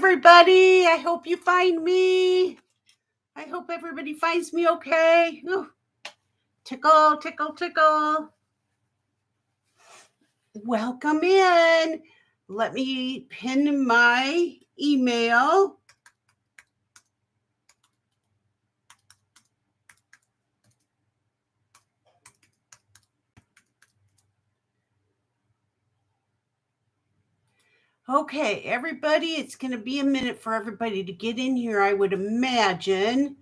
everybody. I hope you find me. I hope everybody finds me okay. Ooh, tickle, tickle, tickle. Welcome in. Let me pin my email. Okay, everybody, it's going to be a minute for everybody to get in here, I would imagine,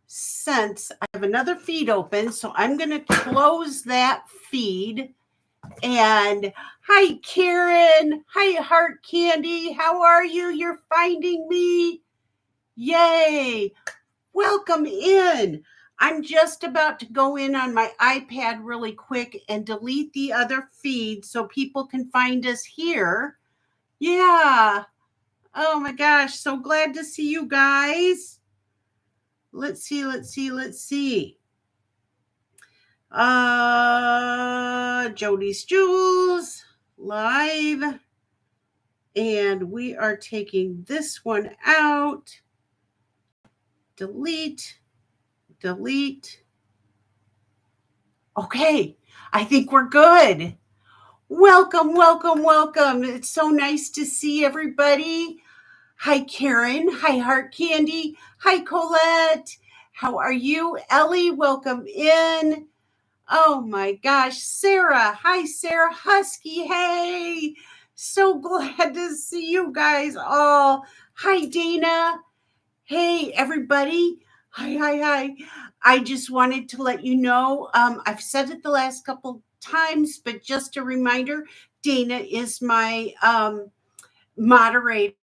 since I have another feed open. So I'm going to close that feed. And hi, Karen. Hi, Heart Candy. How are you? You're finding me. Yay. Welcome in. I'm just about to go in on my iPad really quick and delete the other feed so people can find us here. Yeah. Oh my gosh. So glad to see you guys. Let's see. Jody's Jewels live. And we are taking this one out. Delete. Okay, I think we're good. Welcome. It's so nice to see everybody. Hi, Karen. Hi, Heart Candy. Hi, Colette. How are you? Ellie, welcome in. Oh my gosh, Sarah. Hi, Sarah Husky. Hey, so glad to see you guys all. Hi, Dana. Hey, everybody. Hi. I just wanted to let you know, I've said it the last couple times, but just a reminder, Dana is my moderator.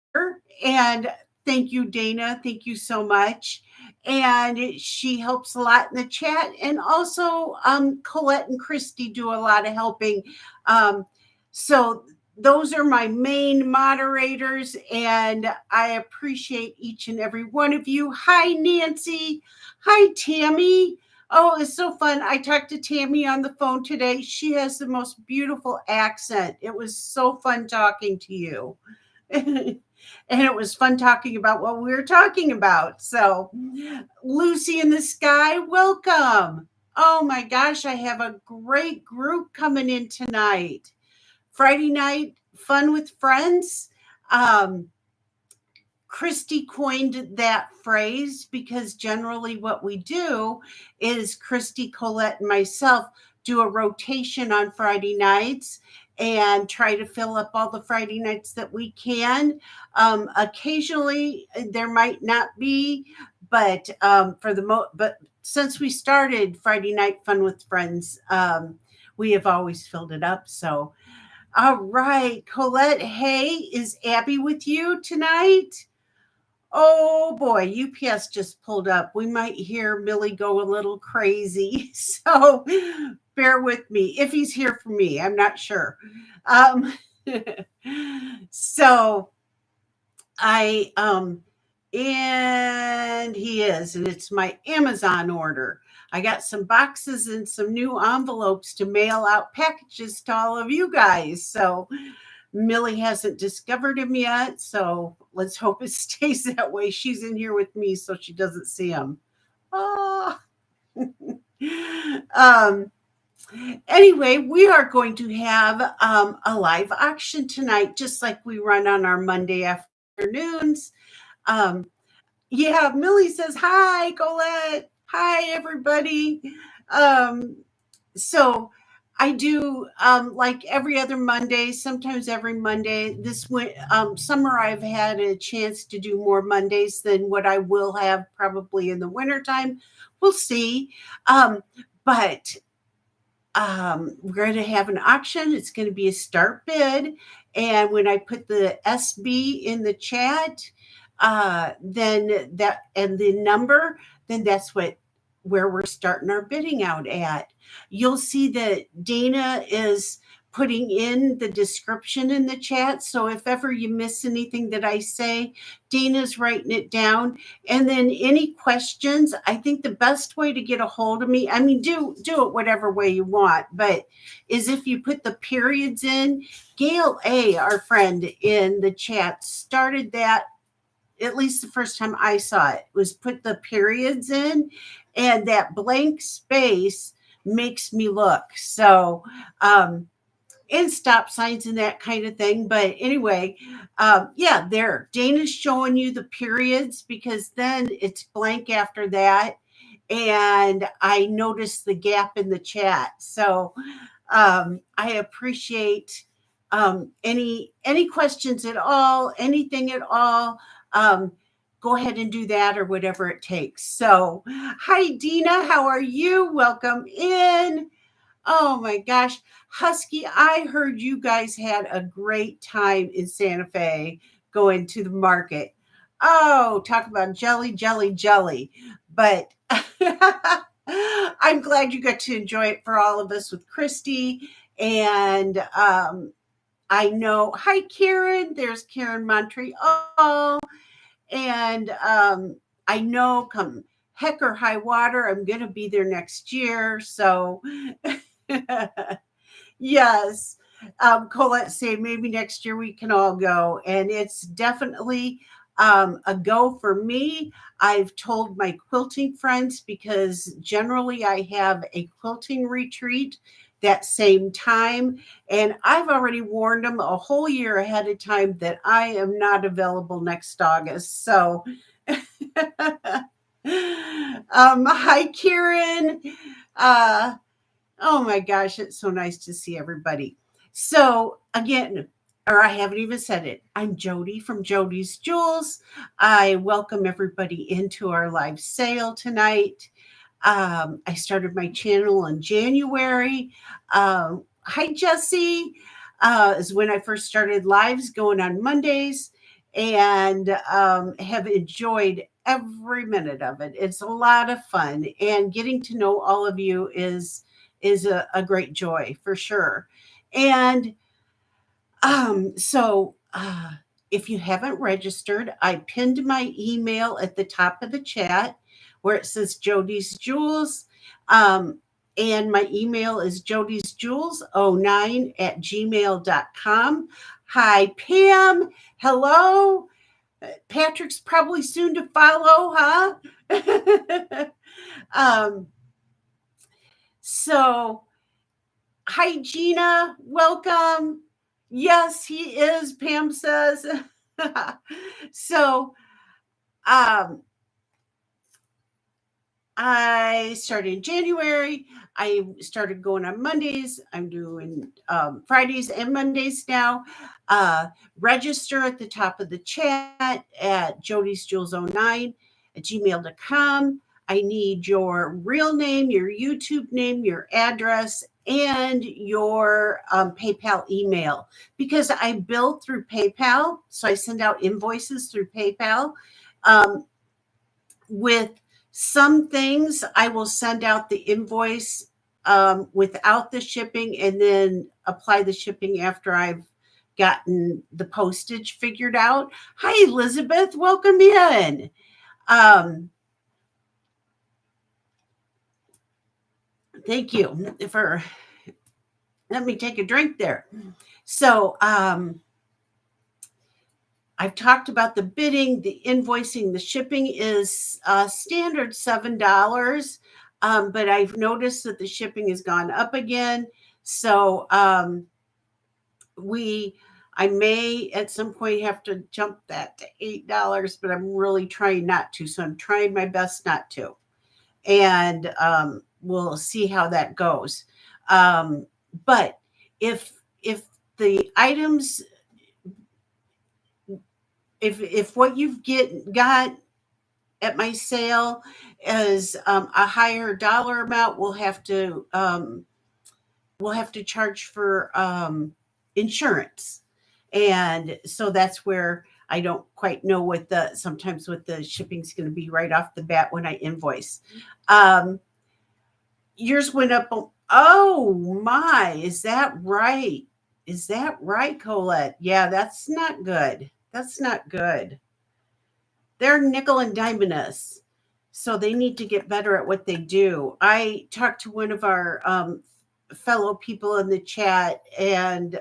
And thank you, Dana. Thank you so much. And she helps a lot in the chat. And also, Colette and Christy do a lot of helping. So those are my main moderators, and I appreciate each and every one of you. Hi, Nancy. Hi, Tammy. Oh, it's so fun. I talked to Tammy on the phone today. She has the most beautiful accent. It was so fun talking to you. And it was fun talking about what we were talking about. So, Lucy in the Sky, welcome. Oh my gosh, I have a great group coming in tonight. Friday night fun with friends. Christy coined that phrase because generally what we do is Christy, Colette, and myself do a rotation on Friday nights and try to fill up all the Friday nights that we can. Occasionally there might not be, but but since we started Friday Night Fun with Friends, we have always filled it up. So, all right, Colette, hey, is Abby with you tonight? Oh boy, UPS just pulled up. We might hear Millie go a little crazy. So bear with me if he's here for me. I'm not sure. So and he is, and it's my Amazon order. I got some boxes and some new envelopes to mail out packages to all of you guys. So Millie hasn't discovered him yet, so let's hope it stays that way. She's in here with me so she doesn't see him. Oh. Anyway, we are going to have a live auction tonight, just like we run on our Monday afternoons. Yeah, Millie says, hi, Colette. Hi, everybody. So I do like every other Monday, sometimes every Monday. This summer, I've had a chance to do more Mondays than what I will have probably in the wintertime. We'll see. But we're going to have an auction. It's going to be a start bid. And when I put the SB in the chat, then that and the number, then that's where we're starting our bidding out at. You'll see that Dana is putting in the description in the chat. So if ever you miss anything that I say, Dana's writing it down. And then any questions, I think the best way to get a hold of me, I mean, do it whatever way you want, but is if you put the periods in. Gail A, our friend in the chat, started that at least the first time I saw it, was put the periods in, and that blank space makes me look. So, and stop signs and that kind of thing. But anyway, yeah, there. Dana's showing you the periods because then it's blank after that. And I noticed the gap in the chat. So I appreciate any questions at all, anything at all. Um, Go ahead and do that or whatever it takes. So, hi Dina, how are you? Welcome in. Oh my gosh, Husky, I heard you guys had a great time in Santa Fe going to the market. Oh, talk about jelly, jelly, jelly. But I'm glad you got to enjoy it for all of us with Christy. And I know, hi, Karen. There's Karen Montreal. And I know come heck or high water, I'm going to be there next year. So, yes. Colette say maybe next year we can all go. And it's definitely a go for me. I've told my quilting friends because generally I have a quilting retreat that same time. And I've already warned them a whole year ahead of time that I am not available next August. So, hi, Karen. Uh, Oh my gosh, it's so nice to see everybody. So, again, or I haven't even said it. I'm Jody from Jody's Jewels. I welcome everybody into our live sale tonight. I started my channel in January. Hi, Jesse. Is when I first started lives going on Mondays and have enjoyed every minute of it. It's a lot of fun, and getting to know all of you is a great joy for sure. And if you haven't registered, I pinned my email at the top of the chat where it says Jody's Jewels. Um, and my email is jodysjewels09 at gmail.com. Hi, Pam. Hello. Patrick's probably soon to follow, huh? um, so Hi, Gina. Welcome. Yes, he is, Pam says. so, um, I started in January. I started going on Mondays. I'm doing Fridays and Mondays now. Uh, Register at the top of the chat at jodysjewels09 at gmail.com. I need your real name, your YouTube name, your address, and your PayPal email because I bill through PayPal. So I send out invoices through PayPal. With some things, I will send out the invoice without the shipping and then apply the shipping after I've gotten the postage figured out. Hi, Elizabeth. Welcome in. Thank you for let me take a drink there. So, I've talked about the bidding, the invoicing, the shipping is standard $7. But I've noticed that the shipping has gone up again. So I may at some point have to jump that to $8, but I'm really trying not to. So I'm trying my best not to. And we'll see how that goes. But if the items if what you've got at my sale is a higher dollar amount, we'll have to charge for insurance, and so that's where I don't quite know what sometimes what the shipping's going to be right off the bat when I invoice. Yours went up Oh my, is that right? Is that right, Colette? Yeah, that's not good. That's not good. They're nickel and diming us. So they need to get better at what they do. I talked to one of our fellow people in the chat, and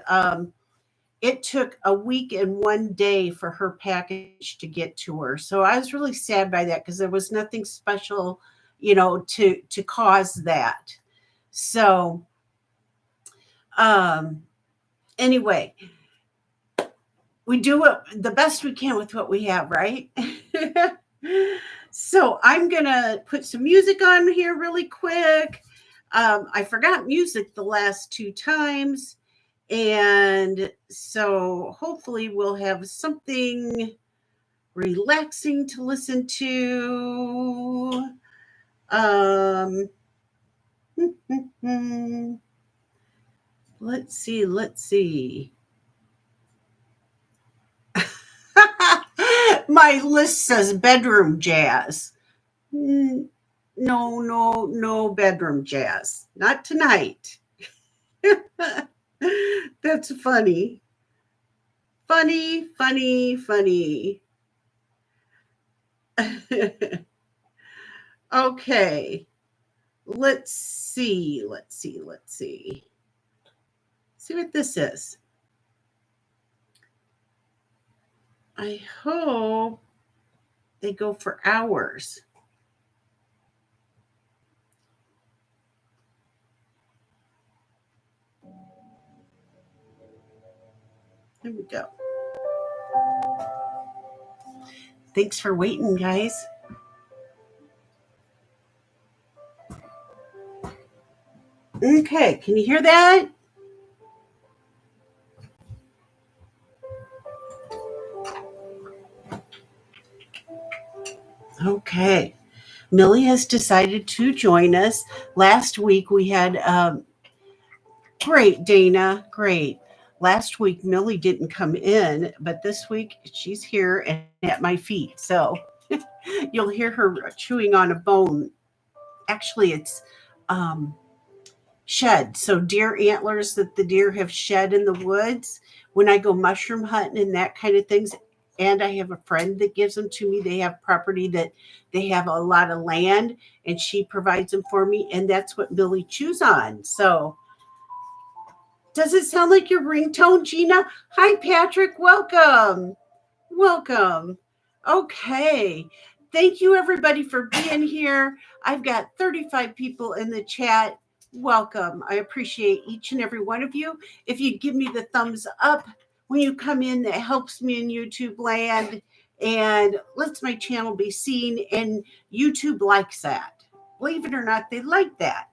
it took a week and 1 day for her package to get to her. So I was really sad by that because there was nothing special, to cause that. So um, anyway, we do what the best we can with what we have, right? So I'm gonna put some music on here really quick. I forgot music the last two times, and so hopefully we'll have something relaxing to listen to. Um, let's see, let's see. My list says bedroom jazz. No, no, no bedroom jazz. Not tonight. That's funny. Funny, funny, funny. Okay. Let's see. Let's see. Let's see. See what this is. I hope they go for hours. There we go. Thanks for waiting, guys. Okay, can you hear that? Okay. Millie has decided to join us. Last week we had great, Dana, great. Last week Millie didn't come in, but this week she's here and at my feet. So you'll hear her chewing on a bone. Actually, it's um, shed. So deer antlers that the deer have shed in the woods. When I go mushroom hunting and that kind of things, and I have a friend that gives them to me. They have property that they have a lot of land, and she provides them for me, and that's what Millie chews on. So, does it sound like your ringtone, Gina? Hi, Patrick. Welcome. Welcome. Okay. Thank you, everybody, for being here. I've got 35 people in the chat. Welcome. I appreciate each and every one of you. If you give me the thumbs up when you come in, that helps me in YouTube land and lets my channel be seen. And YouTube likes that. Believe it or not, they like that.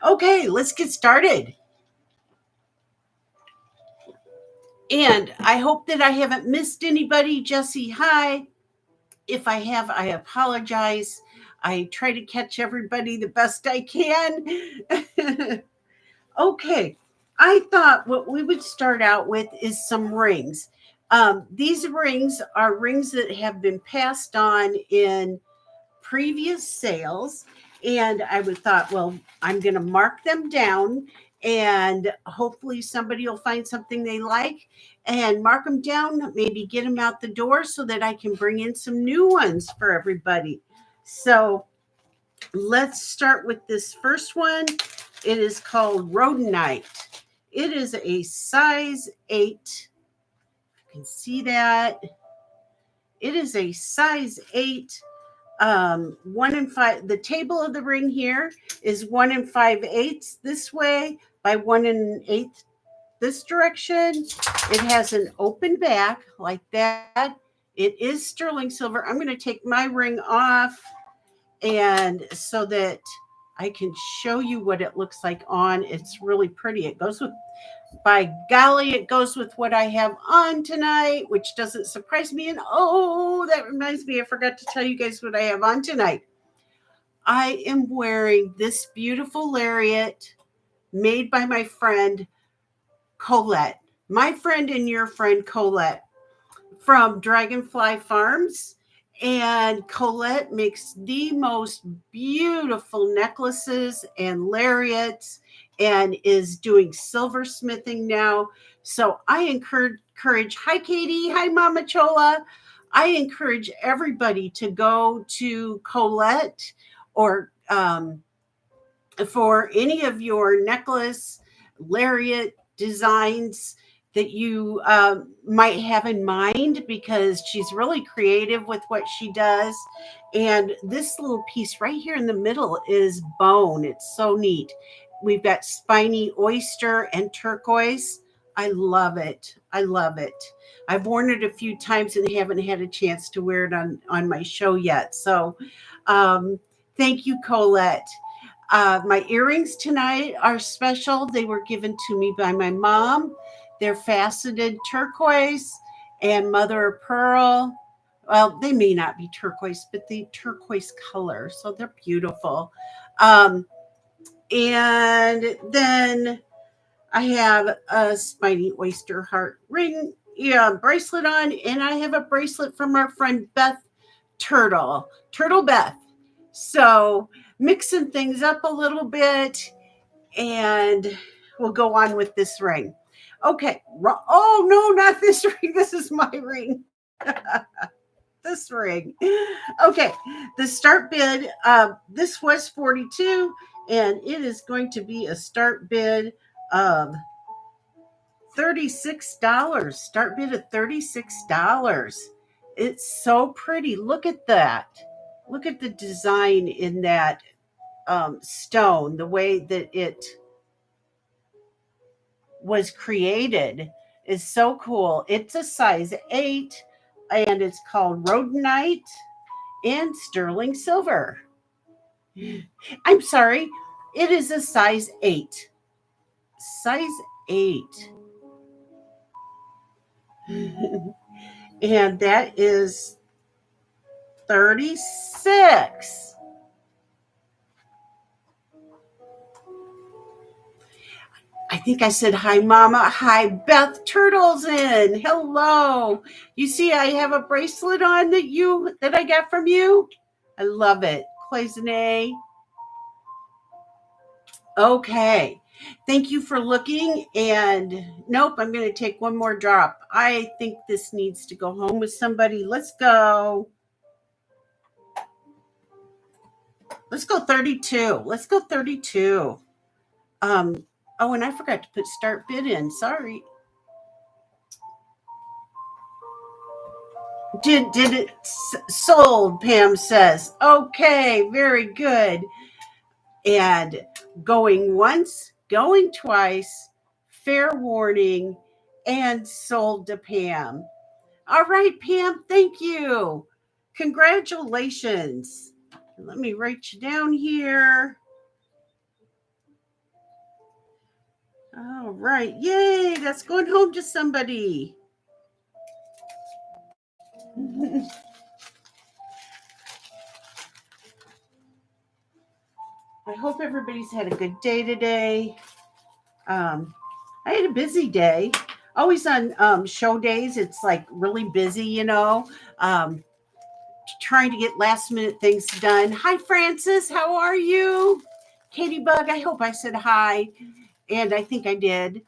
Okay, let's get started. And I hope that I haven't missed anybody. Jesse, hi. If I have, I apologize. I try to catch everybody the best I can. Okay, I thought what we would start out with is some rings. These rings are rings that have been passed on in previous sales, and I would thought, well, I'm going to mark them down, and hopefully somebody will find something they like and mark them down, maybe get them out the door so that I can bring in some new ones for everybody. So let's start with this first one. It is called Rhodonite. It is a size 8. You can see that. It is a size 8, 1 and 5. The table of the ring here is 1 and 5/8 this way by 1 1/8 this direction. It has an open back like that. It is sterling silver. I'm going to take my ring off, and so that I can show you what it looks like on. It's really pretty. It goes with, by golly, it goes with what I have on tonight, which doesn't surprise me. And oh, that reminds me, I forgot to tell you guys what I have on tonight. I am wearing this beautiful lariat made by my friend Colette, my friend and your friend Colette from Dragonfly Farms. And Colette makes the most beautiful necklaces and lariats and is doing silversmithing now. So I encourage, hi Katie, hi Mama Chola. I encourage everybody to go to Colette or for any of your necklace, lariat designs that you might have in mind, because she's really creative with what she does. And this little piece right here in the middle is bone. It's so neat. We've got spiny oyster and turquoise. I love it. I love it. I've worn it a few times and haven't had a chance to wear it on my show yet. So um, thank you, Colette. My earrings tonight are special. They were given to me by my mom. They're faceted turquoise and mother of pearl. Well, they may not be turquoise, but the turquoise color. So they're beautiful. Um, and then I have a spiny oyster heart ring, yeah, bracelet on, and I have a bracelet from our friend Beth Turtle Beth. So mixing things up a little bit, and we'll go on with this ring. Okay. Oh no, not this ring. This is my ring. This ring. Okay. The start bid. This was 42, and it is going to be a start bid of $36. Start bid of $36. It's so pretty. Look at that. Look at the design in that stone, the way that it was created is so cool. It's a size 8, and it's called rhodonite and sterling silver. I'm sorry, it is a size 8. Size 8. And that is 36. I think I said hi, Mama. Hi, Beth Turtles in. Hello. You see, I have a bracelet on that I got from you. I love it. Cloisonne. Okay. Thank you for looking. And nope, I'm going to take one more drop. I think this needs to go home with somebody. Let's go. Let's go 32. Let's go 32. Oh, and I forgot to put start bid in. Sorry. Did it sold? Pam says. Okay, very good. And going once, going twice, fair warning, and sold to Pam. All right, Pam, thank you. Congratulations. Let me write you down here. All right, yay, that's going home to somebody. I hope everybody's had a good day today. I had a busy day. Always on show days, it's like really busy, trying to get last minute things done. Hi, Francis. How are you? Katie Bug, I hope I said hi. And I think I did.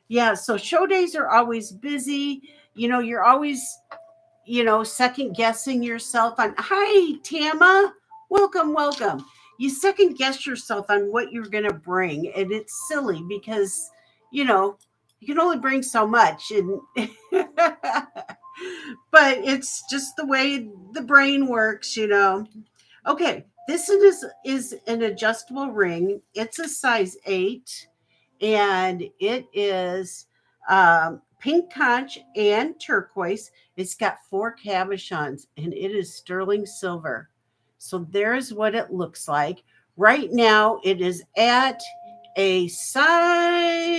Yeah, so show days are always busy. You're always, second guessing yourself on, hi, Tama. Welcome, welcome. You second guess yourself on what you're going to bring. And it's silly because, you can only bring so much. And but it's just the way the brain works. Okay, this is an adjustable ring. It's a size 8, and it is pink conch and turquoise. It's got 4 cabochons, and it is sterling silver. So there's what it looks like. Right now, it is at a size.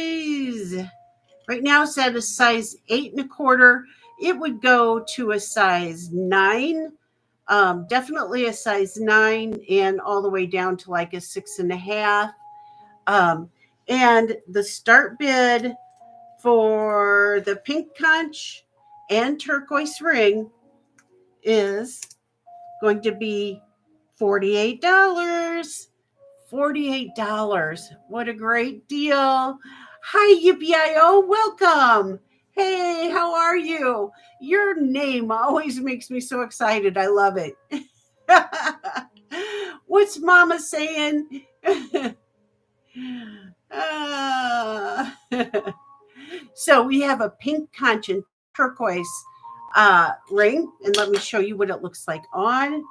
Right now, it's at a size 8.25. It would go to a size 9. Definitely a size 9, and all the way down to like a 6.5. And the start bid for the pink conch and turquoise ring is going to be $48. $48. What a great deal. Hi, Yippee-I-O. Welcome. Hey, how are you? Your name always makes me so excited. I love it. What's Mama saying? Uh, so we have a pink conch and turquoise ring, and let me show you what it looks like on.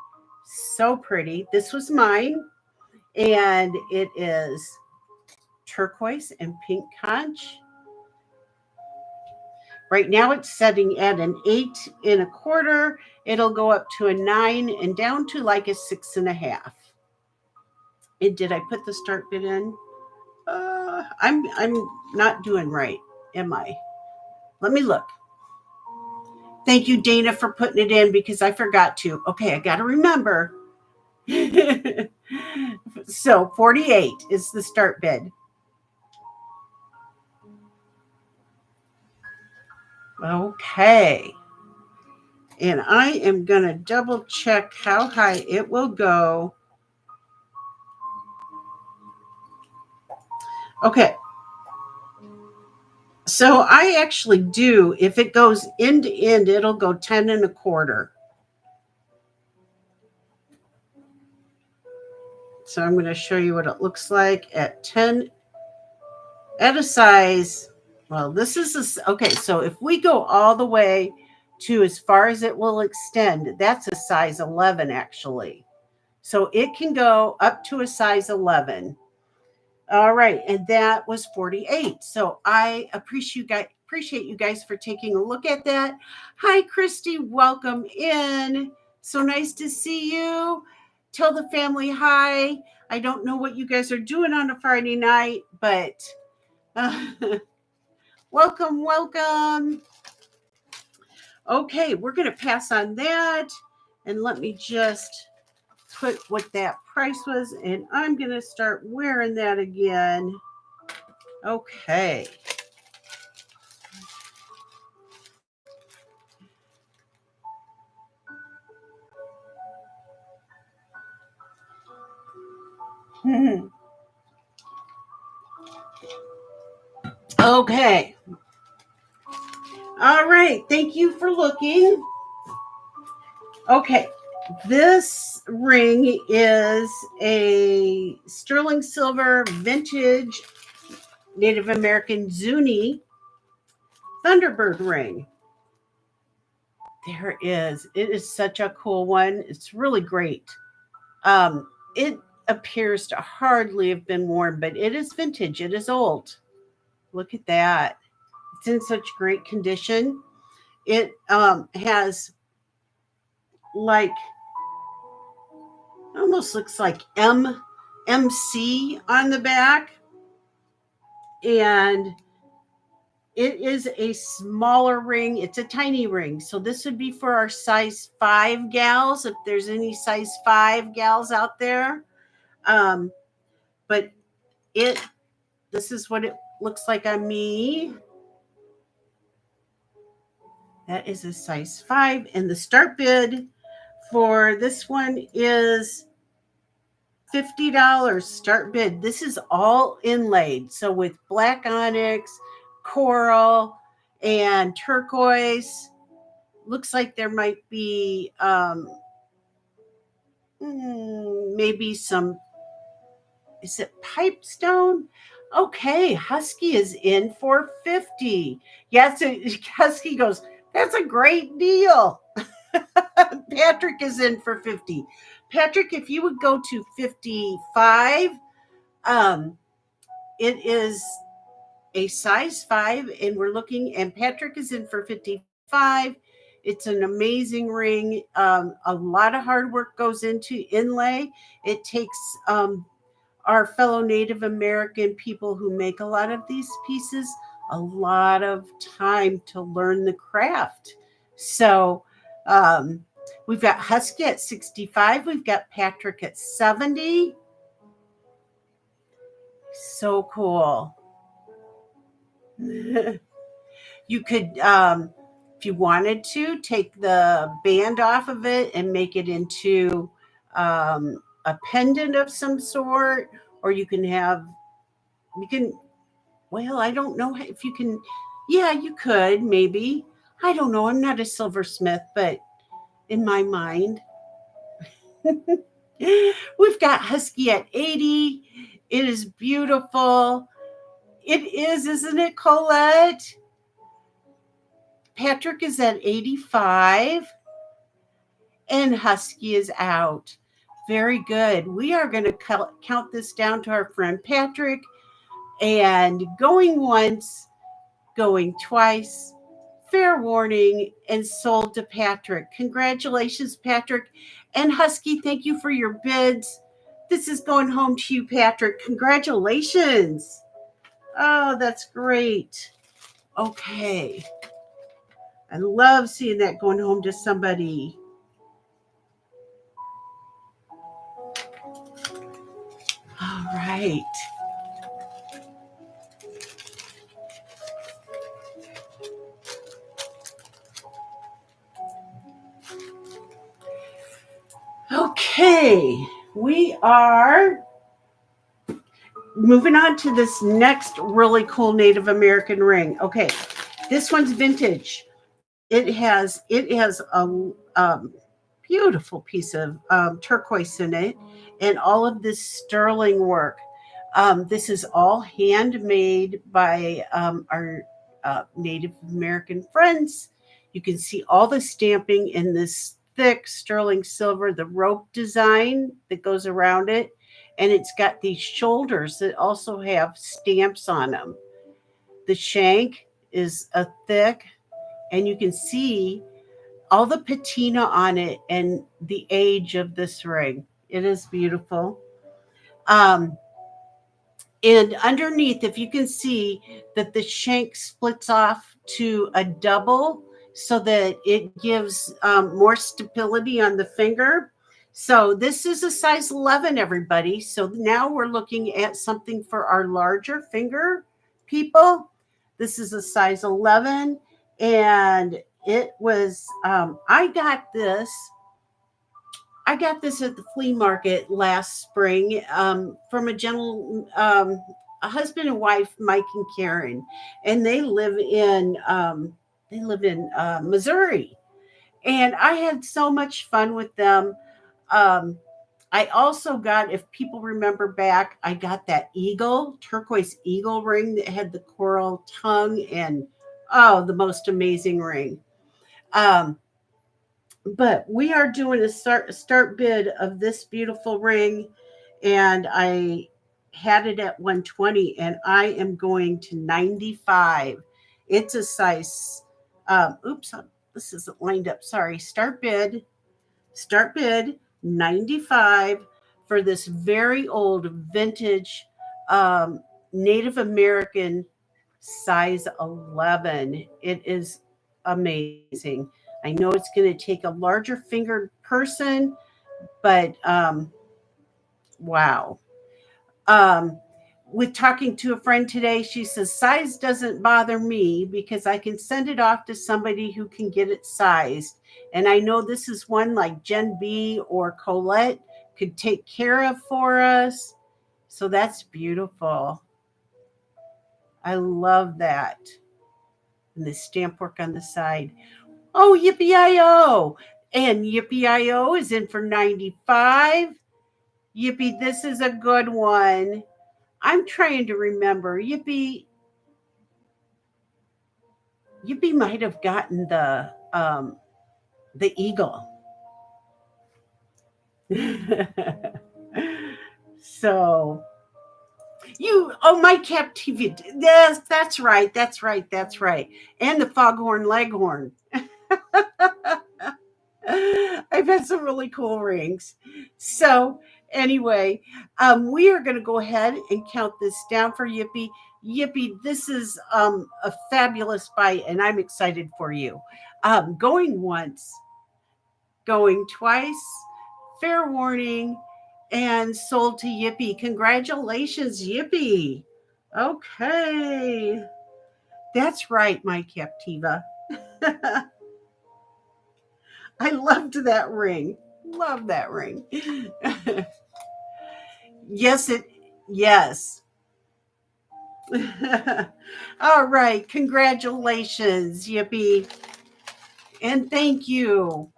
So pretty. This was mine, and it is turquoise and pink conch. Right now it's setting at an 8.25. It'll go up to a 9 and down to like a 6.5. And did I put the start bid in? I'm not doing right, am I? Let me look. Thank you, Dana, for putting it in because I forgot to. Okay, I got to remember. So 48 is the start bid. Okay. And I am going to double check how high it will go. Okay. So I actually do, if it goes end to end, it'll go 10.25. So I'm going to show you what it looks like at 10, at a size. Well, this is, okay, so if we go all the way to as far as it will extend, that's a size 11 actually. So it can go up to a size 11. All right, and that was 48. So I appreciate you guys for taking a look at that. Hi, Christy, welcome in. So nice to see you. Tell the family hi. I don't know what you guys are doing on a Friday night, but welcome. Okay, we're going to pass on that, and let me just put what that price was, and I'm going to start wearing that again. Okay. Okay. All right. Thank you for looking. Okay. This ring is a sterling silver vintage Native American Zuni Thunderbird ring. There is. It is such a cool one. It's really great. It appears to hardly have been worn, but it is vintage. It is old. Look at that. It's in such great condition. It has like almost looks like MC on the back, and it is a smaller ring. It's a tiny ring, so this would be for our size 5 gals, if there's any size 5 gals out there. But this is what it looks like on me. That is a size 5, and the start bid for this one is $50 start bid. This is all inlaid. So with black onyx, coral, and turquoise. Looks like there might be maybe some, is it pipestone? Okay, Husky is in for 50. Yes, Husky goes, that's a great deal. Patrick is in for 50. Patrick, if you would go to 55, it is a size 5, and we're looking, and Patrick is in for 55. It's an amazing ring. A lot of hard work goes into inlay. It takes our fellow Native American people who make a lot of these pieces a lot of time to learn the craft. So we've got Husky at 65. We've got Patrick at 70. So cool. You could, if If you wanted to, take the band off of it and make it into a pendant of some sort, or you can, well, I don't know if you can, yeah, you could maybe. I don't know. I'm not a silversmith, but in my mind, we've got Husky at 80. It is beautiful. It is, isn't it, Colette? Patrick is at 85 and Husky is out. Very good. We are going to count this down to our friend Patrick, and going once, going twice. Fair warning, and sold to Patrick. Congratulations, Patrick. And Husky, thank you for your bids. This is going home to you, Patrick. Congratulations. Oh, that's great. Okay. I love seeing that going home to somebody. All right. Okay. We are moving on to this next really cool Native American ring. Okay. This one's vintage. It has a beautiful piece of turquoise in it, and all of this sterling work. This is all handmade by our Native American friends. You can see all the stamping in this thick sterling silver, the rope design that goes around it, and it's got these shoulders that also have stamps on them. The shank is a thick, and you can see all the patina on it and the age of this ring. It is beautiful. Um, and underneath, if you can see that the shank splits off to a double so that it gives more stability on the finger. So this is a size 11, everybody. So now we're looking at something for our larger finger people. This is a size 11, and it was, I got this at the flea market last spring from a husband and wife, Mike and Karen, and they live in Missouri, and I had so much fun with them. Um, I also got, if people remember back, I got that turquoise eagle ring that had the coral tongue, and oh, the most amazing ring. Um, but we are doing a start bid of this beautiful ring, and I had it at 120, and I am going to 95. It's a size oops, this isn't lined up. Sorry. Start bid 95 for this very old vintage um, Native American size 11. It is amazing. I know it's going to take a larger fingered person, but wow. Um, with talking to a friend today, she says size doesn't bother me because I can send it off to somebody who can get it sized. And I know this is one like Jen B or Colette could take care of for us. So that's beautiful. I love that. And the stamp work on the side. Oh, yippee-i-o. And yippee-i-o is in for 95. Yippee, this is a good one. I'm trying to remember. Yippee might have gotten the eagle. So my captivity. Yes, that's right. That's right. That's right. And the foghorn leghorn. I've had some really cool rings. So anyway, we are going to go ahead and count this down for Yippee. Yippee, this is a fabulous bite, and I'm excited for you. Going once, going twice, fair warning, and sold to Yippee. Congratulations, Yippee. Okay. That's right, my Captiva. I loved that ring. Love that ring. Yes, yes. All right. Congratulations, Yippee. And thank you.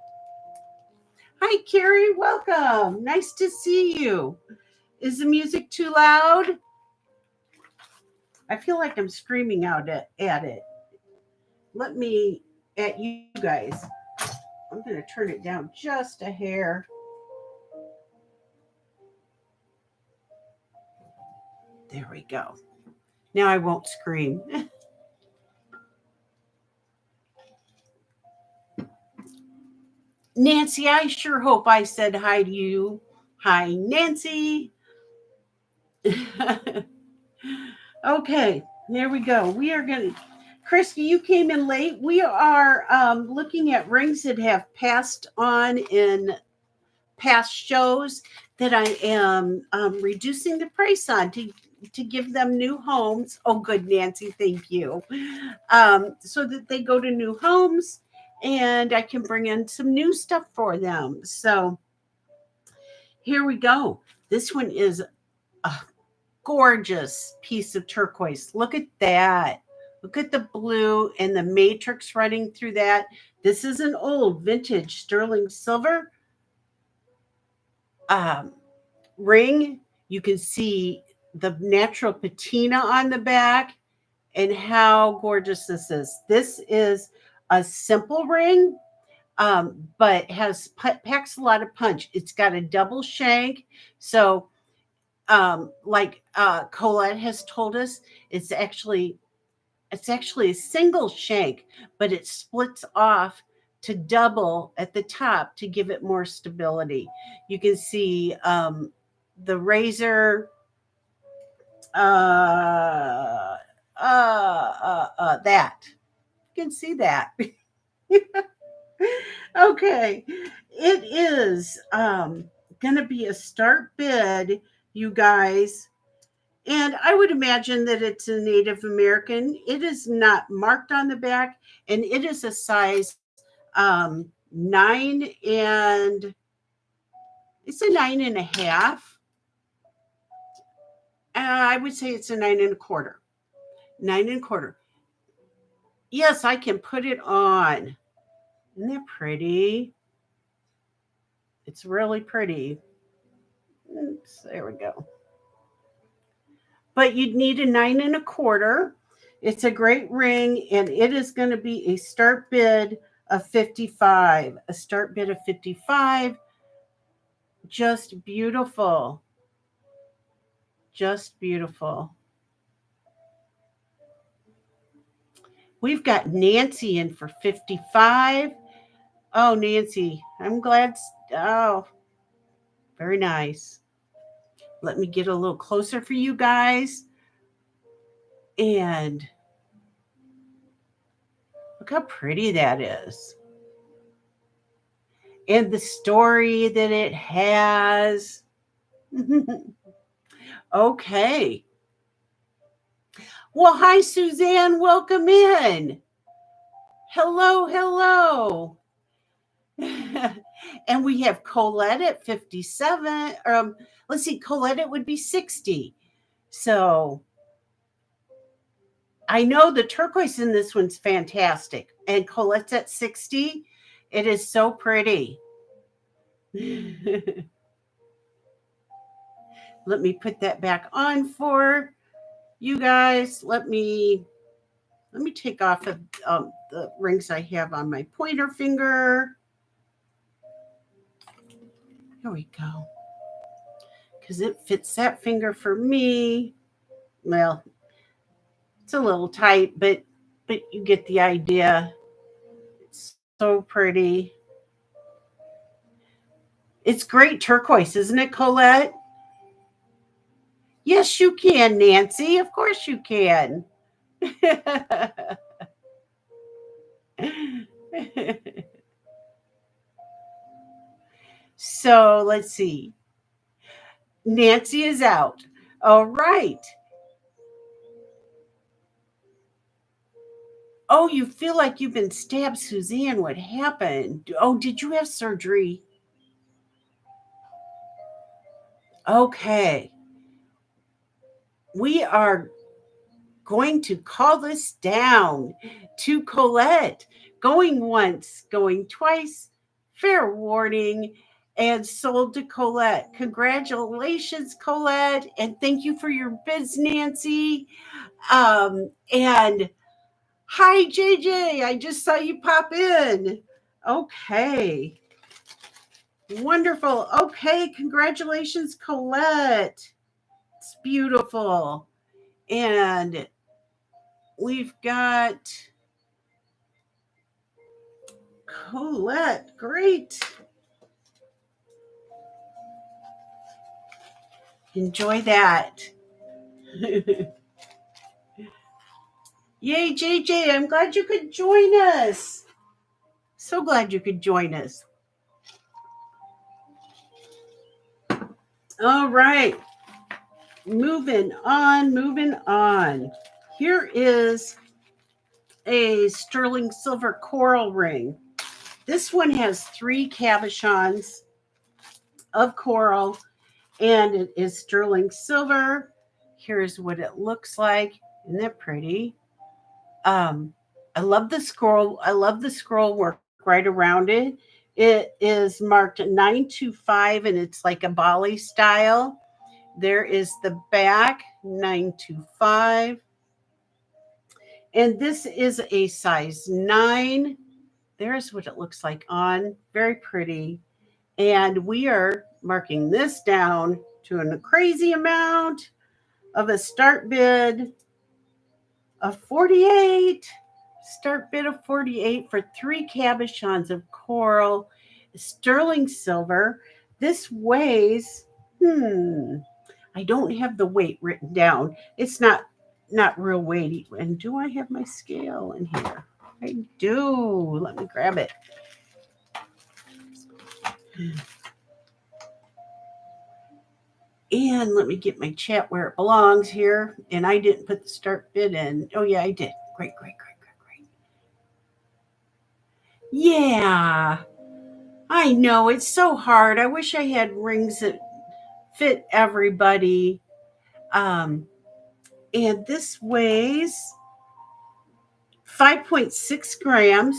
Hi, Carrie. Welcome. Nice to see you. Is the music too loud? I feel like I'm screaming out at it. Let me, at you guys. I'm going to turn it down just a hair. There we go. Now I won't scream. Nancy, I sure hope I said hi to you. Hi, Nancy. Okay, there we go. We are going to, Christy, you came in late. We are looking at rings that have passed on in past shows that I am reducing the price on to give them new homes. Oh, good, Nancy, thank you. So that they go to new homes and I can bring in some new stuff for them. So here we go. This one is a gorgeous piece of turquoise. Look at that. Look at the blue and the matrix running through that. This is an old vintage sterling silver um, ring. You can see the natural patina on the back and how gorgeous this is. This is a simple ring, but packs a lot of punch. It's got a double shank. So like Colette has told us, it's actually a single shank, but it splits off to double at the top to give it more stability. You can see the razor, that. You can see that. Okay. It is going to be a start bid, you guys. And I would imagine that it's a Native American. It is not marked on the back, and it is a size 9 and it's a 9.5. I would say it's a 9.25. 9.25. Yes, I can put it on. Isn't that pretty? It's really pretty. Oops, there we go. But you'd need a 9.25. It's a great ring, and it is going to be a start bid of 55. A start bid of 55. Just beautiful. Just beautiful. We've got Nancy in for 55. Oh, Nancy, I'm glad. Oh, very nice. Let me get a little closer for you guys. And look how pretty that is. And the story that it has. Okay. Well, hi, Suzanne. Welcome in. Hello, hello. And we have Colette at 57. Let's see, Colette, it would be 60. So I know the turquoise in this one's fantastic. And Colette's at 60. It is so pretty. Let me put that back on for you guys. Let me take off the rings I have on my pointer finger. Here we go. Because it fits that finger for me. Well, it's a little tight, but you get the idea. It's so pretty. It's great turquoise, isn't it, Colette? Yes, you can, Nancy. Of course you can. So let's see. Nancy is out. All right. Oh, you feel like you've been stabbed, Suzanne. What happened? Oh, did you have surgery? Okay. We are going to call this down to Colette. Going once, going twice. Fair warning. And sold to Colette. Congratulations, Colette. And thank you for your bids, Nancy. And hi, JJ. I just saw you pop in. Okay. Wonderful. Okay. Congratulations, Colette. It's beautiful. And we've got Colette. Great. Enjoy that. Yay, JJ. I'm glad you could join us. So glad you could join us. All right. Moving on, moving on. Here is a sterling silver coral ring. This one has 3 cabochons of coral and it is sterling silver. Here's what it looks like. Isn't that pretty? I love the scroll. I love the scroll work right around it. It is marked 925 and it's like a Bali style. There is the back 925. And this is a size 9. There's what it looks like on. Very pretty. And we are marking this down to a crazy amount of a start bid of 48. Start bid of 48 for 3 cabochons of coral, sterling silver. This weighs, I don't have the weight written down. It's not real weighty. And do I have my scale in here? I do. Let me grab it. And let me get my chat where it belongs here. And I didn't put the start bid in. Oh, yeah, I did. Great. Yeah, I know. It's so hard. I wish I had rings that fit everybody. Um, and this weighs 5.6 grams,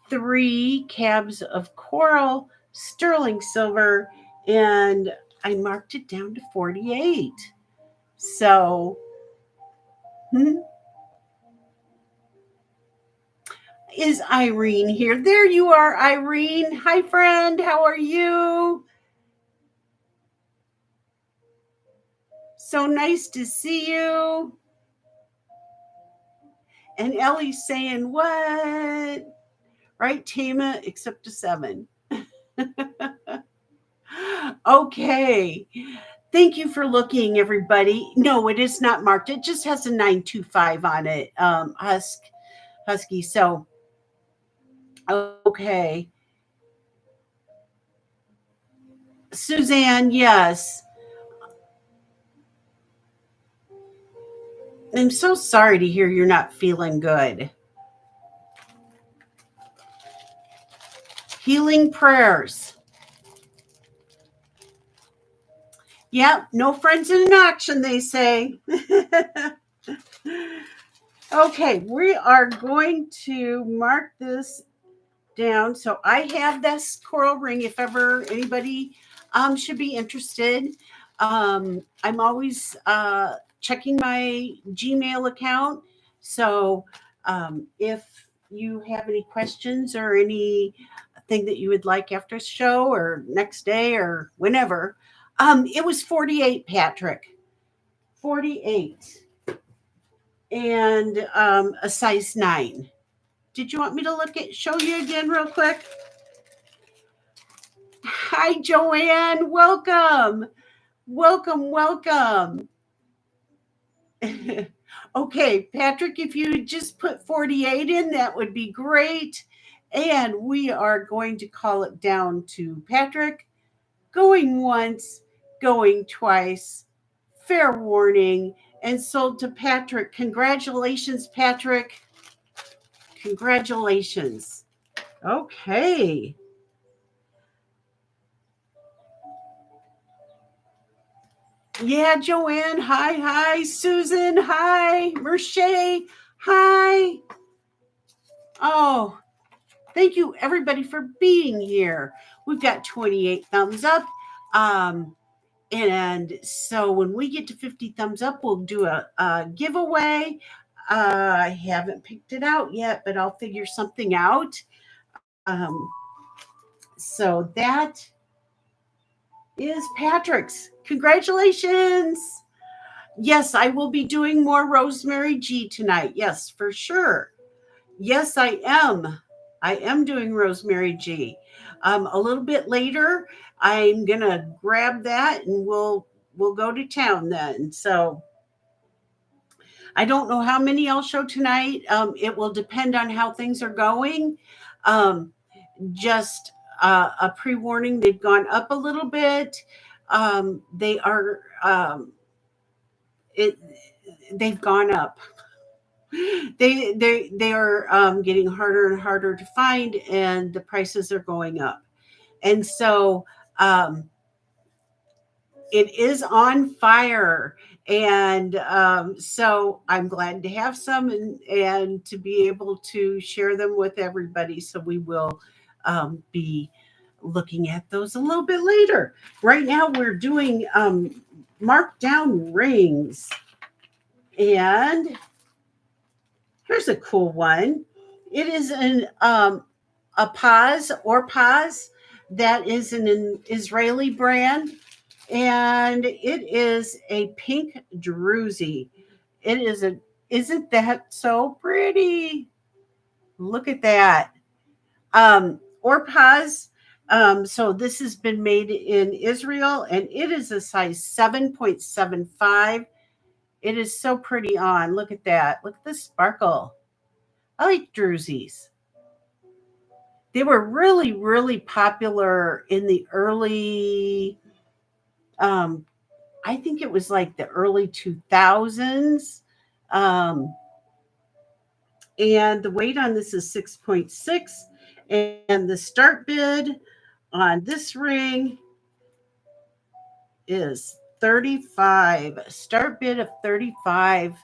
3 cabs of coral, sterling silver, and I marked it down to 48. So, is Irene here? There you are, Irene. Hi, friend. How are you? So nice to see you. And Ellie's saying, what? Right, Tama, except a 7. Okay. Thank you for looking, everybody. No, it is not marked. It just has a 925 on it, Husky. So, okay. Suzanne, yes. I'm so sorry to hear you're not feeling good. Healing prayers. Yep, no friends in an auction, they say. Okay, we are going to mark this down. So I have this coral ring if ever anybody should be interested. I'm always checking my Gmail account. So if you have any questions or anything that you would like after a show or next day or whenever, it was 48, Patrick. 48. And a size 9. Did you want me to show you again real quick? Hi, Joanne. Welcome. Welcome. Okay, Patrick, if you just put 48 in, that would be great. And we are going to call it down to Patrick. Going once, going twice. Fair warning. And sold to Patrick. Congratulations, Patrick. Congratulations. Okay. Yeah, Joanne. Hi, hi. Susan. Hi. Merche. Hi. Oh, thank you everybody for being here. We've got 28 thumbs up. Um, and so when we get to 50 thumbs up, we'll do a giveaway. I haven't picked it out yet, but I'll figure something out. Um, so that is Patrick's. Congratulations. Yes, I will be doing more Rosemary G tonight. Yes, for sure. Yes, I am. I am doing Rosemary G. A little bit later, I'm gonna grab that and we'll go to town then. So I don't know how many I'll show tonight. It will depend on how things are going. Um, just a pre warning, they've gone up a little bit. They are it they've gone up. They are getting harder and harder to find, and the prices are going up. And so um, it is on fire. And so I'm glad to have some and to be able to share them with everybody. So we will be looking at those a little bit later. Right now, we're doing markdown rings. And here's a cool one. It is a paz or paz that is an Israeli brand, and it is a pink druzy. It is a isn't that so pretty? Look at that. Or paz. So this has been made in Israel, and it is a size 7.75. It is so pretty on. Look at that. Look at the sparkle. I like druzies. They were really, really popular in the early, um, I think it was like the early 2000s. Um, and the weight on this is 6.6. And the start bid on this ring is 35. Start bid of 35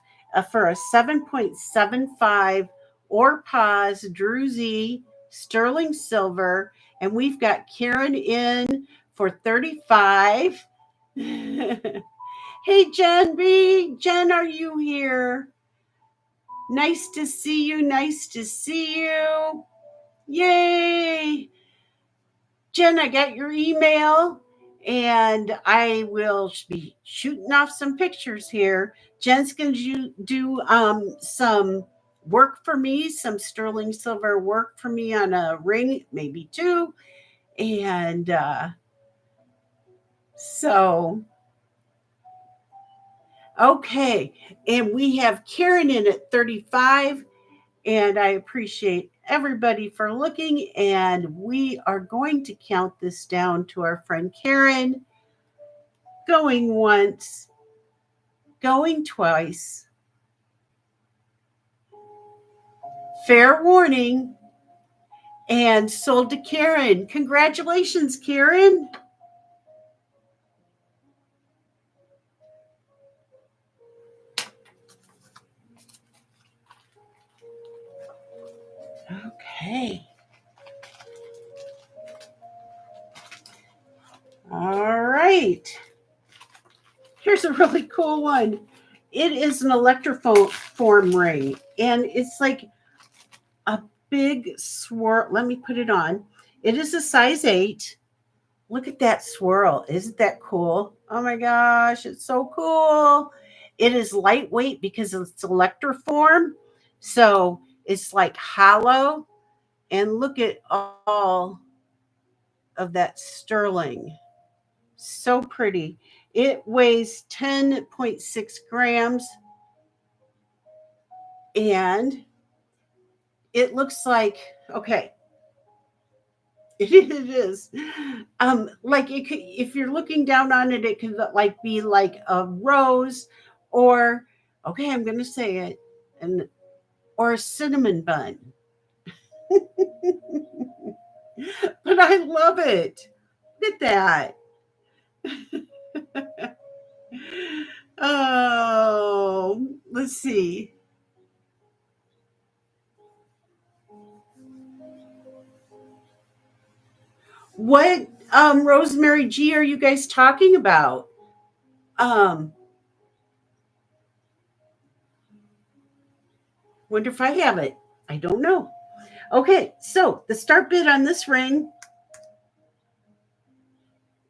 for a 7.75 or pause druzy sterling silver. And we've got Karen in for 35. Hey, Jen B. Jen, are you here? Nice to see you. Nice to see you. Yay. Jen, I got your email and I will be shooting off some pictures here. Jen's going to do some work for me, some sterling silver work for me on a ring, maybe two. And so, okay. And we have Karen in at 35. And I appreciate everybody for looking. And we are going to count this down to our friend Karen. Going once, going twice. Fair warning. And sold to Karen. Congratulations, Karen. Okay. All right. Here's a really cool one. It is an electroform ring, and it's like a big swirl. Let me put it on. It is a size 8. Look at that swirl. Isn't that cool? Oh my gosh, it's so cool. It is lightweight because it's electroform. So it's like hollow. And look at all of that sterling. So pretty. It weighs 10.6 grams and it looks like, okay, it is. Like it could, if you're looking down on it, it could like be like a rose, or okay, I'm gonna say it, and or a cinnamon bun. But I love it. Look at that. Oh, let's see. What Rosemary G are you guys talking about? Um, Wonder if I have it. I don't know. Okay, so the start bid on this ring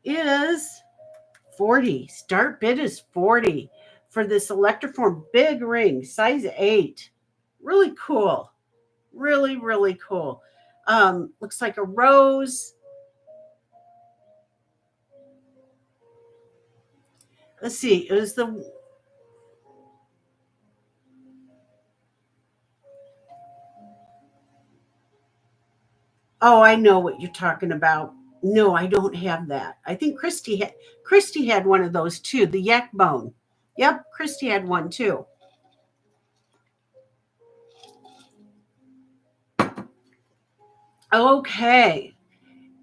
is 40. Start bid is 40 for this Electroform big ring, size 8. Really cool. Really, really cool. Looks like a rose. Let's see. It was the Oh, I know what you're talking about. No, I don't have that. I think Christy had one of those too, the yak bone. Yep, Christy had one too. Okay.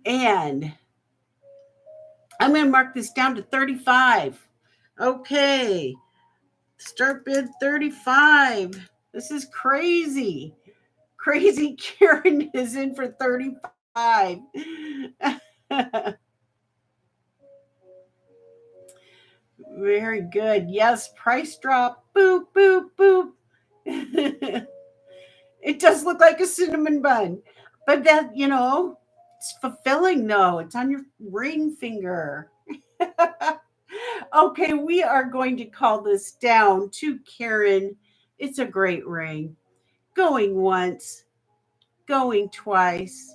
And I'm going to mark this down to 35. Okay. Start bid 35. This is crazy. Crazy Karen is in for 35. Very good. Yes, price drop. Boop, boop, boop. It does look like a cinnamon bun. But that, it's fulfilling though. It's on your ring finger. Okay, we are going to call this down to Karen. It's a great ring. Going once, going twice.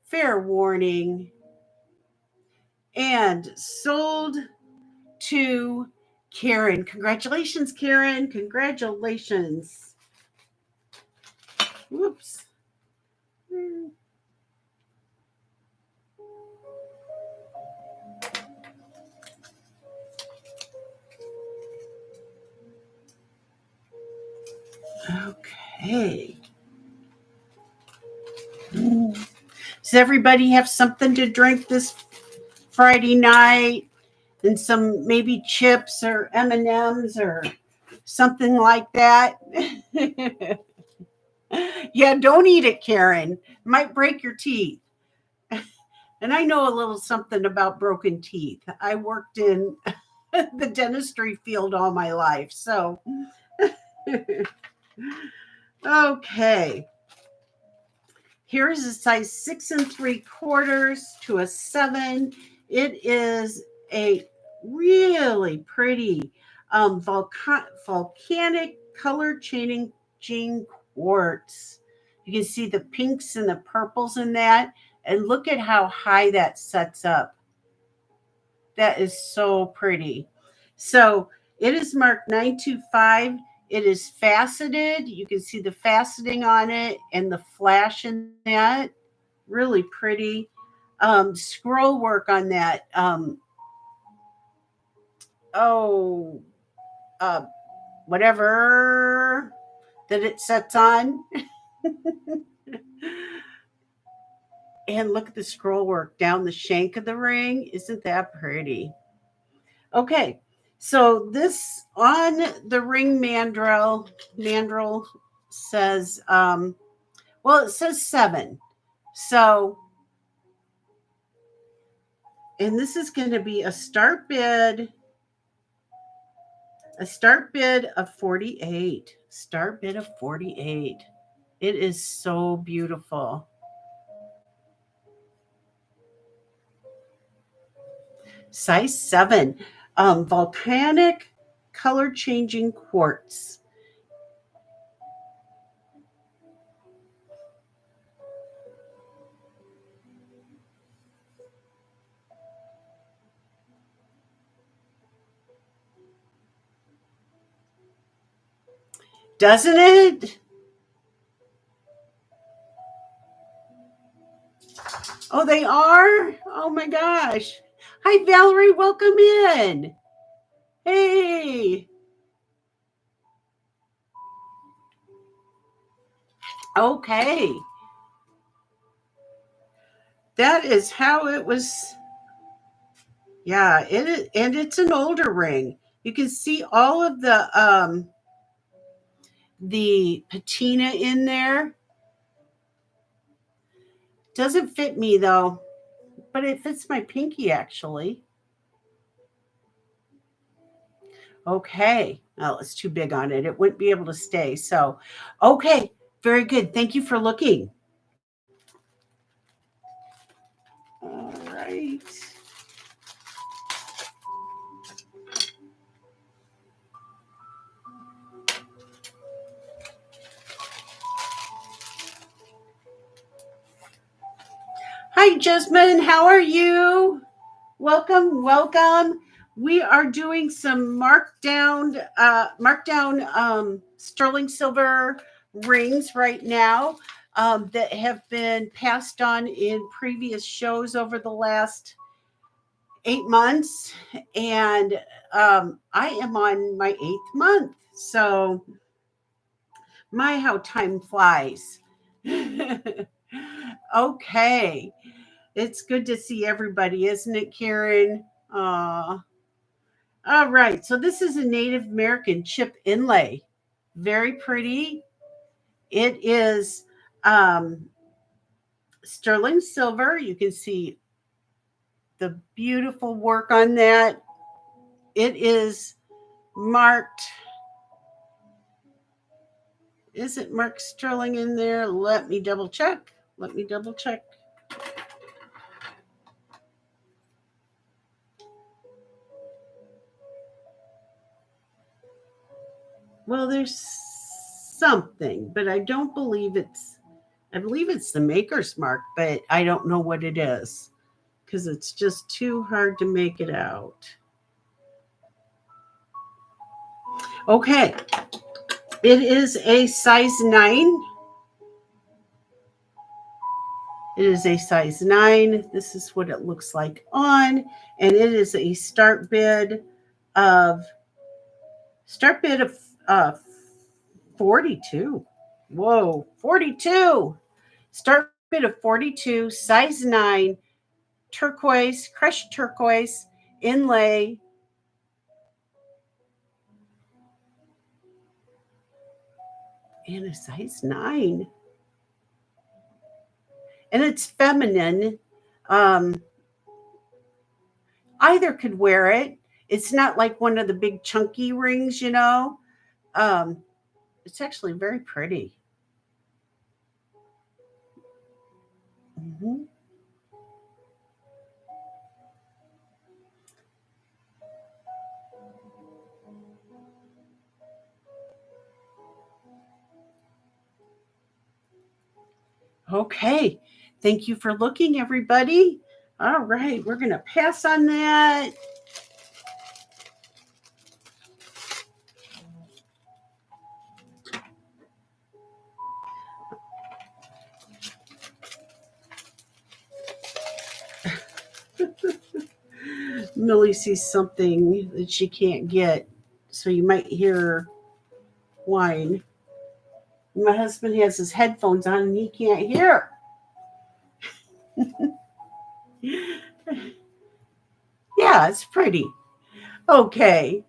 Fair warning. And sold to Karen. Congratulations, Karen. Congratulations. Whoops. Okay. Does everybody have something to drink this Friday night? And some maybe chips or M&Ms or something like that? Yeah, don't eat it, Karen. It might break your teeth. And I know a little something about broken teeth. I worked in the dentistry field all my life. So, okay. Here is a size 6 3/4 to a 7. It is a really pretty volcanic color changing quartz. You can see the pinks and the purples in that. And look at how high that sets up. That is so pretty. So it is marked 925. It is faceted. You can see the faceting on it and the flash in that. Really pretty. Scroll work on that. Oh, uh, Whatever that it sets on. And look at the scroll work down the shank of the ring. Isn't that pretty? Okay, so this on the ring mandrel says, well, it says 7. So, and this is going to be a start bid of 48. Start bid of 48. It is so beautiful. Size 7, volcanic color changing quartz. Doesn't it? Oh, they are? Oh my gosh. Hi, Valerie. Welcome in. Hey. Okay. That is how it was. Yeah, and it's an older ring. You can see all of the patina in there. Doesn't fit me though, but it fits my pinky actually. Okay. Oh, it's too big on it. It wouldn't be able to stay. So, okay. Very good. Thank you for looking. All right. Hi, Jasmine. How are you? Welcome, welcome. We are doing some markdown sterling silver rings right now that have been passed on in previous shows over the last 8 months, and I am on my 8th month. So, my how time flies. Okay. It's good to see everybody, isn't it, Karen? Aw. All right. So this is a Native American chip inlay. Very pretty. It is sterling silver. You can see the beautiful work on that. It is marked. Is it marked sterling in there? Let me double check. Let me double check. Well, there's something, but I don't believe I believe it's the maker's mark, but I don't know what it is because it's just too hard to make it out. Okay, it is a size 9. It is a size 9. This is what it looks like on, and it is a of start bid of 42. Whoa, 42. Start bid of 42, size 9, turquoise, crushed turquoise, inlay. And a size 9. And it's feminine. Um, Either could wear it. It's not like one of the big chunky rings, you know. Um, it's actually very pretty. Mhm. Okay. Thank you for looking, everybody. All right. We're going to pass on that. Millie sees something that she can't get. So you might hear whine. My husband has his headphones on and he can't hear. Yeah, it's pretty. Okay.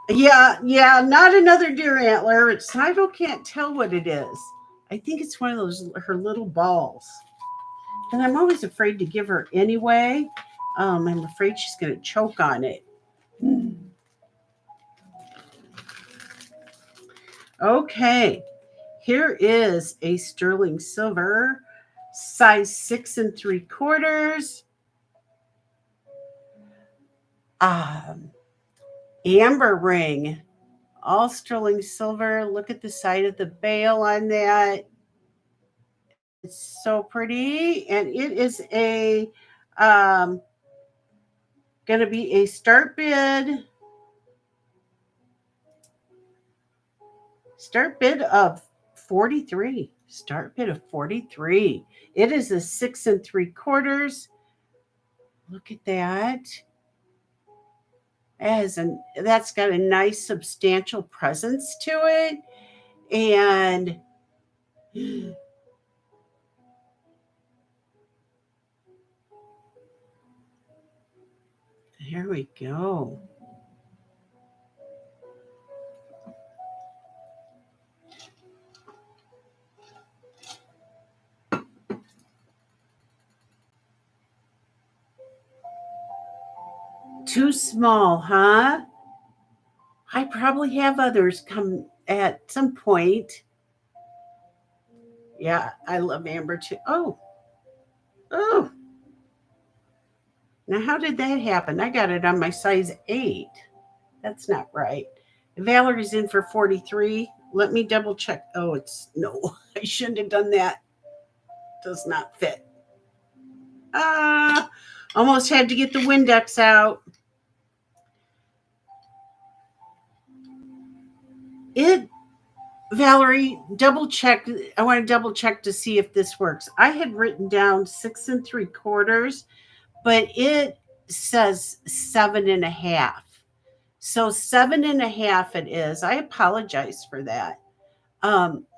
Yeah, not another deer antler. It's I don't can't tell what it is. I think it's one of those her little balls. And I'm always afraid to give her anyway. I'm afraid she's going to choke on it. Okay, here is a sterling silver, size 6 3/4. Um, Amber ring, all sterling silver. Look at the side of the bail on that. It's so pretty, and it is a going to be a start bid of 43. Start bid of 43. It is a 6 3/4. Look at that. That's got a nice substantial presence to it, and There we go. Too small, huh? I probably have others come at some point. Yeah, I love amber too. Oh, oh. Now, how did that happen? I got it on my size 8. That's not right. Valerie's in for 43. Let me double check. Oh, it's no. I shouldn't have done that. Does not fit. Ah, almost had to get the Windex out. It, Valerie, double check. I want to double check to see if this works. I had written down 6 3/4, but it says 7.5. So 7.5 it is. I apologize for that.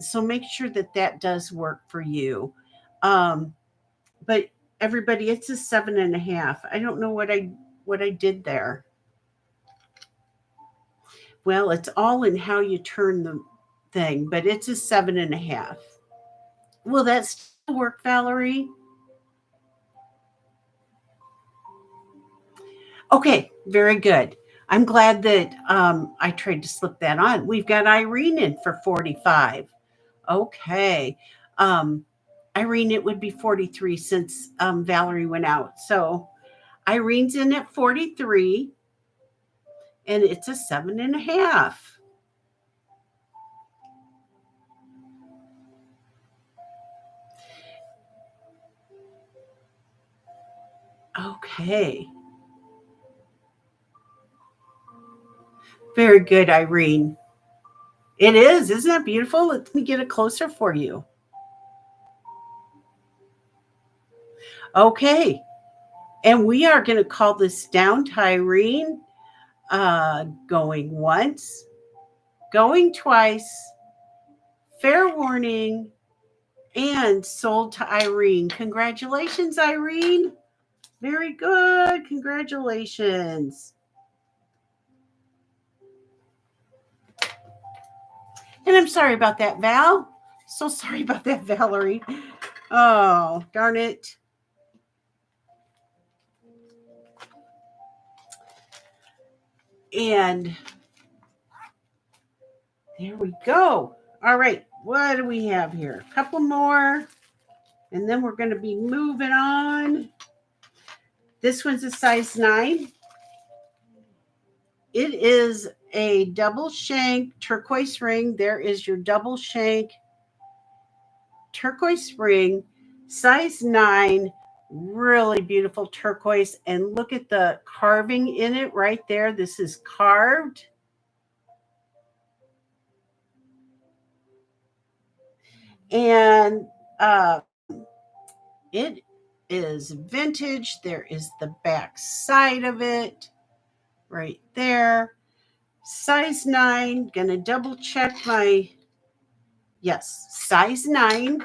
So make sure that that does work for you. But everybody, it's a 7.5. I don't know what I did there. Well, it's all in how you turn the thing, but it's a 7.5. Will that still work, Valerie? Okay, very good. I'm glad that I tried to slip that on. We've got Irene in for 45. Okay. Um, Irene, it would be 43 since Valerie went out. So Irene's in at 43, and it's a 7.5. Okay. Very good, Irene. It is. Isn't that beautiful? Let me get it closer for you. Okay. And we are going to call this down to Irene. Going once, going twice, fair warning, and sold to Irene. Congratulations, Irene. Very good. Congratulations. And I'm sorry about that, Val. So sorry about that, Valerie. Oh, darn it. And there we go. All right. What do we have here? A couple more. And then we're going to be moving on. This one's a size 9. It is a double shank turquoise ring. There is your double shank turquoise ring, size 9, really beautiful turquoise. And look at the carving in it right there. This is carved. And it is vintage. There is the back side of it right there. Size 9. Gonna double check my, yes, size 9.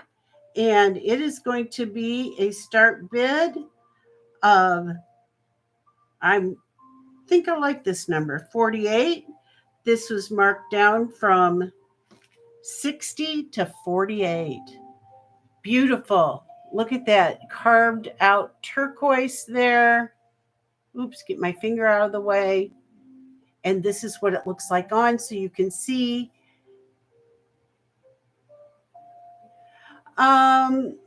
And it is going to be a start bid of, I think I like this number, 48. This was marked down from 60 to 48. Beautiful. Look at that carved out turquoise there. Oops, get my finger out of the way. And this is what it looks like on, so you can see. Um,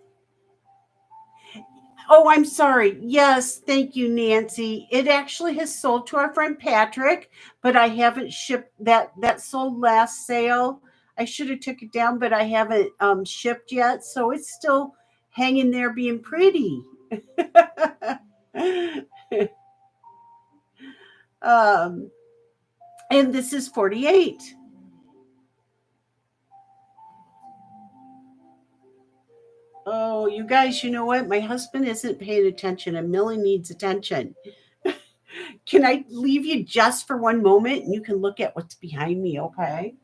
oh, I'm sorry. Yes, thank you, Nancy. It actually has sold to our friend Patrick, but I haven't shipped that. That sold last sale. I should have took it down, but I haven't shipped yet, so it's still hanging there being pretty. um, and this is 48. Oh, you guys, you know what? My husband isn't paying attention, and Millie needs attention. Can I leave you just for one moment and you can look at what's behind me, okay?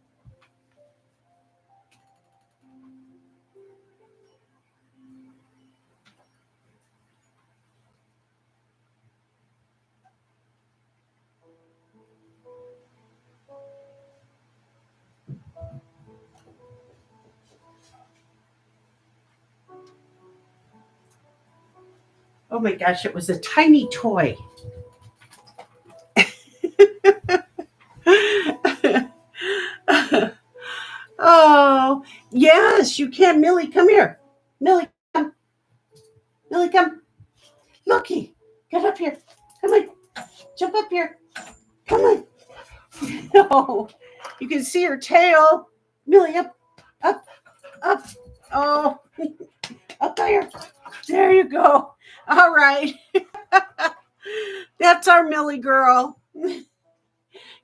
Oh my gosh, it was a tiny toy. Oh, yes, you can. Millie, come here. Millie, come. Millie, come. Looky, get up here. Come on, jump up here. Come on. No, you can see her tail. Millie, up, up, up. Oh, up there. There you go. All right. That's our Millie girl.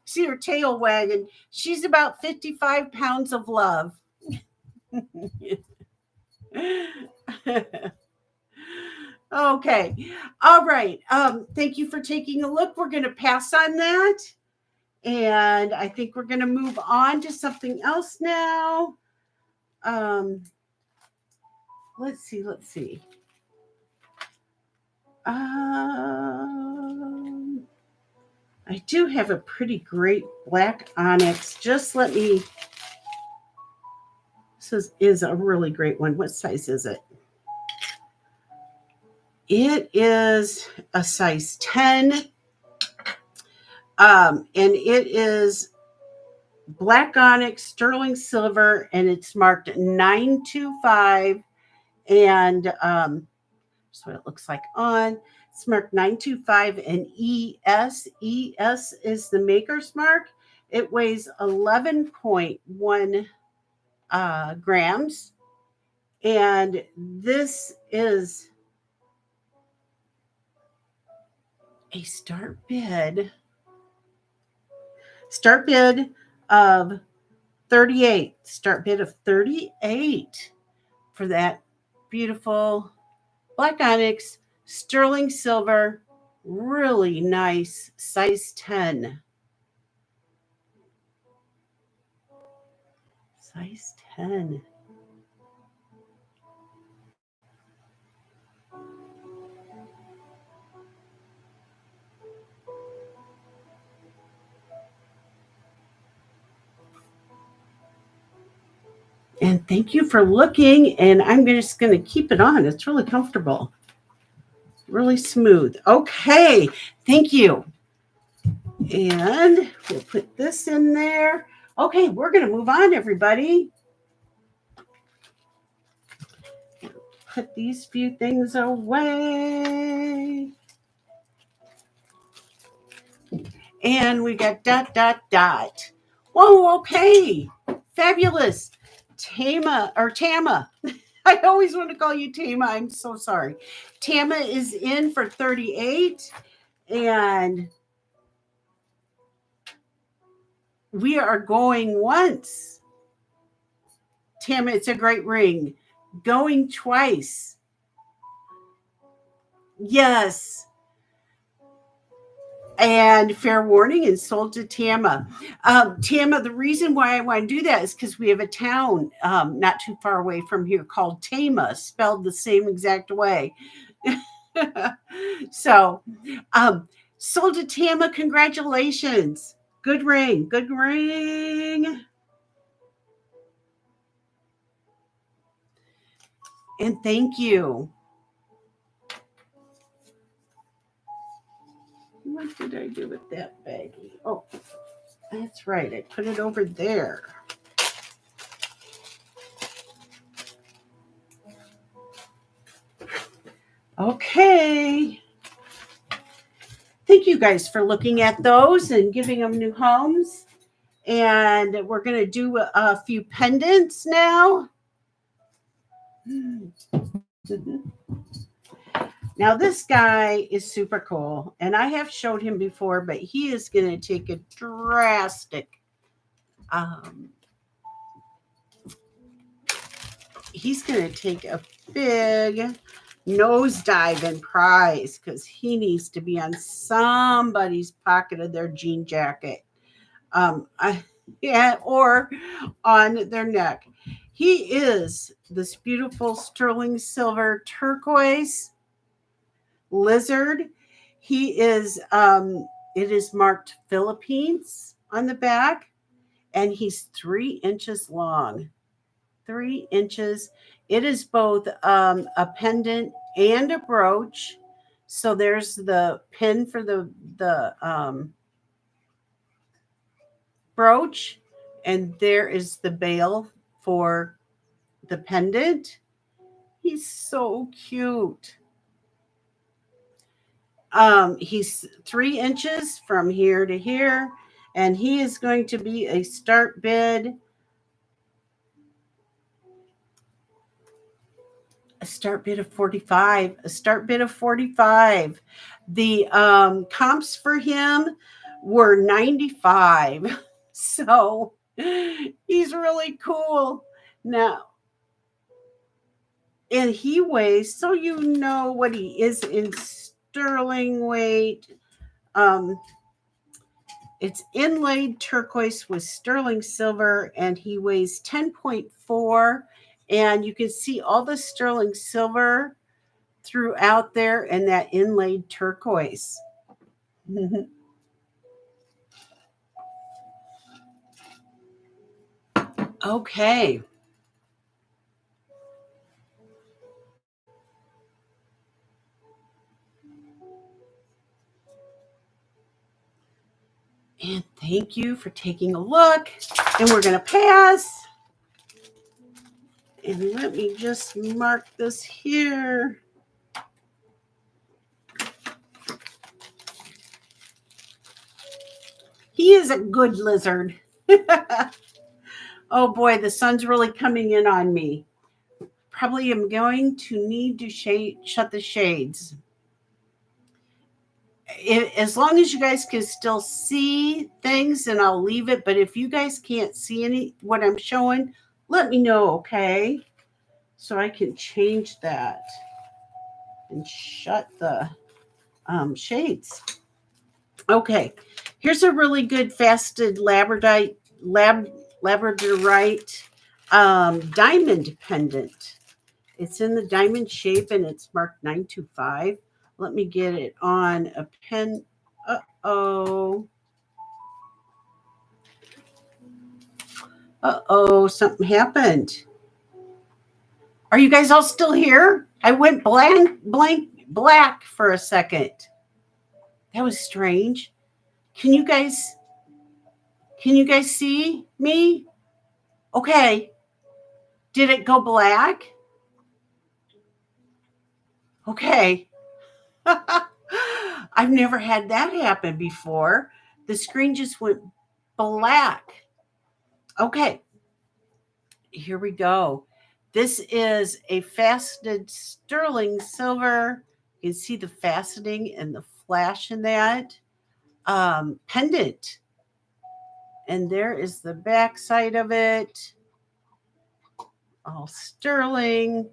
See her tail wagging. She's about 55 pounds of love. Okay. All right. Thank you for taking a look. We're going to pass on that. And I think we're going to move on to something else now. Let's see. I do have a pretty great black onyx. Just let me. This is a really great one. What size is it? It is a size 10. And it is black onyx, sterling silver, and it's marked 925. And that's what it looks like on. It's marked 925 and ES. ES is the maker's mark. It weighs 11.1 grams. And this is a start bid of 38. Start bid of 38 for that beautiful black onyx, sterling silver, really nice, size 10. Size 10. And thank you for looking. And I'm just going to keep it on. It's really comfortable, really smooth. Okay, thank you. And we'll put this in there. Okay, we're going to move on, everybody. Put these few things away. And we got ... Whoa, okay. Fabulous. Tama. I always want to call you Tama. I'm so sorry. Tama is in for 38. And we are going once. Tama, it's a great ring. Going twice. Yes. And fair warning, and sold to Tama. Tama, the reason why I want to do that is because we have a town not too far away from here called Tama, spelled the same exact way. So, sold to Tama, congratulations. Good ring. And thank you. What did I do with that baggie? Oh, that's right. I put it over there. Okay. Thank you guys for looking at those and giving them new homes. And we're going to do a few pendants now. Now, this guy is super cool, and I have showed him before, but he is going to take a drastic he's going to take a big nosedive in price because he needs to be on somebody's pocket of their jean jacket, or on their neck. He is this beautiful sterling silver turquoise lizard. He is it is marked Philippines on the back, and he's 3 inches long. 3 inches. It is both a pendant and a brooch. So there's the pin for the brooch, and there is the bail for the pendant. He's so cute. He's 3 inches from here to here, and he is going to be a start bid. A start bid of 45. A start bid of 45. The comps for him were 95. So he's really cool. Now, and he weighs, so you know what he is in sterling weight. It's inlaid turquoise with sterling silver, and he weighs 10.4. And you can see all the sterling silver throughout there and that inlaid turquoise. Okay. And thank you for taking a look. And we're going to pass. And let me just mark this here. He is a good lizard. Oh boy, the sun's really coming in on me. Probably am going to need to shut the shades. As long as you guys can still see things, and I'll leave it. But if you guys can't see any what I'm showing, let me know, okay? So I can change that and shut the shades. Okay, here's a really good faceted labradorite diamond pendant. It's in the diamond shape and it's marked 925. Let me get it on a pen. Uh-oh. Uh-oh, something happened. Are you guys all still here? I went black for a second. That was strange. Can you guys see me? Okay. Did it go black? Okay. I've never had that happen before. The screen just went black. Okay. Here we go. This is a faceted sterling silver. You can see the faceting and the flash in that pendant. And there is the back side of it. All sterling.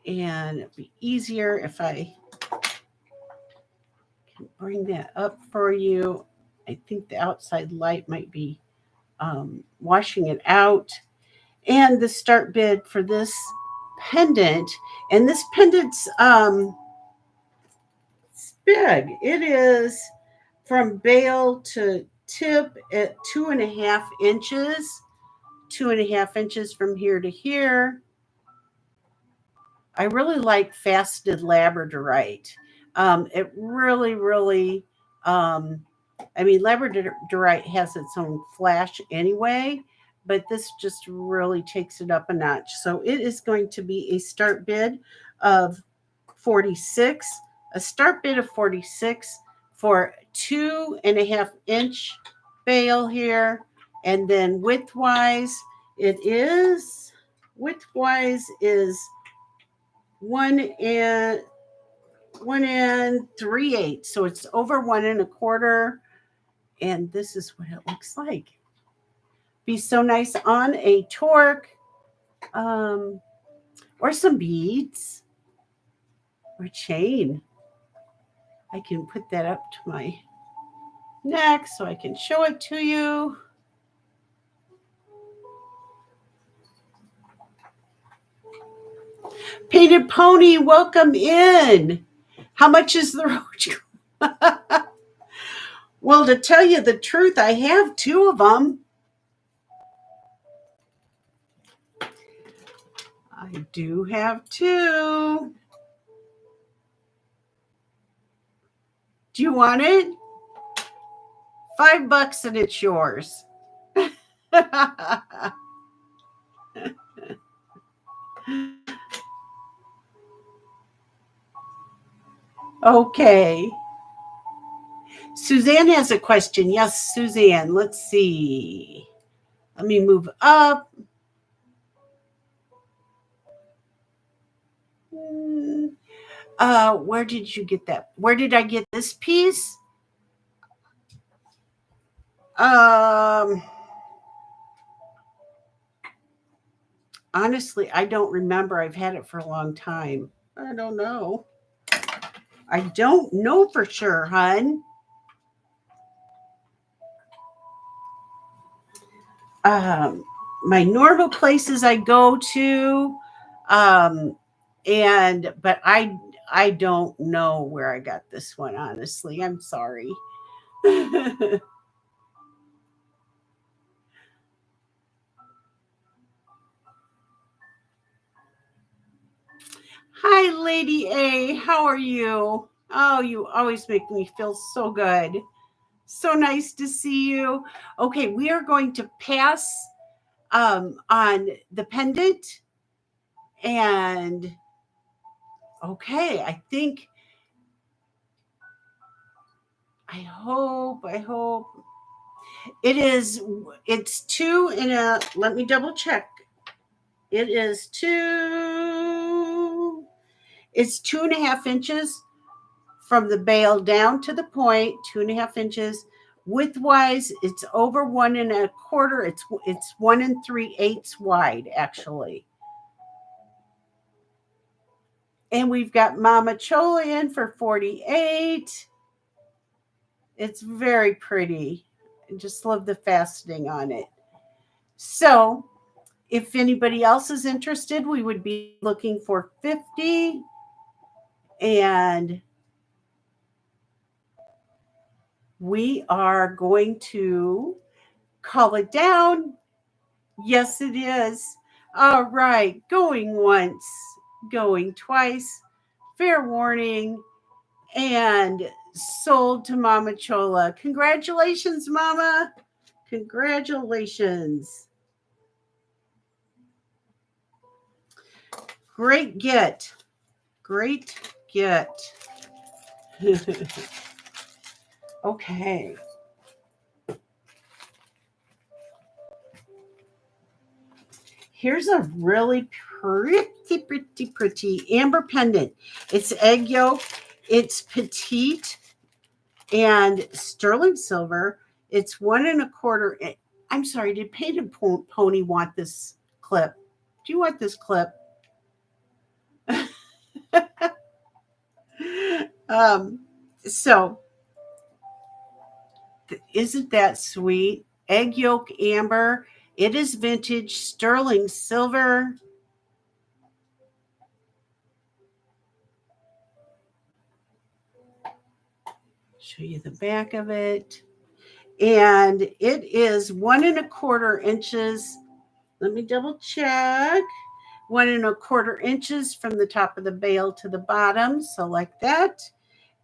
And it'd be easier if I can bring that up for you. I think the outside light might be washing it out. And the start bid for this pendant, and this pendant's it's big. It is from bail to tip at 2.5 inches, 2.5 inches from here to here. I really like faceted labradorite. It really, labradorite has its own flash anyway, but this just really takes it up a notch. So it is going to be a start bid of 46, a start bid of 46 for 2.5 inch bail here. And then widthwise is 1 and 3/8. So it's over 1 1/4. And this is what it looks like. Be so nice on a torque, or some beads or chain. I can put that up to my neck so I can show it to you. Painted Pony, welcome in. How much is the roach? Well, to tell you the truth, I have 2 of them. I do have 2. Do you want it? $5 and it's yours. Okay. Suzanne has a question. Yes, Suzanne. Let's see. Let me move up. Where did you get that? Where did I get this piece? Honestly, I don't remember. I've had it for a long time. I don't know. I don't know for sure, hun. My normal places I go to, but I don't know where I got this one. Honestly, I'm sorry. Hi, Lady A. How are you? Oh, you always make me feel so good. So nice to see you. Okay, we are going to pass on the pendant. And okay, I hope it's two in a, let me double check. It is it's 2.5 inches from the bail down to the point, 2.5 inches. Widthwise, it's over 1.25. It's 1 3/8 wide, actually. And we've got Mama Chola in for 48. It's very pretty. I just love the fastening on it. So, if anybody else is interested, we would be looking for 50. And we are going to call it down. Yes, it is. All right. Going once, going twice. Fair warning. And sold to Mama Chola. Congratulations, Mama. Congratulations. Great get. Great get. Okay. Here's a really pretty amber pendant. It's egg yolk. It's petite and sterling silver. It's 1.25. I'm sorry, did Painted Pony want this clip? Do you want this clip? um, so, isn't that sweet? Egg yolk amber. It is vintage sterling silver. Show you the back of it. And it is 1.25 inches. Let me double check. 1.25 inches from the top of the bale to the bottom. So like that.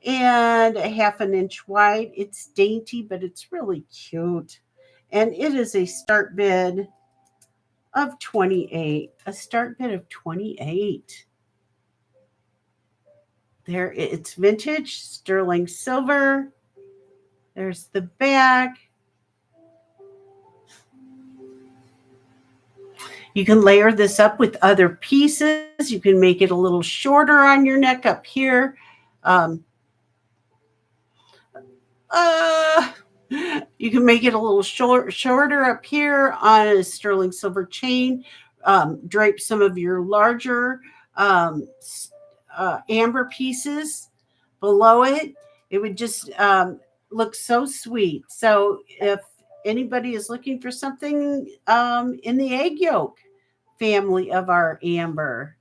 And 1/2 inch wide. It's dainty, but it's really cute. And it is a start bid of 28. A start bid of 28. There, it's vintage sterling silver. There's the back. You can layer this up with other pieces. You can make it a little shorter on your neck up here. You can make it a little shorter up here on a sterling silver chain. Drape some of your larger amber pieces below it. It would just look so sweet. So if anybody is looking for something in the egg yolk family of our amber.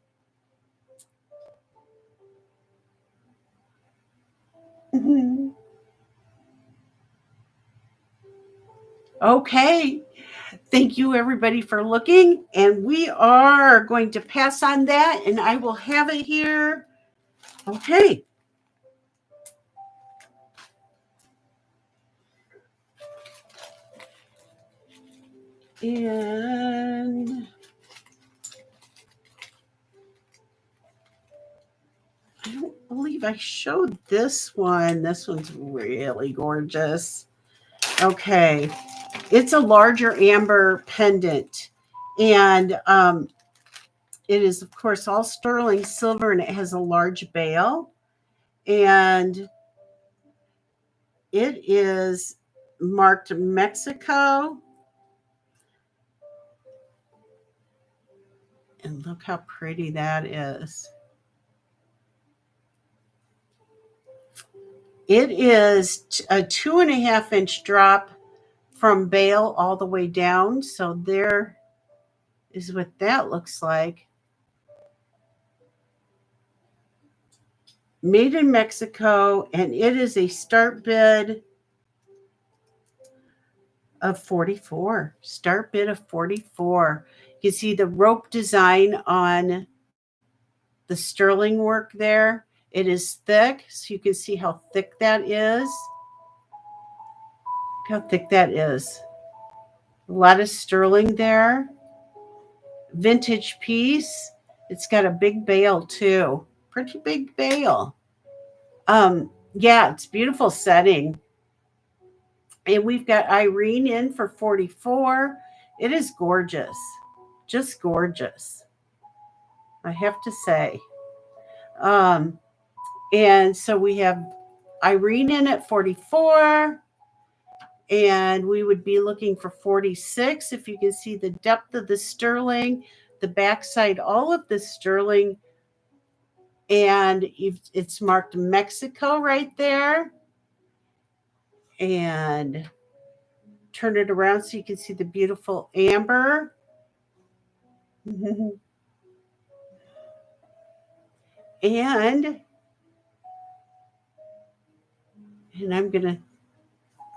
Okay. Thank you, everybody, for looking. And we are going to pass on that, and I will have it here. Okay. And I don't believe I showed this one. This one's really gorgeous. Okay. It's a larger amber pendant. And it is, of course, all sterling silver, and it has a large bail. And it is marked Mexico. And look how pretty that is. It is a 2.5-inch drop from bail all the way down. So there is what that looks like. Made in Mexico, and it is a start bid of 44. Start bid of 44. You can see the rope design on the sterling work there. It is thick, so you can see how thick that is. Look how thick that is. A lot of sterling there. Vintage piece. It's got a big bail too. Pretty big bail. Yeah, it's beautiful setting. And we've got Irene in for 44. It is gorgeous. Just gorgeous, I have to say. And so we have Irene in at 44. And we would be looking for 46. If you can see the depth of the sterling, the backside, all of the sterling. And it's marked Mexico right there. And turn it around so you can see the beautiful amber. And I'm going to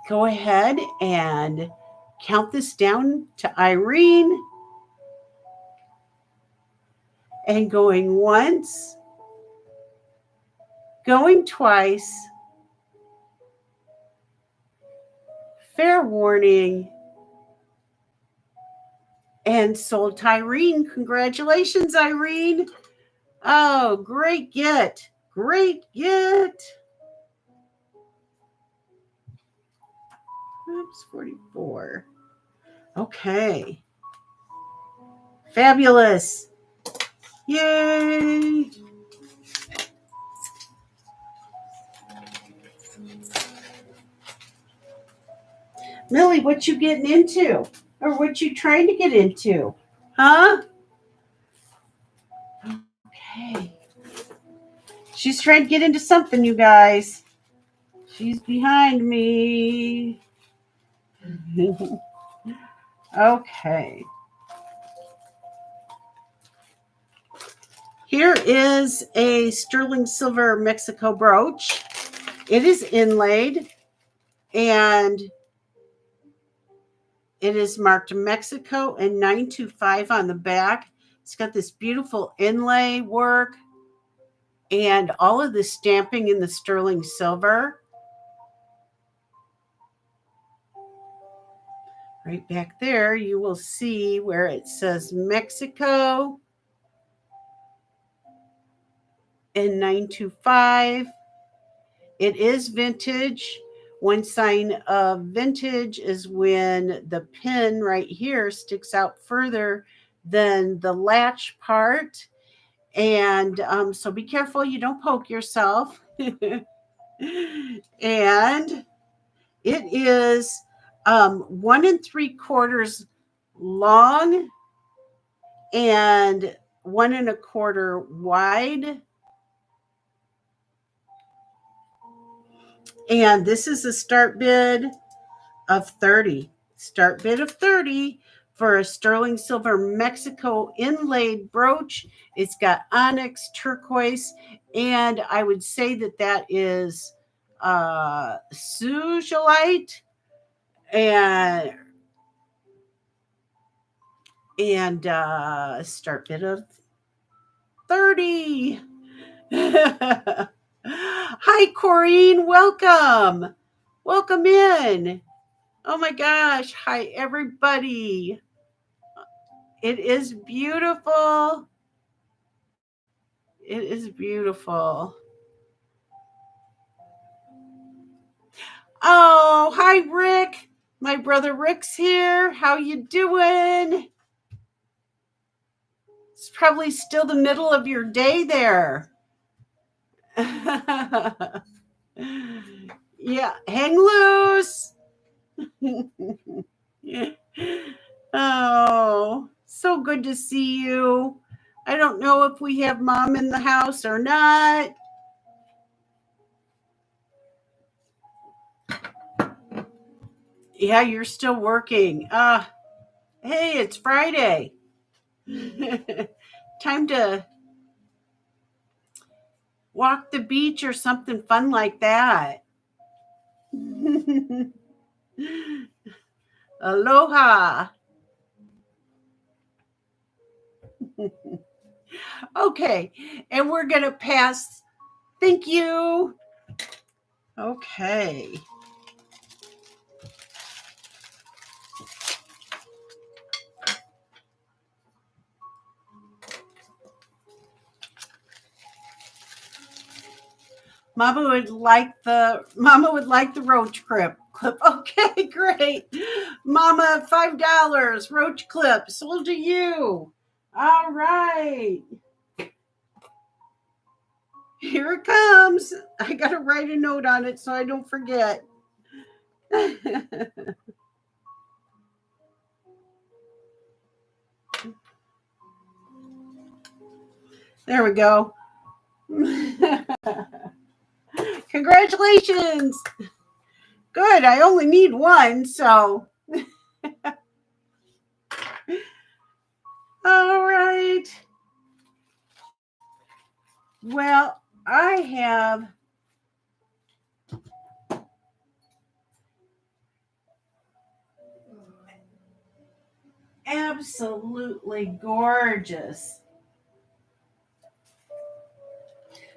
go ahead and count this down to Irene. And going once, going twice. Fair warning. And sold to Irene. Congratulations, Irene. Oh, great get. Great get. Oops, 44. Okay. Fabulous. Yay. Millie, what you getting into? Or what you trying to get into? Huh? Okay. She's trying to get into something, you guys. She's behind me. Okay. Here is a sterling silver Mexico brooch. It is inlaid, and it is marked Mexico and 925 on the back. It's got this beautiful inlay work and all of the stamping in the sterling silver. Right back there, you will see where it says Mexico and 925. It is vintage. One sign of vintage is when the pin right here sticks out further than the latch part. And so be careful you don't poke yourself. And it is 1 3/4 long and 1 1/4 wide. And this is a start bid of 30. Start bid of 30 for a sterling silver Mexico inlaid brooch. It's got onyx, turquoise, and I would say that is suzalite and start bid of 30. Hi, Corrine. Welcome in. Oh my gosh. Hi, everybody. It is beautiful. It is beautiful. Oh, hi Rick. My brother Rick's here. How you doing? It's probably still the middle of your day there. Yeah, hang loose. Oh, so good to see you. I don't know if we have mom in the house or not. Yeah, you're still working. Hey, it's Friday. Time to walk the beach or something fun like that. Aloha. Okay, and we're going to pass. Thank you. Okay. Mama would like the roach clip. Okay, great. Mama, $5 roach clip sold to you. All right. Here it comes. I got to write a note on it so I don't forget. There we go. Congratulations. Good. I only need one, so. All right. Well, I have absolutely gorgeous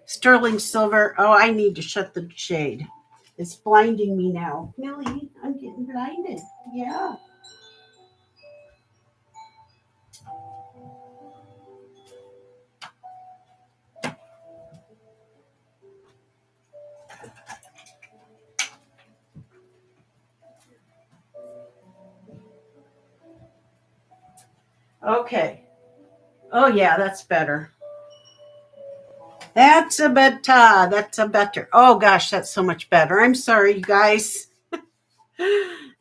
sterling silver. Oh, I need to shut the shade. It's blinding me now. Millie, I'm getting blinded. Yeah. Okay. Oh, yeah, that's better. That's a better. That's a better. Oh, gosh, that's so much better. I'm sorry, you guys.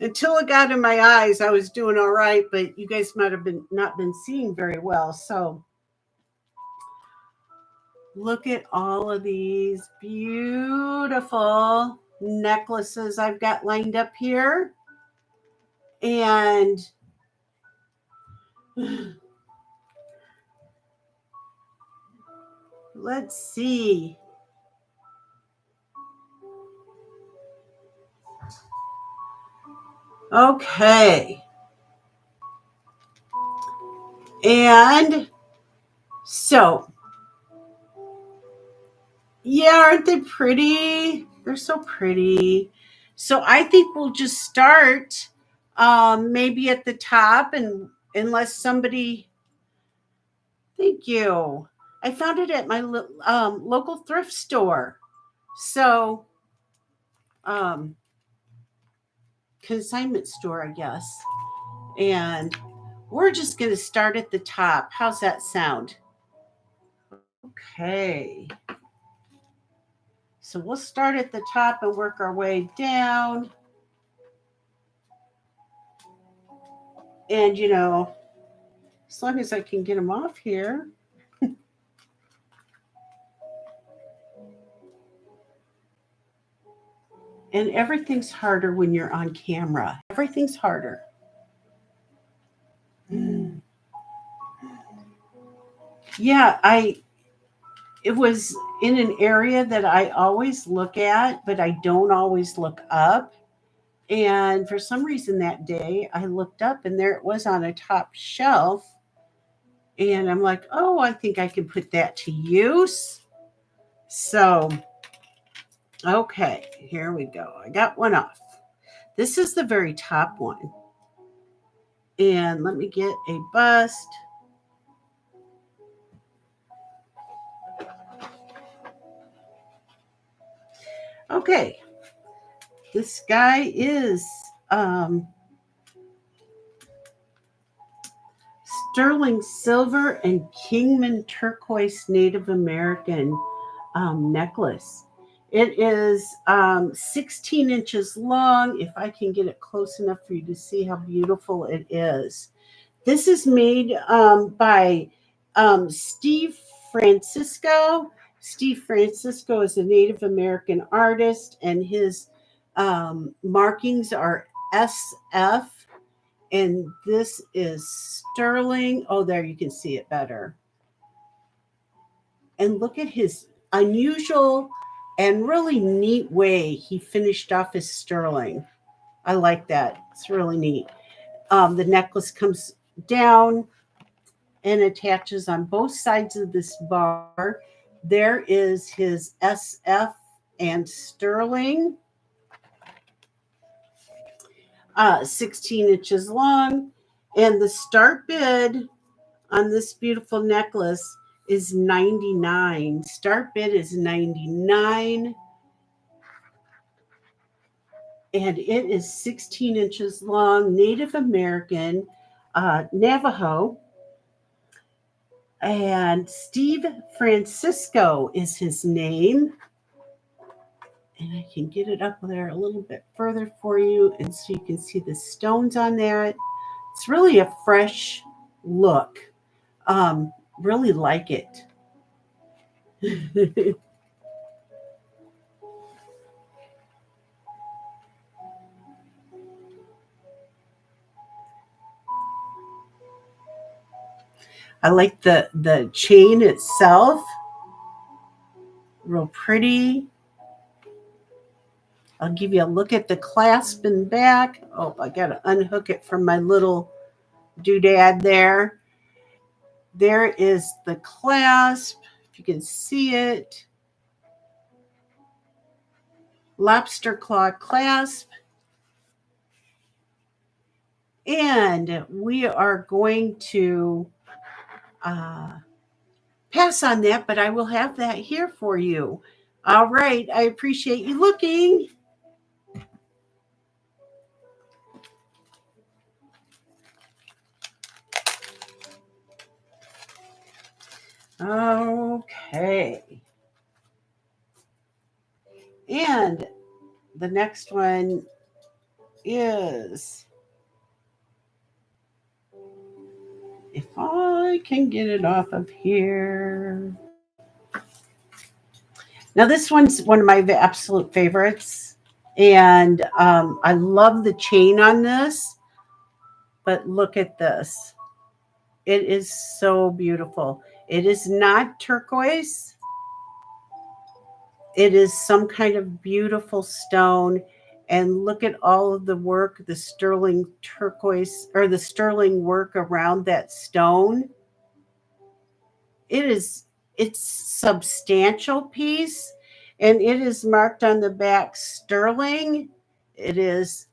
Until it got in my eyes, I was doing all right, but you guys might have been not been seeing very well. So look at all of these beautiful necklaces I've got lined up here. And let's see. Okay. And so, yeah, aren't they pretty? They're so pretty. So I think we'll just start maybe at the top, and unless somebody, thank you. I found it at my local thrift store. So, um, consignment store, I guess. And we're just going to start at the top. How's that sound? Okay. So we'll start at the top and work our way down. And, as long as I can get them off here. And everything's harder when you're on camera. Everything's harder. Yeah, it was in an area that I always look at, but I don't always look up. And for some reason that day, I looked up and there it was on a top shelf. And I'm like, oh, I think I can put that to use. So, okay, here we go. I got one off. This is the very top one. And let me get a bust. Okay, this guy is um, sterling silver and Kingman turquoise Native American necklace. It is 16 inches long. If I can get it close enough for you to see how beautiful it is. This is made by Steve Francisco. Steve Francisco is a Native American artist, and his markings are SF. And this is sterling. Oh, there you can see it better. And look at his unusual and really neat way he finished off his sterling. I like that. It's really neat. The necklace comes down and attaches on both sides of this bar. There is his SF and sterling, 16 inches long. And the start bid on this beautiful necklace is 99. Start bid is 99, and it is 16 inches long, Native American, Navajo. And Steve Francisco is his name. And I can get it up there a little bit further for you, and so you can see the stones on there. It's really a fresh look. Um, really like it. I like the chain itself, real pretty. I'll give you a look at the clasp in back. Oh, I got to unhook it from my little doodad there. There is the clasp, if you can see it. Lobster claw clasp. And we are going to pass on that, but I will have that here for you. All right, I appreciate you looking. Okay. And the next one is, if I can get it off of here. Now, this one's one of my absolute favorites. And I love the chain on this. But look at this. It is so beautiful. It is not turquoise. It is some kind of beautiful stone. And look at all of the work, the sterling turquoise or the sterling work around that stone. It is, it's substantial piece, and it is marked on the back sterling. It is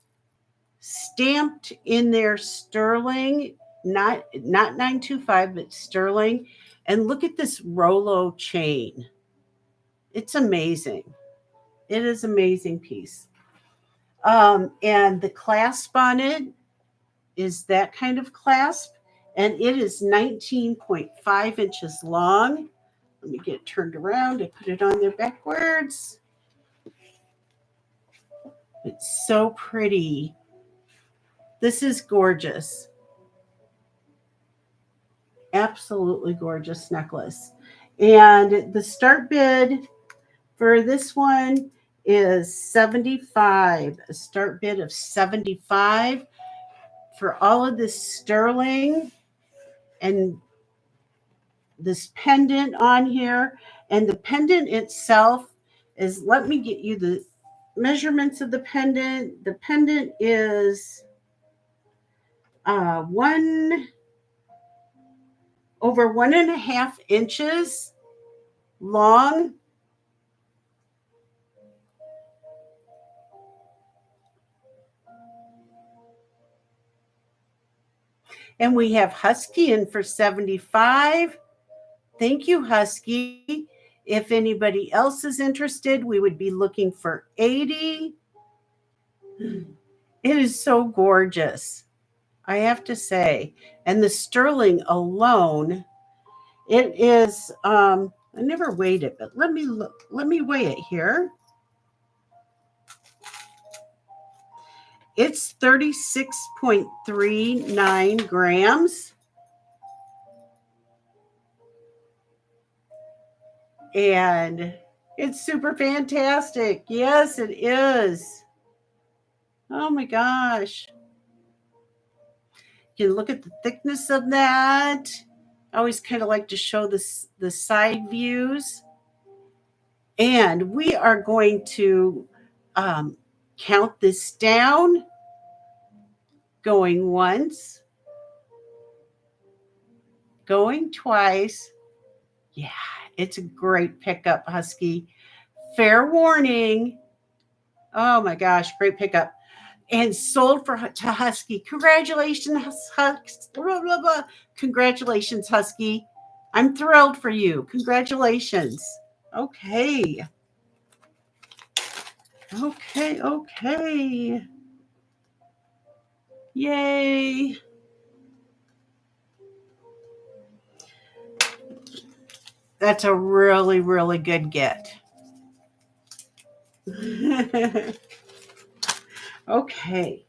stamped in there sterling, not 925, but sterling. And look at this Rolo chain. It's amazing. It is amazing piece. And the clasp on it is that kind of clasp, and it is 19.5 inches long. Let me get it turned around. I put it on there backwards. It's so pretty. This is gorgeous. Absolutely gorgeous necklace. And the start bid for this one is 75. A start bid of 75 for all of this sterling and this pendant on here. And the pendant itself is, let me get you the measurements of the pendant. The pendant is over 1.5 inches long. And we have Husky in for 75. Thank you, Husky. If anybody else is interested, we would be looking for 80. It is so gorgeous, I have to say. And the sterling alone, it is I never weighed it, but let me weigh it here. It's 36.39 grams. And it's super fantastic. Yes, it is. Oh my gosh. You can look at the thickness of that. I always kind of like to show the side views. And we are going to count this down, going once, going twice. Yeah, it's a great pickup, Husky. Fair warning. Oh my gosh, great pickup. And sold to Husky. Congratulations, Husky. Blah, blah, blah. Congratulations, Husky. I'm thrilled for you. Congratulations. Okay. Okay. Yay. That's a really, really good get. Okay.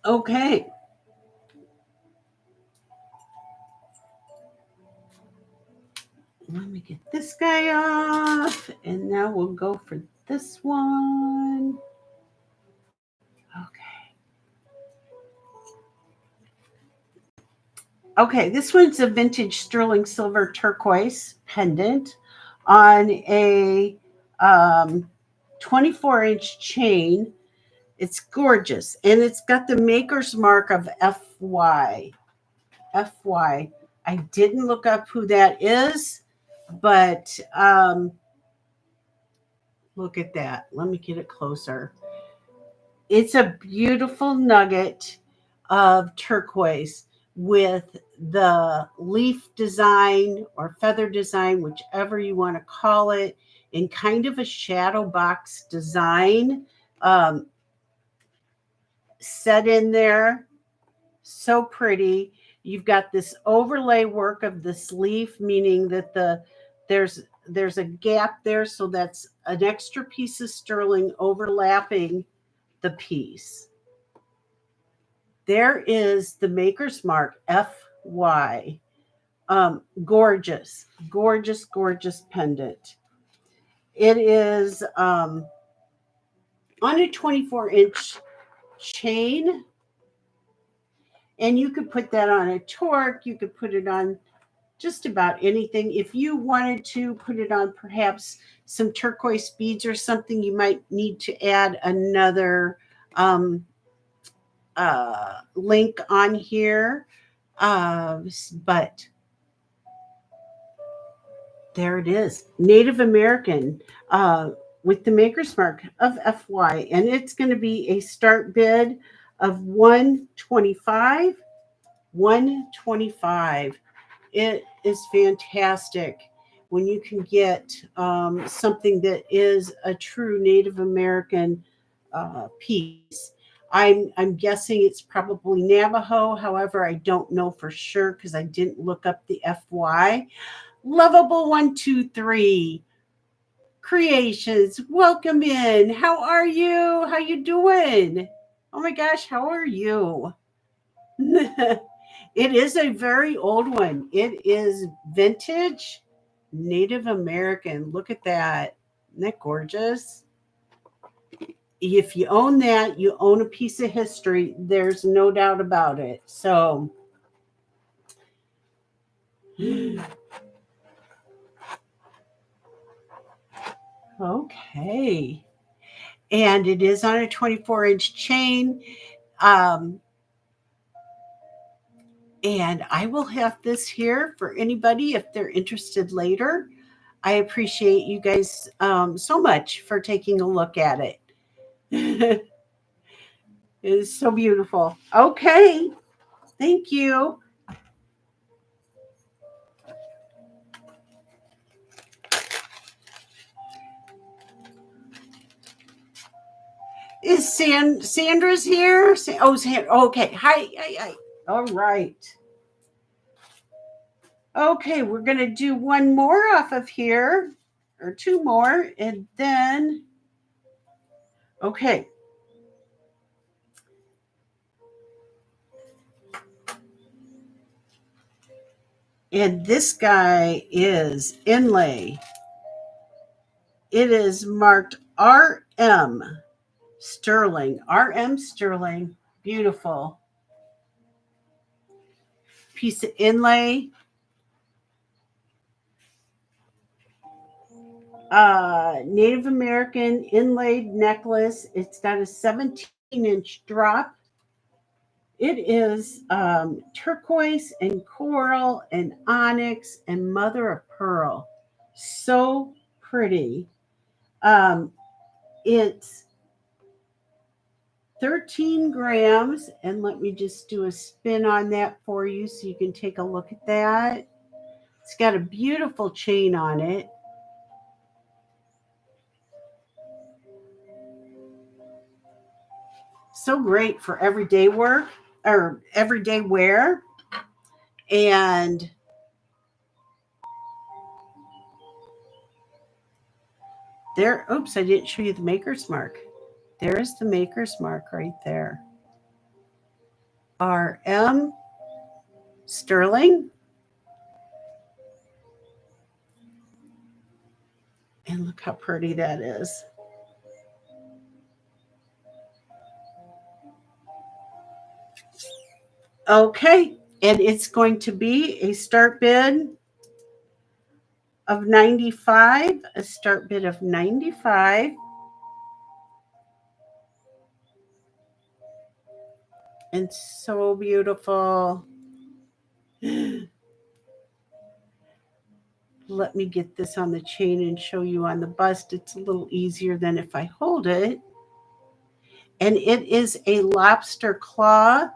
Okay. Let me get this guy off. And now we'll go for this one. Okay, this one's a vintage sterling silver turquoise pendant on a 24-inch chain. It's gorgeous, and it's got the maker's mark of FY. FY. I didn't look up who that is, but look at that. Let me get it closer. It's a beautiful nugget of turquoise with the leaf design or feather design, whichever you want to call it, in kind of a shadow box design set in there. So pretty. You've got this overlay work of this leaf, meaning that there's a gap there, so that's an extra piece of sterling overlapping the piece. There is the maker's mark, FY. Gorgeous, gorgeous, gorgeous pendant. It is on a 24-inch chain, and you could put that on a torque. You could put it on just about anything. If you wanted to put it on perhaps some turquoise beads or something, you might need to add another link on here. But there it is. Native American with the maker's mark of FY. And it's going to be a start bid of 125. 125. It is fantastic when you can get something that is a true Native American piece. I'm guessing it's probably Navajo. However, I don't know for sure because I didn't look up the FY. Lovable 123 Creations, welcome in. How are you? How you doing? Oh my gosh, how are you? It is a very old one. It is vintage Native American. Look at that. Isn't that gorgeous? If you own that, you own a piece of history. There's no doubt about it. So, okay. And it is on a 24-inch chain. And I will have this here for anybody if they're interested later. I appreciate you guys so much for taking a look at it. It's so beautiful. Okay, thank you. Is Sandra's here? Okay. Hi, hi, hi. All right. Okay, we're gonna do one more off of here, or two more, and then okay. And this guy is inlay. It is marked RM Sterling. RM Sterling. Beautiful piece of inlay. Native American inlaid necklace. It's got a 17-inch drop. It is turquoise and coral and onyx and mother of pearl. So pretty. Um, it's 13 grams. And let me just do a spin on that for you so you can take a look at that. It's got a beautiful chain on it. So great for everyday work or everyday wear. And there, oops, I didn't show you the maker's mark. There is the maker's mark right there. RM Sterling. And look how pretty that is. Okay. And it's going to be a start bid of 95, a start bid of 95. And so beautiful. Let me get this on the chain and show you on the bust. It's a little easier than if I hold it. And it is a lobster claw.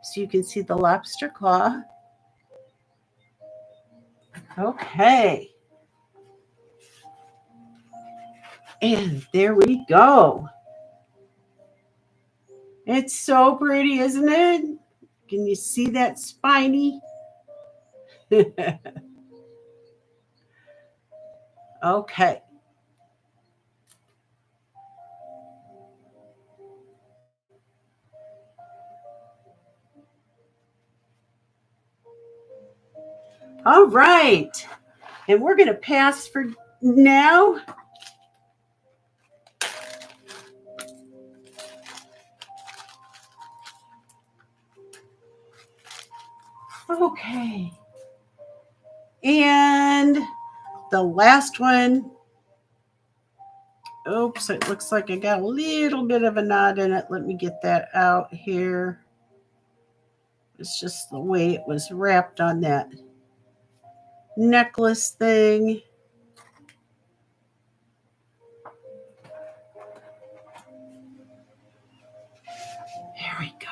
So you can see the lobster claw. Okay. And there we go. It's so pretty, isn't it? Can you see that spiny? Okay. All right. And we're going to pass for now. Okay. And the last one. Oops, it looks like I got a little bit of a knot in it. Let me get that out here. It's just the way it was wrapped on that necklace thing. There we go.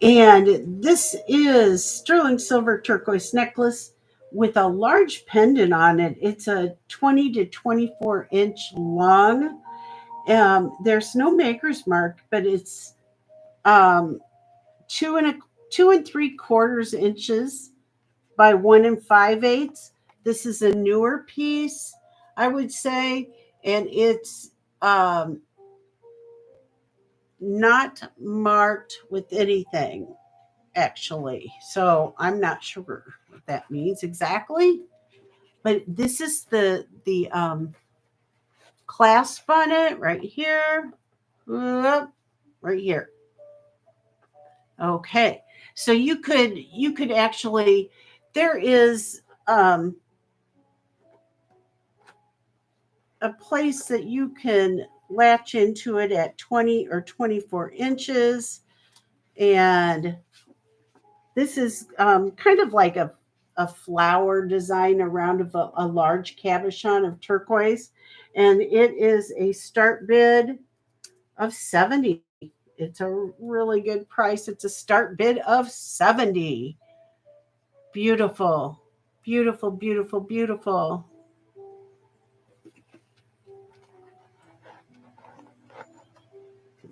And this is sterling silver turquoise necklace with a large pendant on it. It's a 20 to 24 inch long. There's no maker's mark, but it's um, two and a 2 3/4 inches by 1 5/8. This is a newer piece, I would say, and it's not marked with anything actually. So I'm not sure what that means exactly. But this is the clasp on it right here, right here. Okay, so you could actually there is a place that you can latch into it at 20 or 24 inches, and this is kind of like a flower design around of a large cabochon of turquoise. And it is a start bid of 70. It's a really good price. It's a start bid of 70. Beautiful, beautiful, beautiful, beautiful.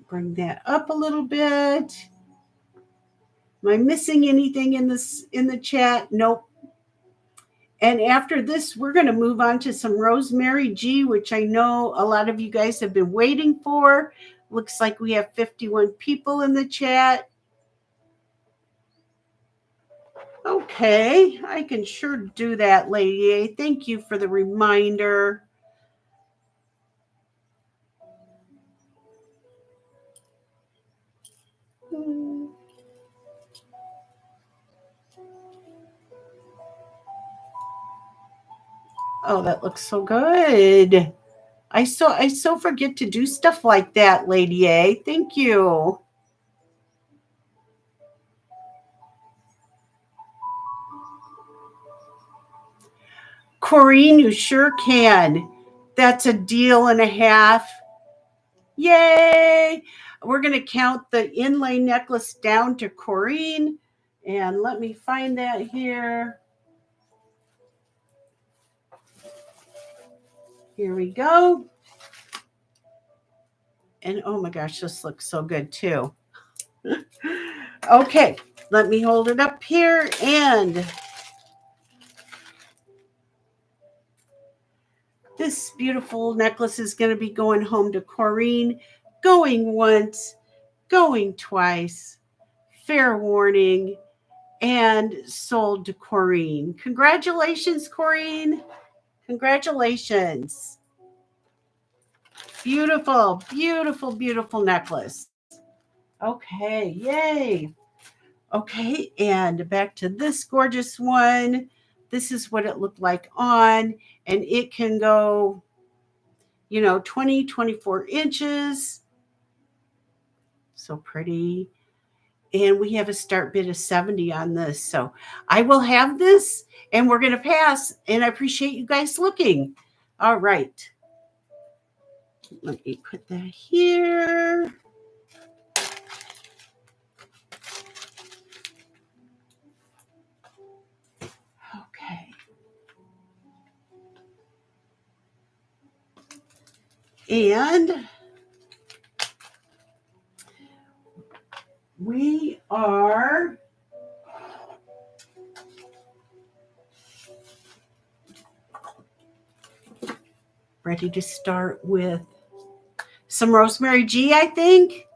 Bring that up a little bit. Am I missing anything in the chat? Nope. And after this, we're going to move on to some Rosemary G, which I know a lot of you guys have been waiting for. Looks like we have 51 people in the chat. Okay, I can sure do that, Lady A. Thank you for the reminder. Oh, that looks so good. I so forget to do stuff like that, Lady A. Thank you. Corrine, you sure can. That's a deal and a half. Yay! We're going to count the inlay necklace down to Corrine. And let me find that here. Here we go. And oh my gosh, this looks so good too. Okay, let me hold it up here. And this beautiful necklace is going to be going home to Corrine. Going once, going twice. Fair warning. And sold to Corrine. Congratulations, Corrine. Congratulations. Beautiful, beautiful, beautiful necklace. Okay, yay. Okay, and back to this gorgeous one. This is what it looked like on, and it can go, 20, 24 inches. So pretty. And we have a start bid of 70 on this. So I will have this, and we're going to pass, and I appreciate you guys looking. All right. Let me put that here. Okay. And we are ready to start with some Rosemary G, I think.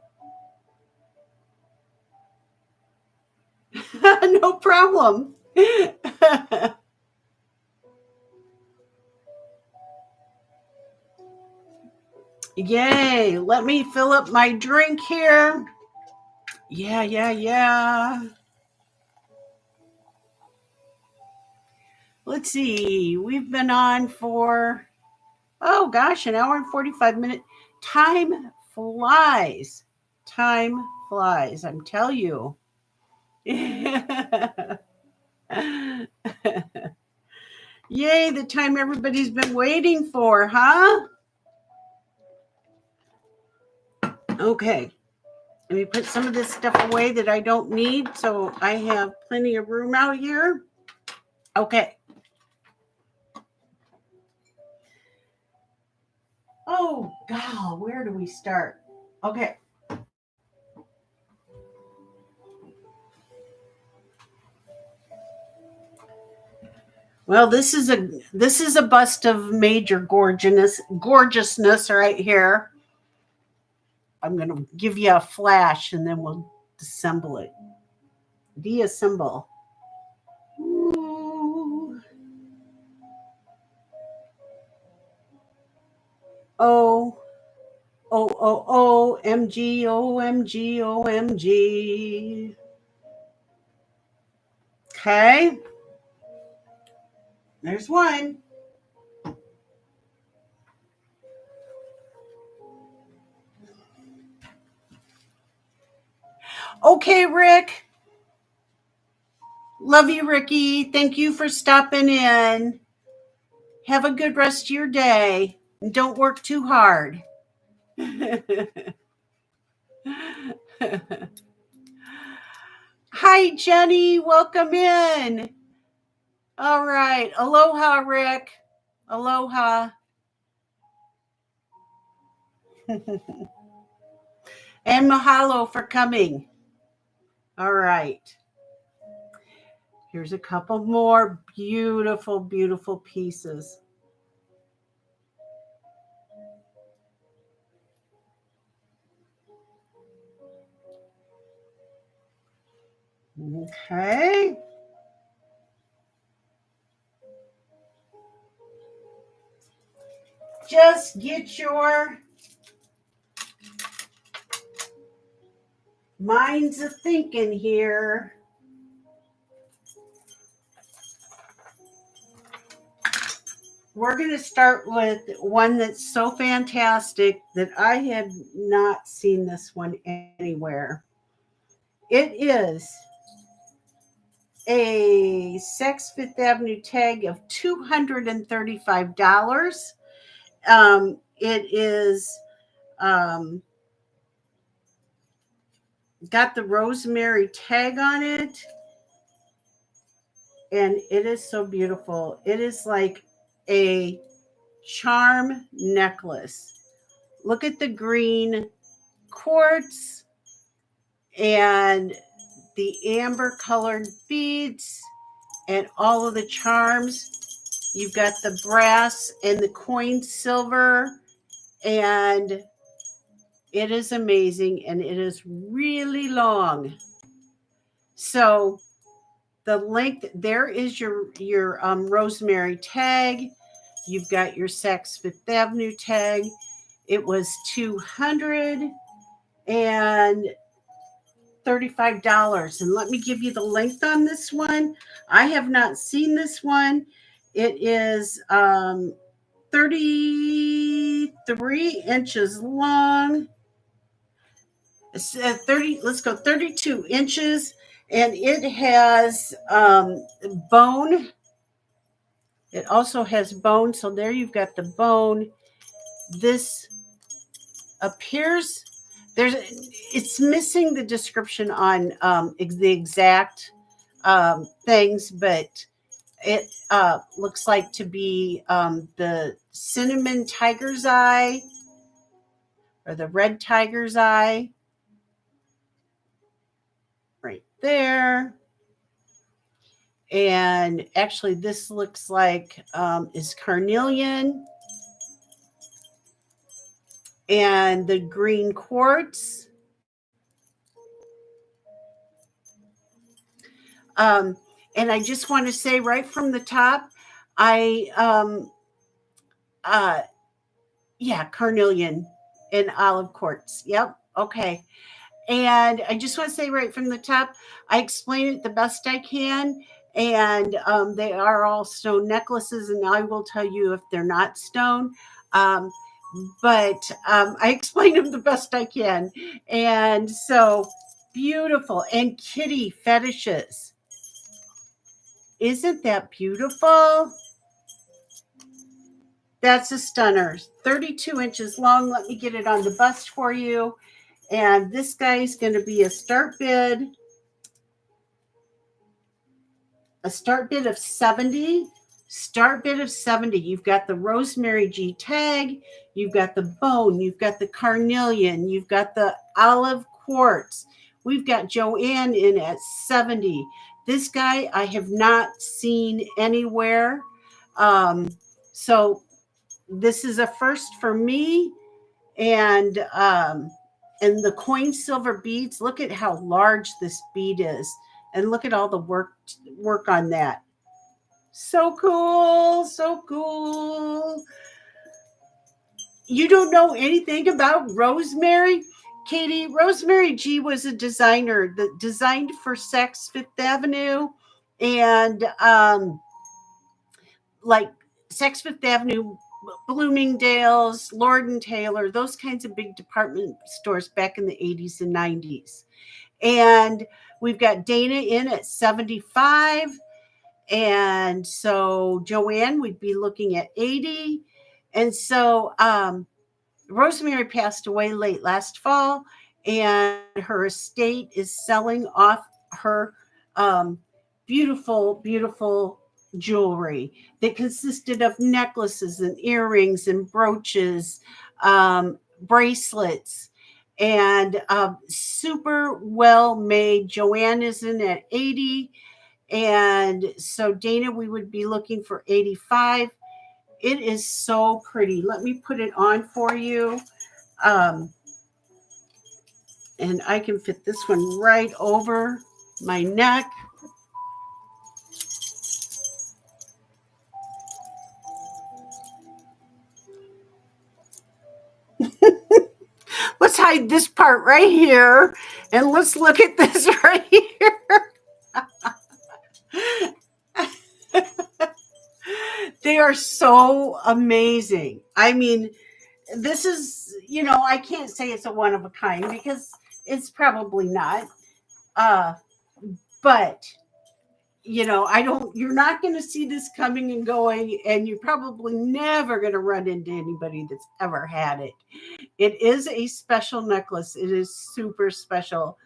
No problem. Yay. Let me fill up my drink here. Yeah. Let's see. We've been on for, oh gosh, an hour and 45 minutes. Time flies. Time flies. I'm telling you. Yay, the time everybody's been waiting for, huh? Okay. Let me put some of this stuff away that I don't need so I have plenty of room out here. Okay. Oh, God, where do we start? Okay. Well, this is a bust of major gorgeousness right here. I'm going to give you a flash and then we'll disassemble it. Deassemble. Ooh. OMG, OMG, OMG. Okay. There's one. Okay, Rick. Love you, Ricky. Thank you for stopping in. Have a good rest of your day. And don't work too hard. Hi, Jenny. Welcome in. All right. Aloha, Rick. Aloha. And mahalo for coming. All right. Here's a couple more beautiful, beautiful pieces. Okay. Just get your minds a thinking here. We're going to start with one that's so fantastic that I had not seen this one anywhere. It is a Saks Fifth Avenue tag of $235. It is got the Rosemary tag on it, and it is so beautiful. It is like a charm necklace. Look at the green quartz and the amber colored beads and all of the charms. You've got the brass and the coin silver, and it is amazing, and it is really long. So the length, there is your Rosemary tag. You've got your Saks Fifth Avenue tag. It was $235. And let me give you the length on this one. I have not seen this one. It is 33 inches long. 32 inches, and it has bone. It also has bone, so there you've got the bone. This appears it's missing the description on the exact things, but it looks like to be the cinnamon tiger's eye or the red tiger's eye right there. And actually this looks like is carnelian and the green quartz. And I just want to say right from the top, carnelian and olive quartz. Yep. Okay. And I just want to say right from the top, I explain it the best I can. And they are all stone necklaces, and I will tell you if they're not stone. But I explain them the best I can. And so beautiful. And kitty fetishes. Isn't that beautiful? That's a stunner. 32 inches long. Let me get it on the bust for you. And this guy is going to be a start bid of 70. Start bid of 70. You've got the Rosemary G tag. You've got the bone. You've got the carnelian. You've got the olive quartz. We've got Joanne in at 70. This guy I have not seen anywhere. So this is a first for me. And the coin silver beads, look at how large this bead is. And look at all the work on that. So cool. So cool. You don't know anything about Rosemary? Katie, Rosemary G was a designer that designed for Saks Fifth Avenue and like Saks Fifth Avenue, Bloomingdale's, Lord & Taylor, those kinds of big department stores back in the 80s and 90s. And We've got Dana in at 75. And so Joanne, we'd be looking at 80. And so Rosemary passed away late last fall, and her estate is selling off her beautiful, beautiful jewelry that consisted of necklaces and earrings and brooches, bracelets, and super well made. Joanne is in at 80. And so Dana, we would be looking for 85. It is so pretty. Let me put it on for you. And I can fit this one right over my neck. Let's hide this part right here. And let's look at this right here. They are so amazing. I mean, this is, I can't say it's a one of a kind because it's probably not. But you're not going to see this coming and going, and you're probably never going to run into anybody that's ever had it. It is a special necklace. It is super special.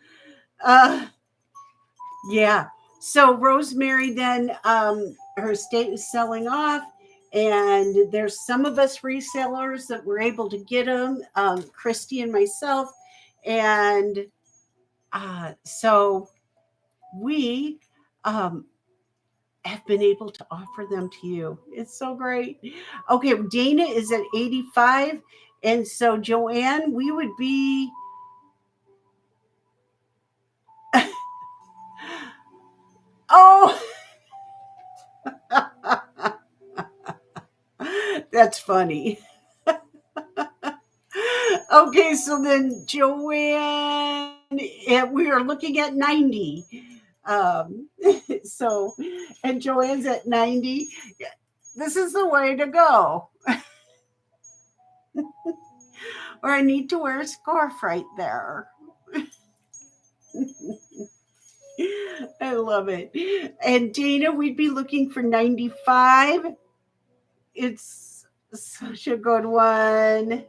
Yeah. So Rosemary then, her estate is selling off, and there's some of us resellers that were able to get them, Christy and myself. And so we have been able to offer them to you. It's so great. Okay, Dana is at 85. And so Joanne, we would be oh that's funny. Okay, so then Joanne, we are looking at 90. Um, so, and Joanne's at 90. This is the way to go. Or I need to wear a scarf right there. I love it. And Dana, we'd be looking for 95. It's such a good one.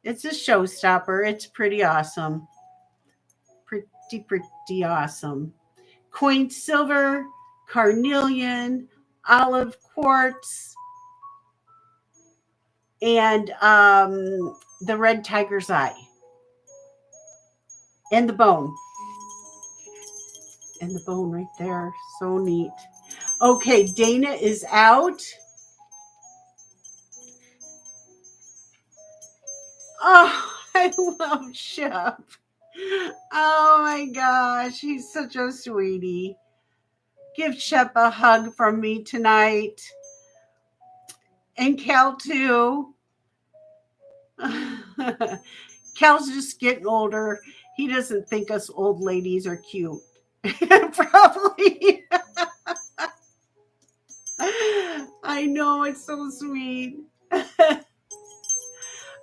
It's a showstopper. It's pretty awesome. Pretty awesome. Coin silver, carnelian, olive quartz, and the red tiger's eye. And the bone. And the bone right there. So neat. Okay, Dana is out. Oh, I love Shep. Oh my gosh, he's such a sweetie. Give Shep a hug from me tonight. And Cal too. Cal's just getting older. He doesn't think us old ladies are cute. Probably. I know, it's so sweet.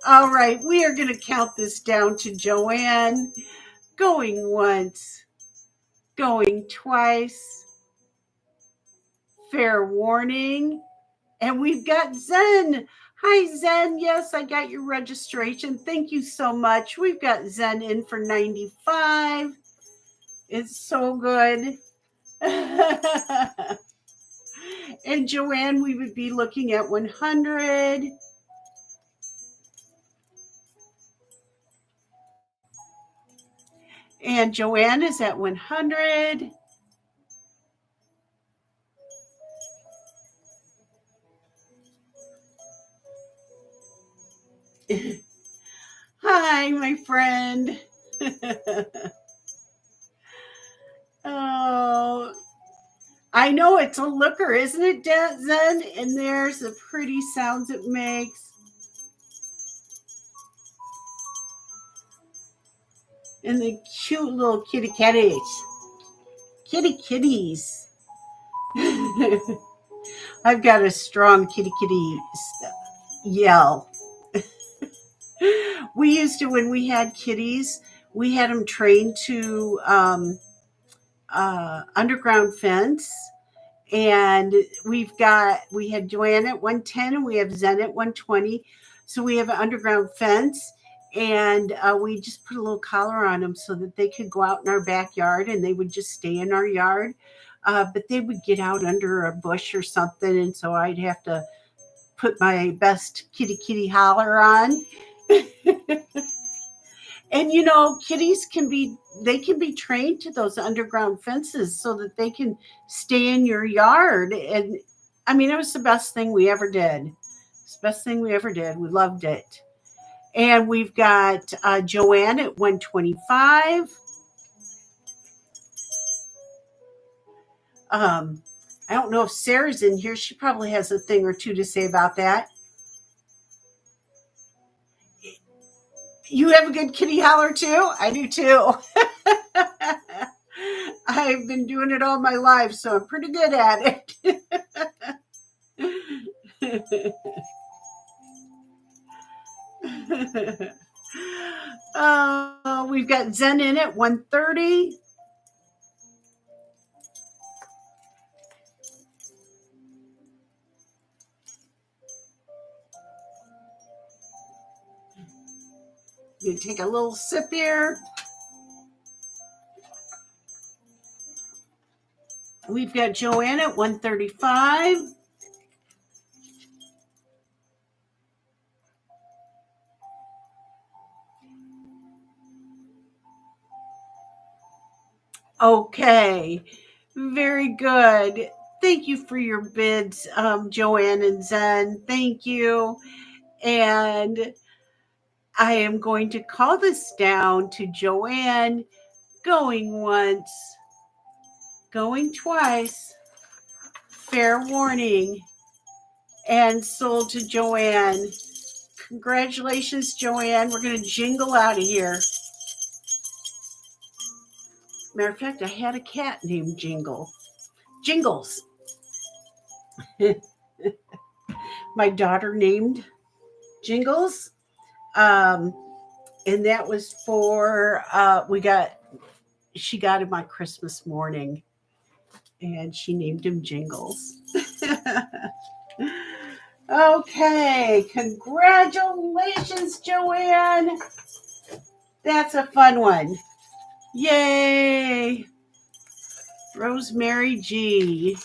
All right, we are going to count this down to Joanne. Going once, going twice. Fair warning. And we've got Zen. Hi, Zen. Yes, I got your registration. Thank you so much. We've got Zen in for 95. It's so good. And Joanne, we would be looking at 100. And Joanne is at 100. Hi, my friend. Oh, I know it's a looker, isn't it, Zen? And there's the pretty sounds it makes. And the cute little kitty kitties. Kitty kitties. I've got a strong kitty kitty yell. We used to, when we had kitties, We had them trained to underground fence. And we had Joanne at 110 and we have Zen at 120. So we have an underground fence, and we just put a little collar on them so that they could go out in our backyard and they would just stay in our yard. But they would get out under a bush or something, and so I'd have to put my best kitty kitty holler on. And kitties can be trained to those underground fences so that they can stay in your yard. And I mean, it was the best thing we ever did. It's the best thing we ever did. We loved it. And we've got Joanne at 125. I don't know if Sarah's in here. She probably has a thing or two to say about that. You have a good kitty holler too? I do too. I've been doing it all my life, so I'm pretty good at it. We've got Zen in at 130. You take a little sip here. We've got Joanne at 135. Okay, very good. Thank you for your bids, Joanne and Zen. Thank you. And I am going to call this down to Joanne, going once, going twice, fair warning, and sold to Joanne. Congratulations, Joanne. We're going to jingle out of here. Matter of fact, I had a cat named Jingles. My daughter named Jingles. And that was for, she got him on Christmas morning, and she named him Jingles. Okay, congratulations, Joanne. That's a fun one. Yay. Rosemary G.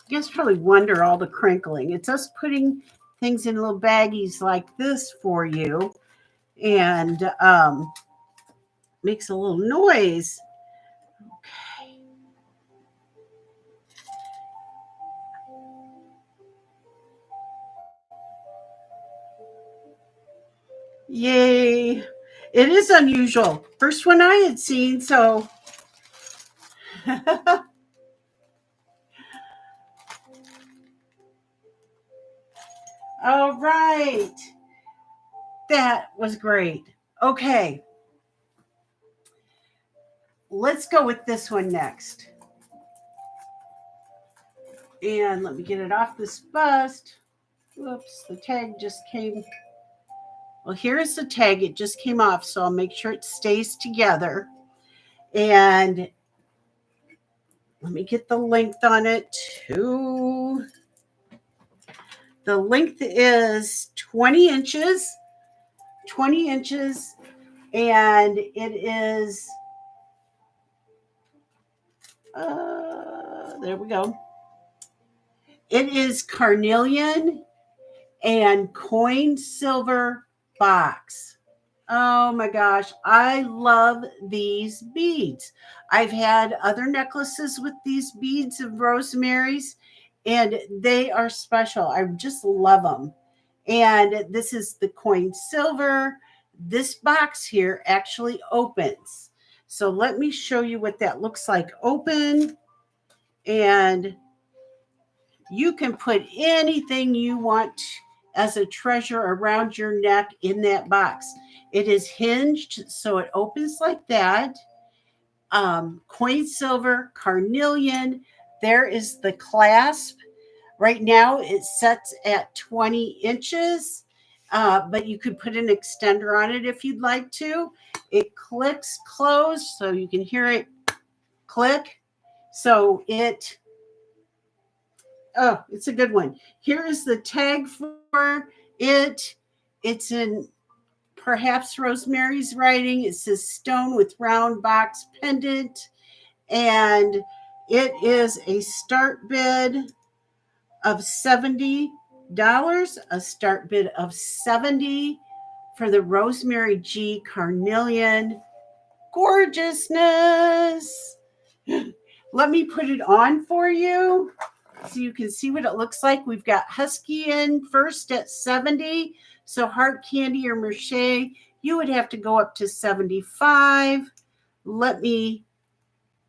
You guys probably wonder all the crinkling. It's us putting things in little baggies like this for you, and makes a little noise. Okay. Yay. It is unusual. First one I had seen, so. All right. That was great. Okay. Let's go with this one next. And let me get it off this bust. Whoops, the tag just came. Well, here's the tag. It just came off, so I'll make sure it stays together. And let me get the length on it too. The length is 20 inches. 20 inches. And it is, there we go. It is carnelian and coin silver box. Oh my gosh, I love these beads. I've had other necklaces with these beads of Rosemary's, and they are special. I just love them. And this is the coin silver. This box here actually opens. So let me show you what that looks like open. And you can put anything you want as a treasure around your neck in that box. It is hinged, so it opens like that. Coin silver, carnelian. There is the clasp Right now it sets at 20 inches, but you could put an extender on it if you'd like to. It clicks closed, so you can hear it click. So it's a good one. Here is the tag for it. It's in perhaps Rosemary's writing. It says stone with round box pendant, and it is a start bid of $70, a start bid of $70 for the Rosemary G carnelian gorgeousness. Let me put it on for you so you can see what it looks like. We've got Husky in first at 70. So Heart Candy or Merche, you would have to go up to 75. Let me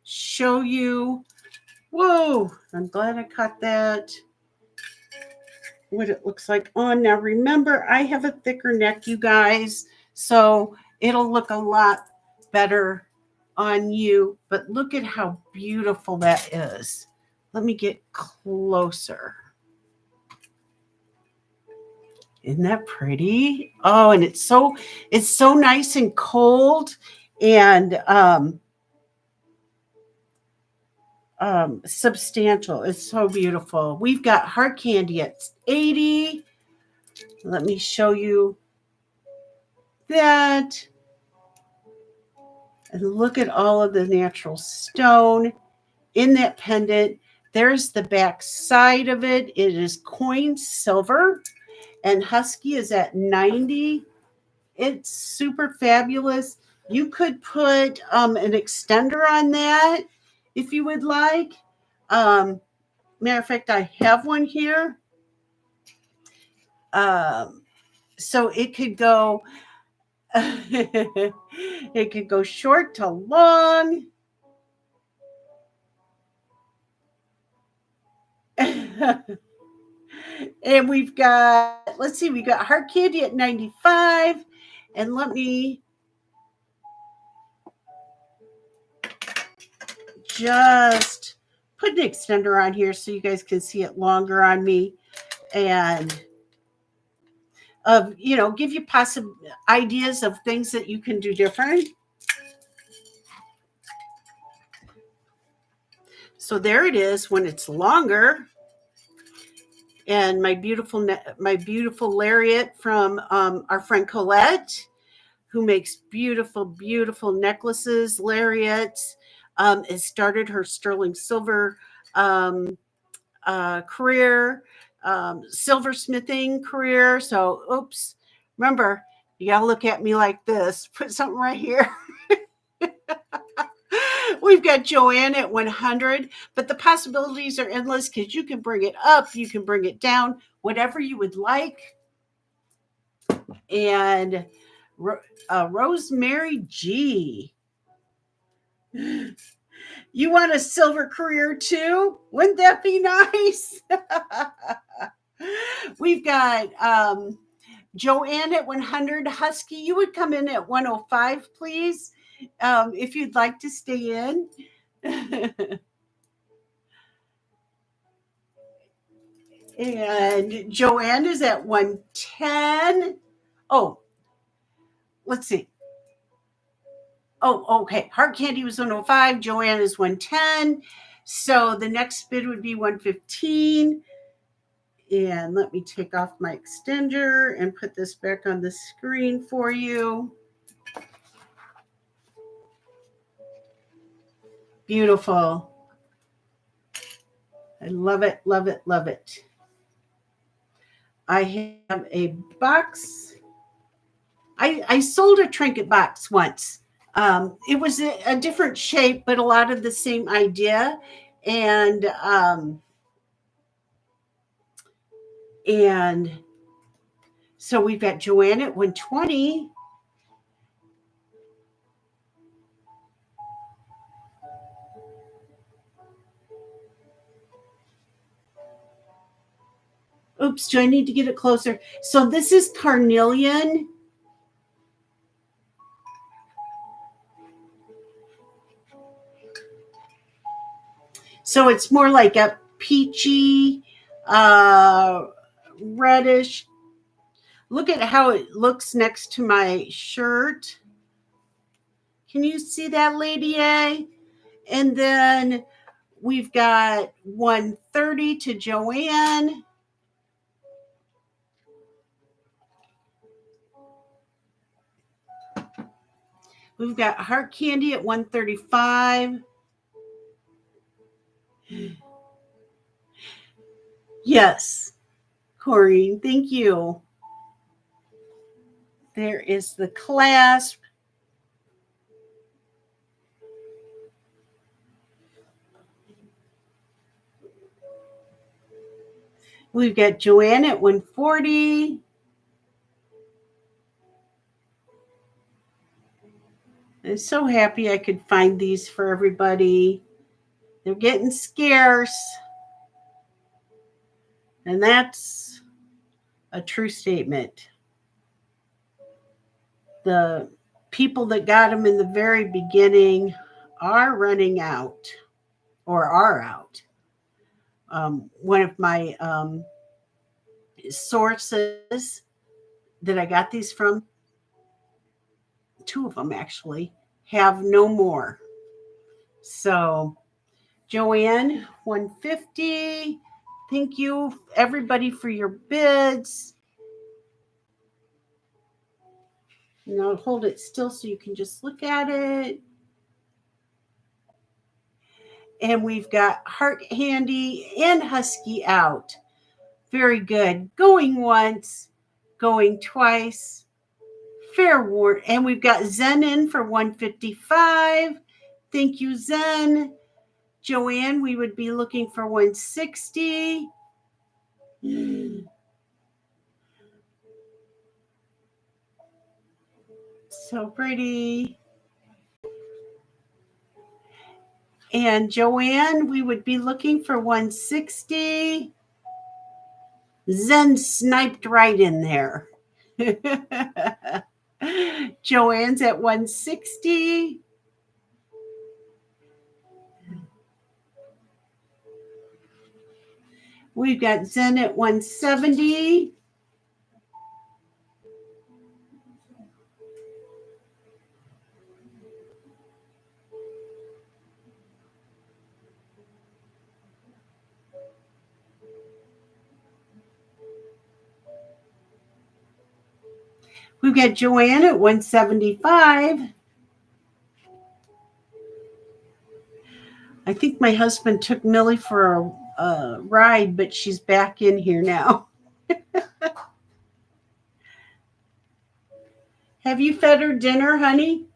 show you. Whoa, I'm glad I caught that. What it looks like on. Now remember, I have a thicker neck, you guys, so it'll look a lot better on you. But look at how beautiful that is. Let me get closer. Isn't that pretty? Oh, and it's so nice and cold and substantial. It's so beautiful. We've got Heart Candy at 80. Let me show you that. And look at all of the natural stone in that pendant. There's the back side of it. It is coin silver, and Husky is at 90. It's super fabulous. You could put an extender on that if you would like. Matter of fact, I have one here. So it could go it could go short to long. And we've got, let's see, we got Heart Candy at 95. And let me just put an extender on here so you guys can see it longer on me. And give you possible ideas of things that you can do different. So there it is when it's longer. And my beautiful lariat from our friend Colette, who makes beautiful, beautiful necklaces, lariats. Has started her sterling silver career, silversmithing career. So, oops, remember, you got to look at me like this. Put something right here. We've got Joanne at 100, but the possibilities are endless because you can bring it up, you can bring it down, whatever you would like. And Rosemary G. You want a silver career too? Wouldn't that be nice? We've got Joanne at 100. Husky, you would come in at 105, please, if you'd like to stay in. And Joanne is at 110. Oh, let's see. Oh, okay. Heart Candy was 105. Joanne is 110. So the next bid would be 115. And let me take off my extender and put this back on the screen for you. Beautiful. I love it, love it, love it. I have a box. I sold a trinket box once. It was a different shape, but a lot of the same idea. And so we've got Joanne at 120. Oops, do I need to get it closer? So this is carnelian. So it's more like a peachy, reddish. Look at how it looks next to my shirt. Can you see that, Lady A? And then we've got 130 to Joanne. We've got Heart Candy at 135. Yes, Corrine, thank you. There is the clasp. We've got Joanne at 140. I'm so happy I could find these for everybody. They're getting scarce. And that's a true statement. The people that got them in the very beginning are running out or are out. One of my sources that I got these from, two of them actually, have no more. So, Joanne, 150. Thank you, everybody, for your bids. Now hold it still so you can just look at it. And we've got Heart Handy and Husky out. Very good. Going once, going twice. Fair warning. And we've got Zen in for 155. Thank you, Zen. Joanne, we would be looking for 160. So pretty. And Joanne, we would be looking for 160. Zen sniped right in there. Joanne's at 160. We've got Zen at 170. We've got Joanne at 175. I think my husband took Millie for a ride, but she's back in here now. Have you fed her dinner, honey?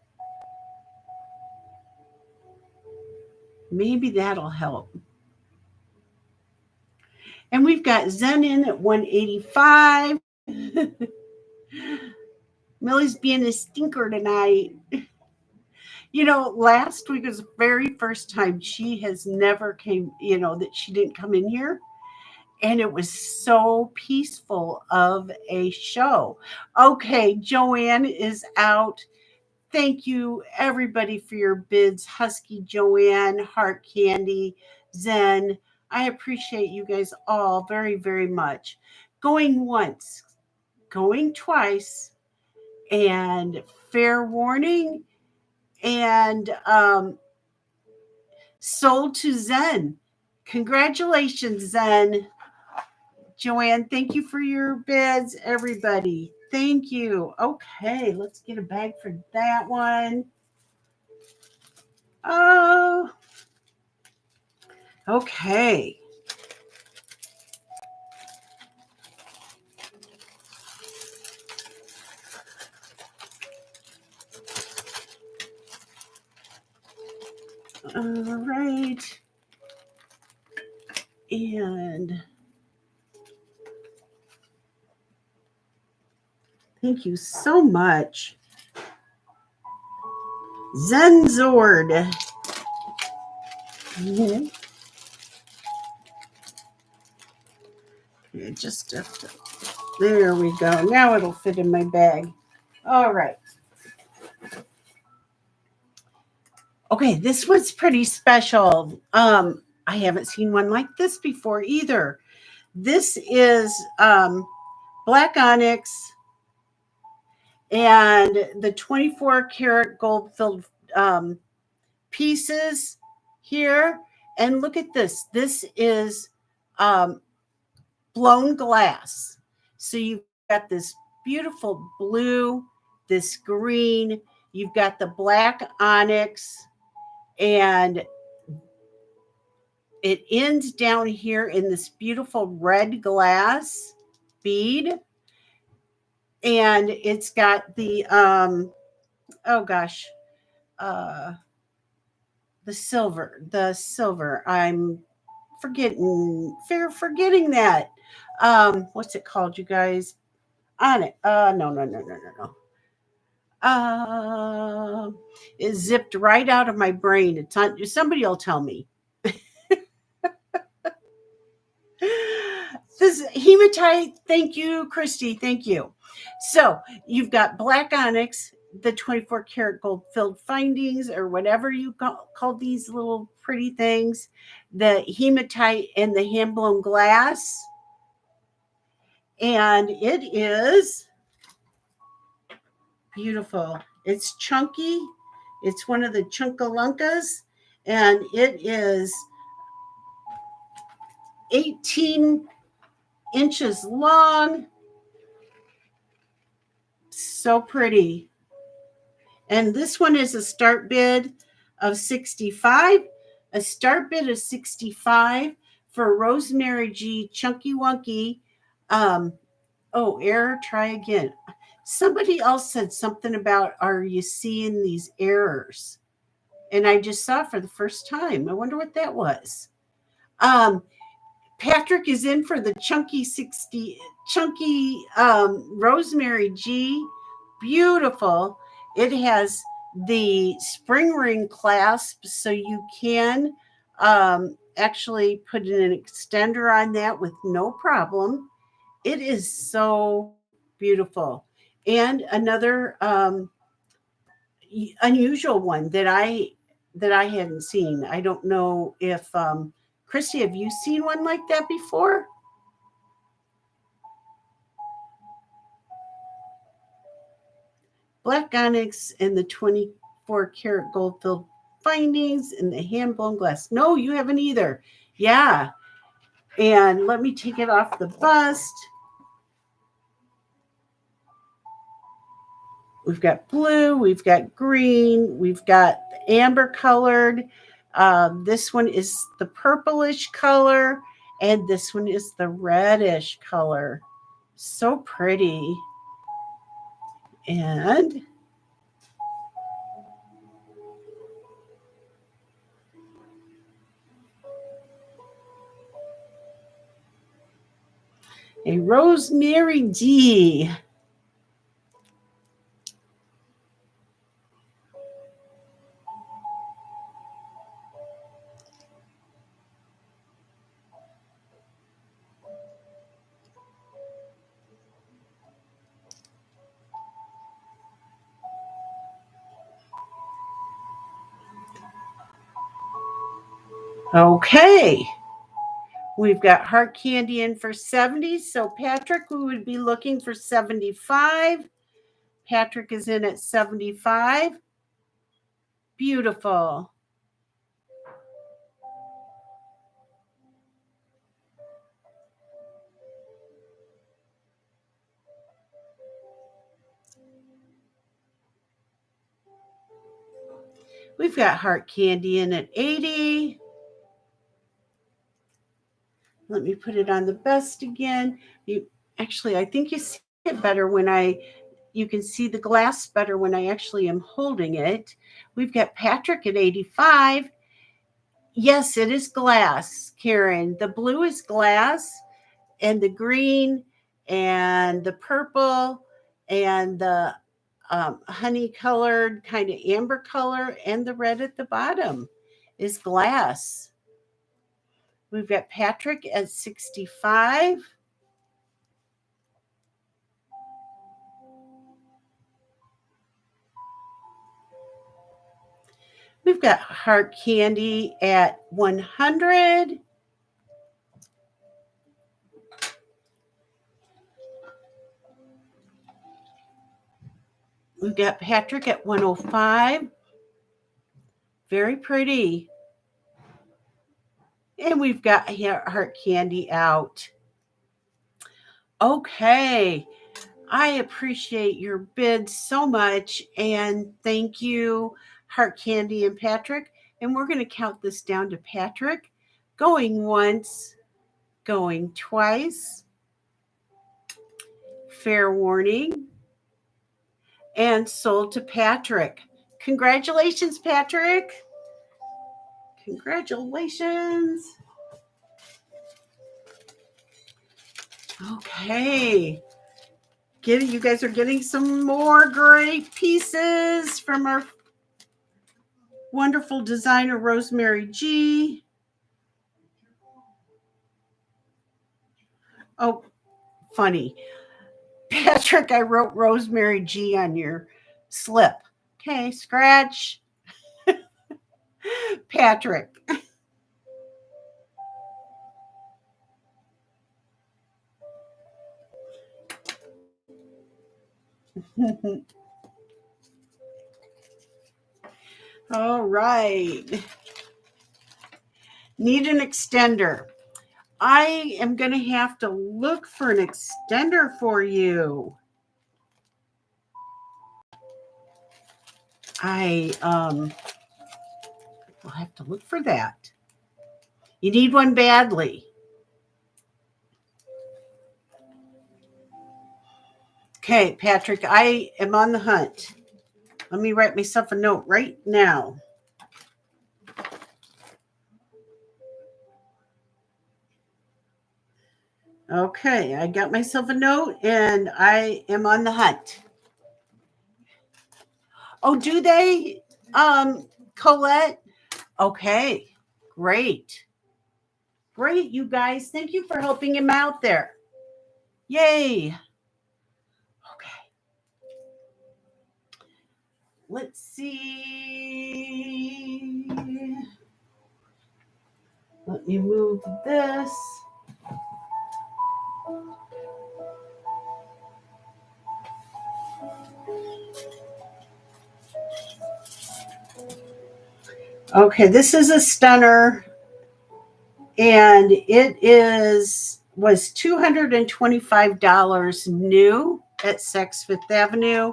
Maybe that'll help. And we've got Zen in at 185. Millie's being a stinker tonight. You know, last week was the very first time she has never came, that she didn't come in here. And it was so peaceful of a show. Okay, Joanne is out. Thank you, everybody, for your bids. Husky, Joanne, Heart Candy, Zen. I appreciate you guys all very, very much. Going once, going twice, and fair warning, and sold to Zen. Congratulations, Zen. Joanne, thank you for your bids, everybody. Thank you. Okay, let's get a bag for that one. Oh, okay. All right. And thank you so much. Zenzord. Mm-hmm. Just have to, there we go. Now it'll fit in my bag. All right. Okay, this one's pretty special. I haven't seen one like this before either. This is black onyx and the 24 karat gold filled pieces here. And look at this. This is um, blown glass. So you've got this beautiful blue, this green, you've got the black onyx, and it ends down here in this beautiful red glass bead. And it's got the oh gosh, uh the silver. I'm forgetting that. What's it called, you guys? On it. No. Um, it zipped right out of my brain. It's on. Somebody will tell me. This hematite. Thank you, Christy. Thank you. So you've got black onyx, the 24 karat gold filled findings, or whatever you call these little pretty things, the hematite and the hand blown glass, and it is beautiful. It's chunky. It's one of the chunkalunkas, and it is 18 inches long. So pretty. And this one is a start bid of 65. A start bid of 65 for Rosemary G Chunky Wunky. Error, try again. Somebody else said something about, are you seeing these errors? And I just saw it for the first time. I wonder what that was. Patrick is in for the chunky Rosemary G. Beautiful. It has the spring ring clasp, so you can actually put an extender on that with no problem. It is so beautiful. And another unusual one that I hadn't seen. I don't know if Christy, have you seen one like that before? Black onyx and the 24 karat gold filled findings and the hand blown glass. No, you haven't either. Yeah. And let me take it off the bust. We've got blue, we've got green, we've got amber colored. This one is the purplish color, and this one is the reddish color. So pretty. And a Rosemary G. Okay. We've got heart candy in for 70. So Patrick, we would be looking for 75. Patrick is in at 75. Beautiful. We've got heart candy in at 80. Let me put it on the best again. I think you see it better when you can see the glass better when I actually am holding it. We've got Patrick at 85. Yes, it is glass, Karen. The blue is glass, and the green and the purple and the honey colored kind of amber color and the red at the bottom is glass. We've got Patrick at 65. We've got heart candy at 100. We've got Patrick at 105. Very pretty. And we've got heart candy out. Okay. I appreciate your bid so much. And thank you, Heart Candy and Patrick. And we're going to count this down to Patrick. Going once, going twice. Fair warning. And sold to Patrick. Congratulations, Patrick. Congratulations. Okay. You guys are getting some more great pieces from our wonderful designer, Rosemary G. Oh, funny. Patrick, I wrote Rosemary G on your slip. Okay, scratch. Patrick. All right. Need an extender. I am going to have to look for an extender for you. I will have to look for that. You need one badly. Okay, Patrick, I am on the hunt. Let me write myself a note right now. Okay, I got myself a note and I am on the hunt. Oh, do they? Colette? Okay, great. Great, you guys. Thank you for helping him out there. Yay. Okay. Let's see. Let me move this. Okay, this is a stunner, and it was $225 new at Saks Fifth Avenue.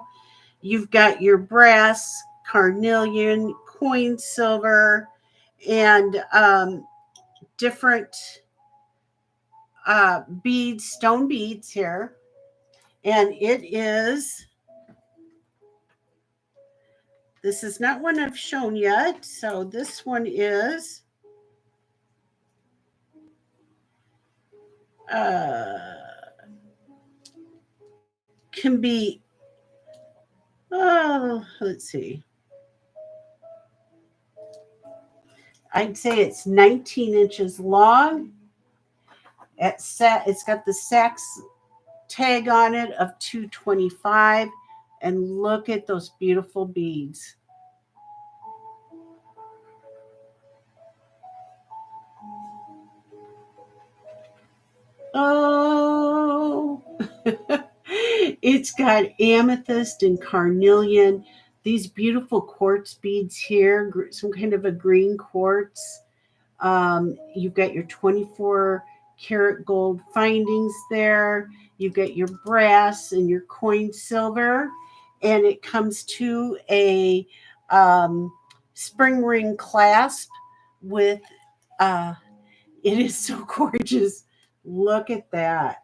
You've got your brass, carnelian, coin silver, and different beads, stone beads here. And this is not one I've shown yet. So this one is can be, let's see. I'd say it's 19 inches long. It's got the Saks tag on it of $225. And look at those beautiful beads. Oh, it's got amethyst and carnelian. These beautiful quartz beads here, some kind of a green quartz. You've got your 24 karat gold findings there. You've got your brass and your coin silver. And it comes to a spring ring clasp with, it is so gorgeous. Look at that.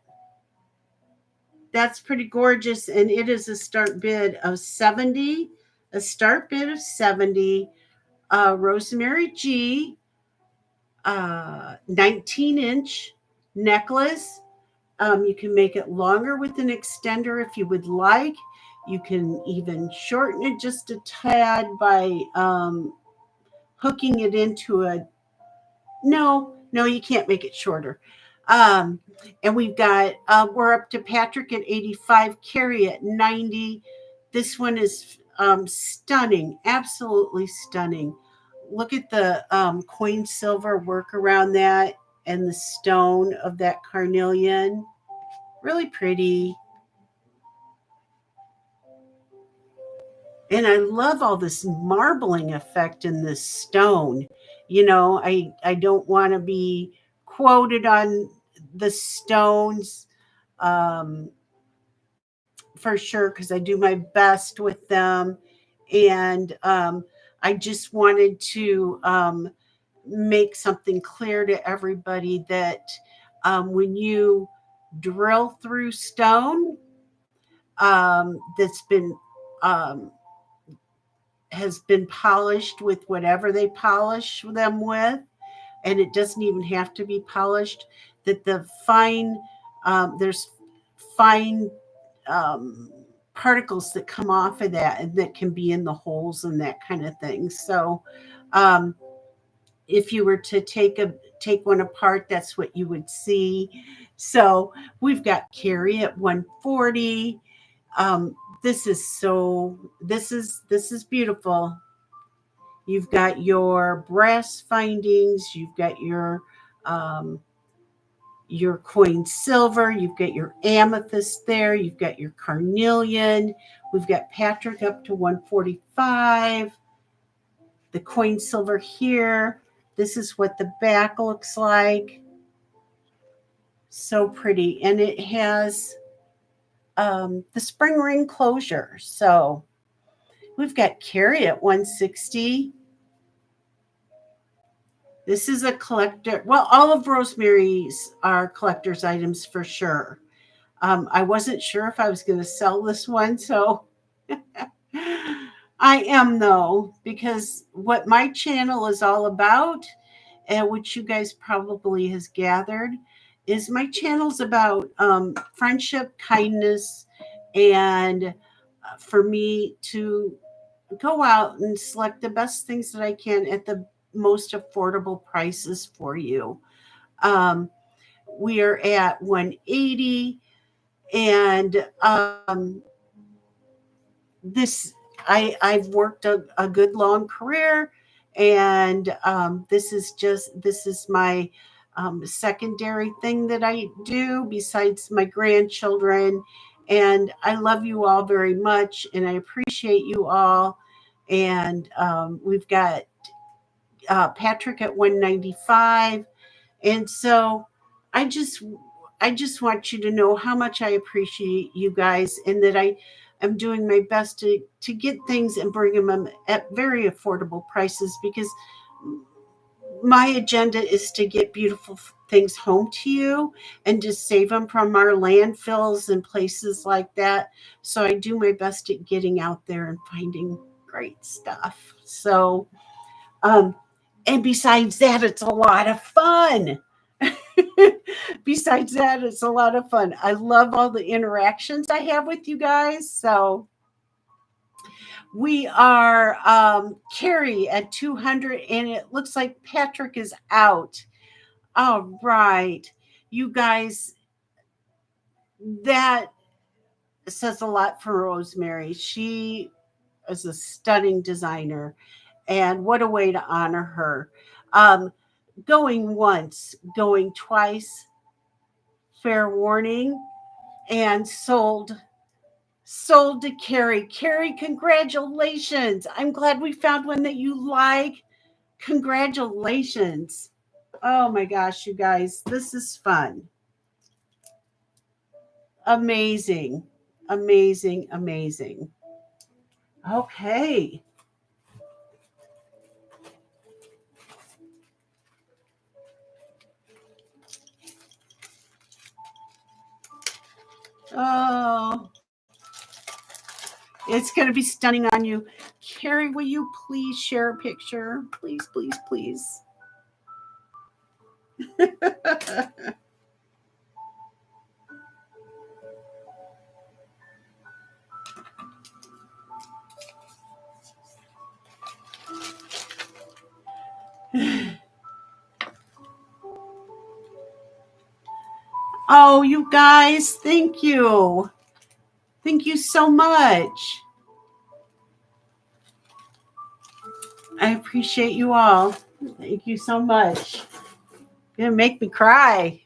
That's pretty gorgeous. And it is a start bid of 70. A start bid of 70. Rosemary G, 19-inch necklace. You can make it longer with an extender if you would like. You can even shorten it just a tad by hooking it into a... No, you can't make it shorter. And we've got, we're up to Patrick at 85, Carrie at 90. This one is stunning, absolutely stunning. Look at the coin silver work around that and the stone of that carnelian. Really pretty. And I love all this marbling effect in this stone. I don't want to be quoted on the stones, um, for sure, because I do my best with them. And I just wanted to make something clear to everybody that when you drill through stone that's been um, has been polished with whatever they polish them with, and it doesn't even have to be polished, that the fine there's fine um, particles that come off of that and that can be in the holes and that kind of thing. So um, if you were to take one apart, that's what you would see. So we've got Carrie at 140. um, this is beautiful. You've got your brass findings, you've got your coin silver, you've got your amethyst there, you've got your carnelian. We've got Patrick up to 145. The coin silver here. This is what the back looks like. So pretty. And it has the spring ring closure. So we've got Carrie at 160. This is a collector. Well, all of Rosemary's are collector's items for sure. I wasn't sure if I was going to sell this one, so I am, though, because what my channel is all about, and which you guys probably has gathered, is my channel's about friendship, kindness, and for me to go out and select the best things that I can at the most affordable prices for you. Um, we are at 180, and this I've worked a good long career, and this is my secondary thing that I do besides my grandchildren. And I love you all very much, and I appreciate you all. And we've got Patrick at 195. And so I just I just want you to know how much I appreciate you guys, and that I am doing my best to get things and bring them at very affordable prices, because my agenda is to get beautiful things home to you and to save them from our landfills and places like that. So I do my best at getting out there and finding great stuff. So um and besides that, it's a lot of fun. Besides that, it's a lot of fun. I love all the interactions I have with you guys. So we are Carrie at 200, and it looks like Patrick is out. All right. You guys, that says a lot for Rosemary. She is a stunning designer, and what a way to honor her. Um, Going once, going twice, fair warning, and sold to Carrie. Carrie, congratulations. I'm glad we found one that you like. Congratulations. Oh my gosh, you guys, this is fun. Amazing. Amazing, amazing. Okay. Oh, it's going to be stunning on you. Carrie, will you please share a picture? Please, please, please. Oh, you guys, thank you. Thank you so much. I appreciate you all. Thank you so much. You're gonna make me cry.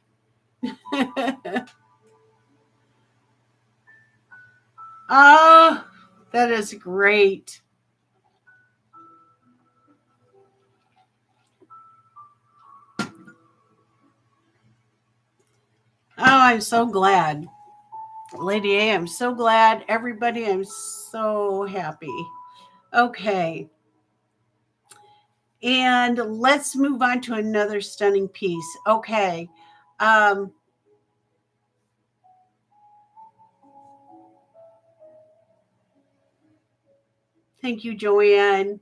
Oh, That is great. Oh, I'm so glad. Lady A, I'm so glad. Everybody, I'm so happy. Okay. And let's move on to another stunning piece. Okay. Um, thank you, Joanne.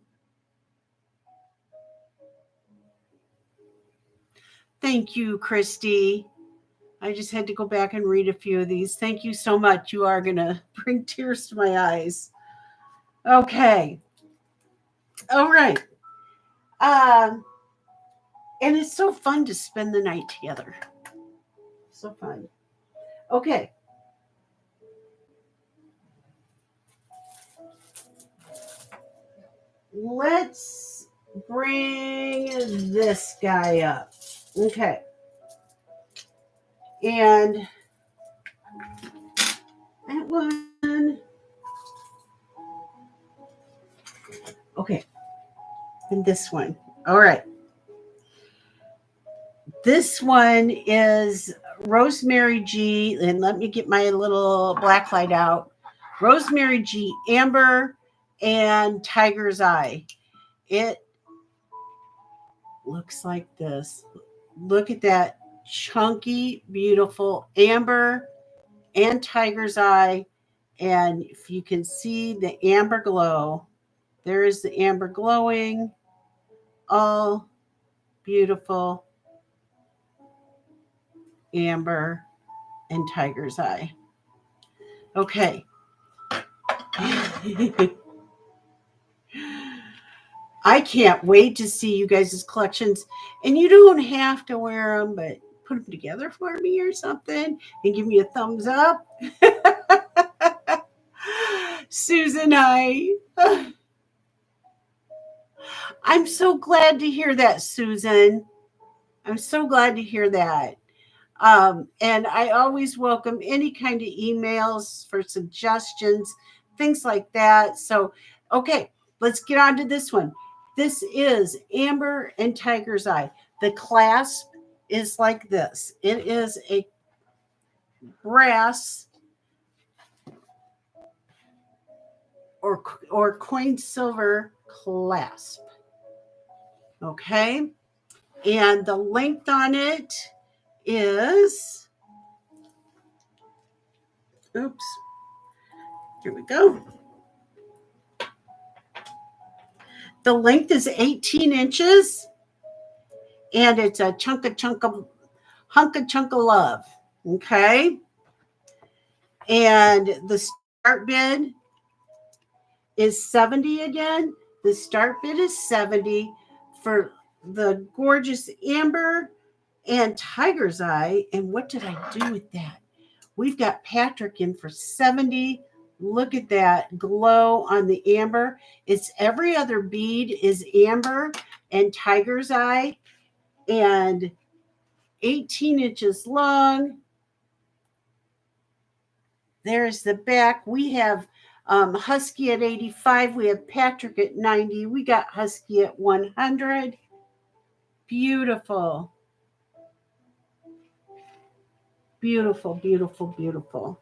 Thank you, Christy. I just had to go back and read a few of these. Thank you so much. You are going to bring tears to my eyes. Okay. All right. Um, and it's so fun to spend the night together. So fun. Okay. Let's bring this guy up. Okay. And that one. Okay. And this one. All right. This one is Rosemary G. And let me get my little black light out. Rosemary G, Amber, and Tiger's Eye. It looks like this. Look at that chunky, beautiful amber and Tiger's Eye. And if you can see the amber glow, there is the amber glowing, all beautiful amber and Tiger's Eye. Okay. I can't wait to see you guys' collections. And you don't have to wear them, but put them together for me or something and give me a thumbs up. Susan, I'm so glad to hear that, Susan. I'm so glad to hear that. And I always welcome any kind of emails for suggestions, things like that. So, okay, let's get on to this one. This is Amber and Tiger's Eye. The clasp is like this. It is a brass or coin silver clasp. Okay, and the length on it is, oops, here we go. The length is 18 inches, and it's a chunk of love. Okay, and the start bid is 70 again. The start bid is 70 for the gorgeous amber and Tiger's Eye. And what did I do with that? We've got Patrick in for 70. Look at that glow on the amber. It's every other bead is amber and Tiger's Eye, and 18 inches long. There's the back. We have Husky at 85. We have Patrick at 90. We got Husky at 100. Beautiful. Beautiful, beautiful, beautiful.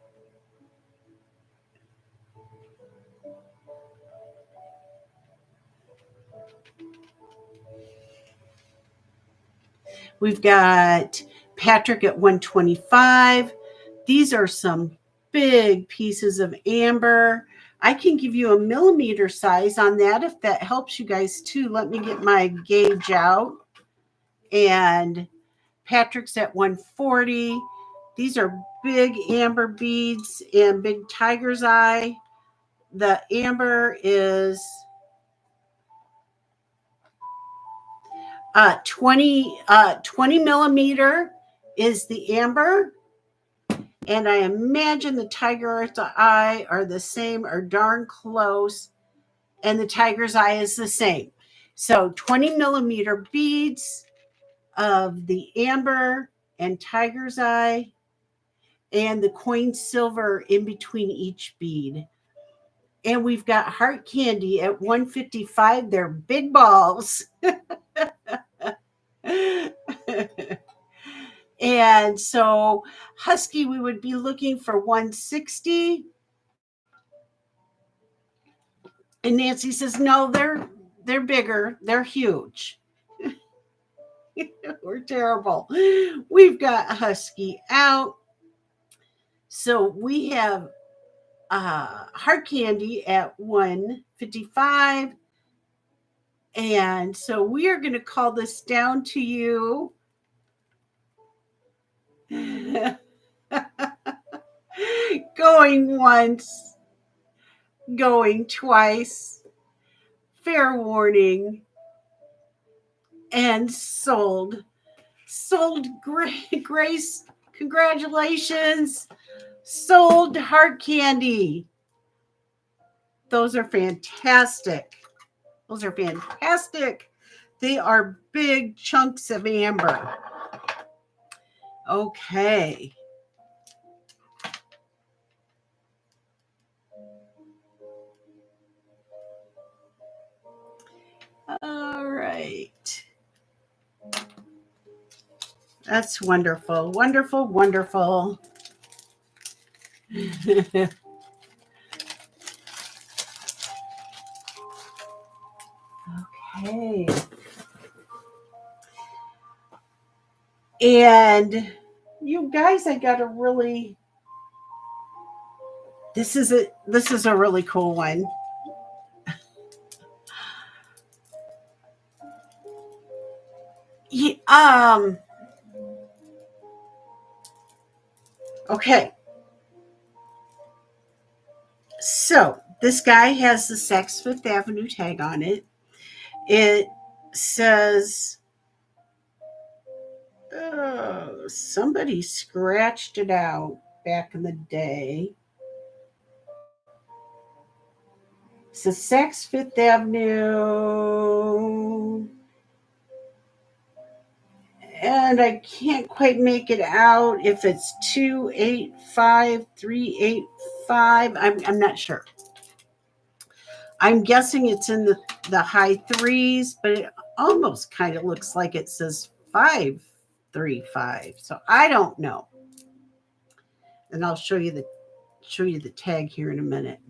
We've got Patrick at 125. These are some big pieces of amber. I can give you a millimeter size on that if that helps you guys too. Let me get my gauge out. And Patrick's at 140. These are big amber beads and big Tiger's Eye. The amber is 20 millimeter is the amber. And I imagine the Tiger's Eye are the same or darn close. And the Tiger's Eye is the same. So 20 millimeter beads of the amber and Tiger's Eye, and the coin silver in between each bead. And we've got Heart Candy at 155. They're big balls. And so Husky, we would be looking for 160. And Nancy says, no, they're bigger. They're huge. We're terrible. We've got Husky out. So we have Heart Candy at 155. And so we are going to call this down to you. Going once, going twice, fair warning, and sold. Sold, Grace, congratulations. Sold Heart Candy. Those are fantastic. Those are fantastic. They are big chunks of amber. Okay. All right. That's wonderful. Wonderful, wonderful. Okay. And you guys, I got a really this is a really cool one. Yeah, okay. So this guy has the Saks Fifth Avenue tag on it. It says, oh, somebody scratched it out back in the day. It says Saks Fifth Avenue. And I can't quite make it out if it's 285, 385. I'm not sure. I'm guessing it's in the high threes, but it almost kind of looks like it says 535. So I don't know. And I'll show you the tag here in a minute.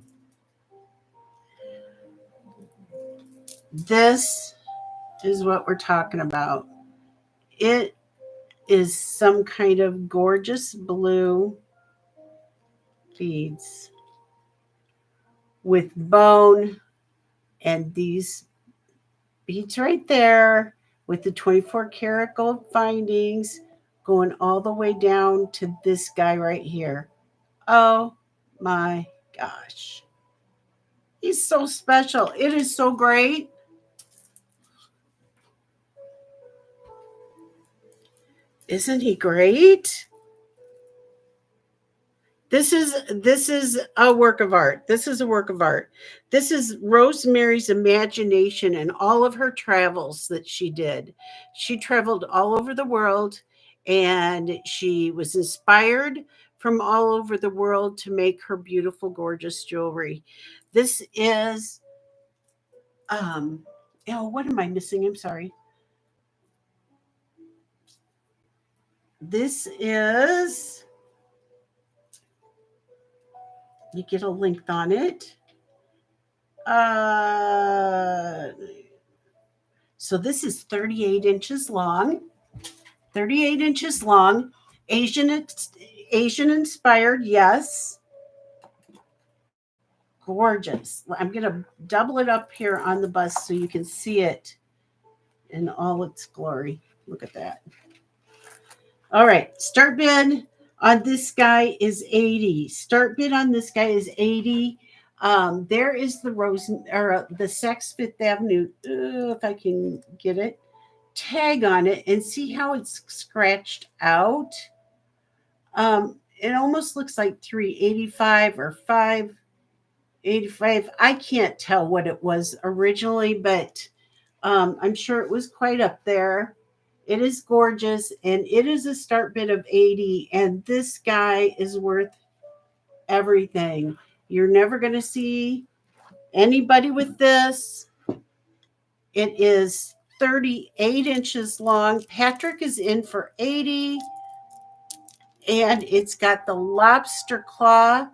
This is what we're talking about. It is some kind of gorgeous blue beads with bone and these beads right there with the 24 karat gold findings going all the way down to this guy right here. Oh my gosh. He's so special. It is so great. Isn't he great? This is a work of art. This is a work of art. This is Rosemary's imagination and all of her travels that she did. She traveled all over the world and she was inspired from all over the world to make her beautiful, gorgeous jewelry. This is oh, what am I missing? I'm sorry. This is, you get a link on it. So this is 38 inches long. 38 inches long. Asian inspired, yes. Gorgeous. I'm going to double it up here on the bust so you can see it in all its glory. Look at that. All right, start bid on this guy is 80. Start bid on this guy is 80. There is the the Saks Fifth Avenue, if I can get it, tag on it and see how it's scratched out. It almost looks like 385 or 585. I can't tell what it was originally, but I'm sure it was quite up there. It is gorgeous, and it is a start bid of 80, and this guy is worth everything. You're never going to see Anybody with this? It is 38 inches long. Patrick is in for 80. And it's got the lobster claw.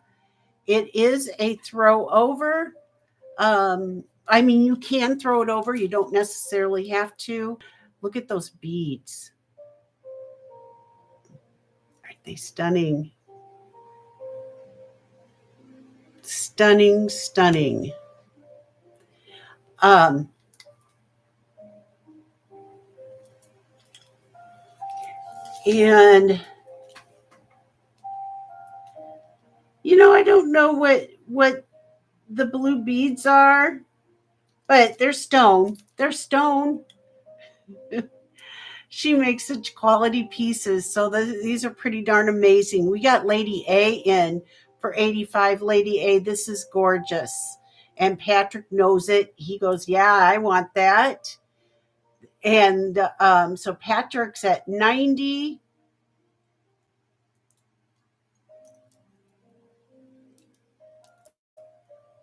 It is a throw over. I mean, you can throw it over. You don't necessarily have to. Look at those beads. Aren't they stunning? Stunning, stunning. Um, and I don't know what the blue beads are, but they're stone. They're stone. She makes such quality pieces. So these are pretty darn amazing. We got Lady A in for 85. Lady A, this is gorgeous. And Patrick knows it. He goes, yeah, I want that. And so Patrick's at 90.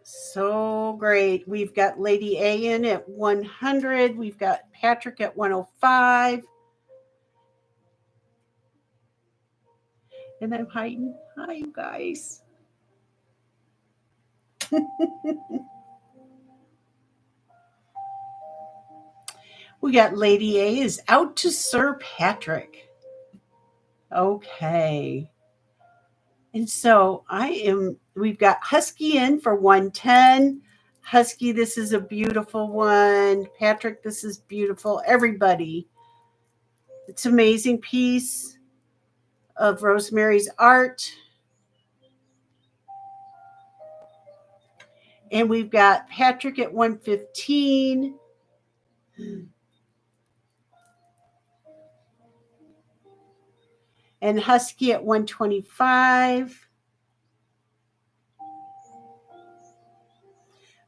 So great. We've got Lady A in at 100. We've got Patrick at 105. And I'm hiding. Hi, you guys. We got Lady A is out to Sir Patrick. Okay. And so we've got Husky in for 110. Husky, this is a beautiful one. Patrick, this is beautiful. Everybody. It's an amazing piece of Rosemary's art. And we've got Patrick at 115. And Husky at 125.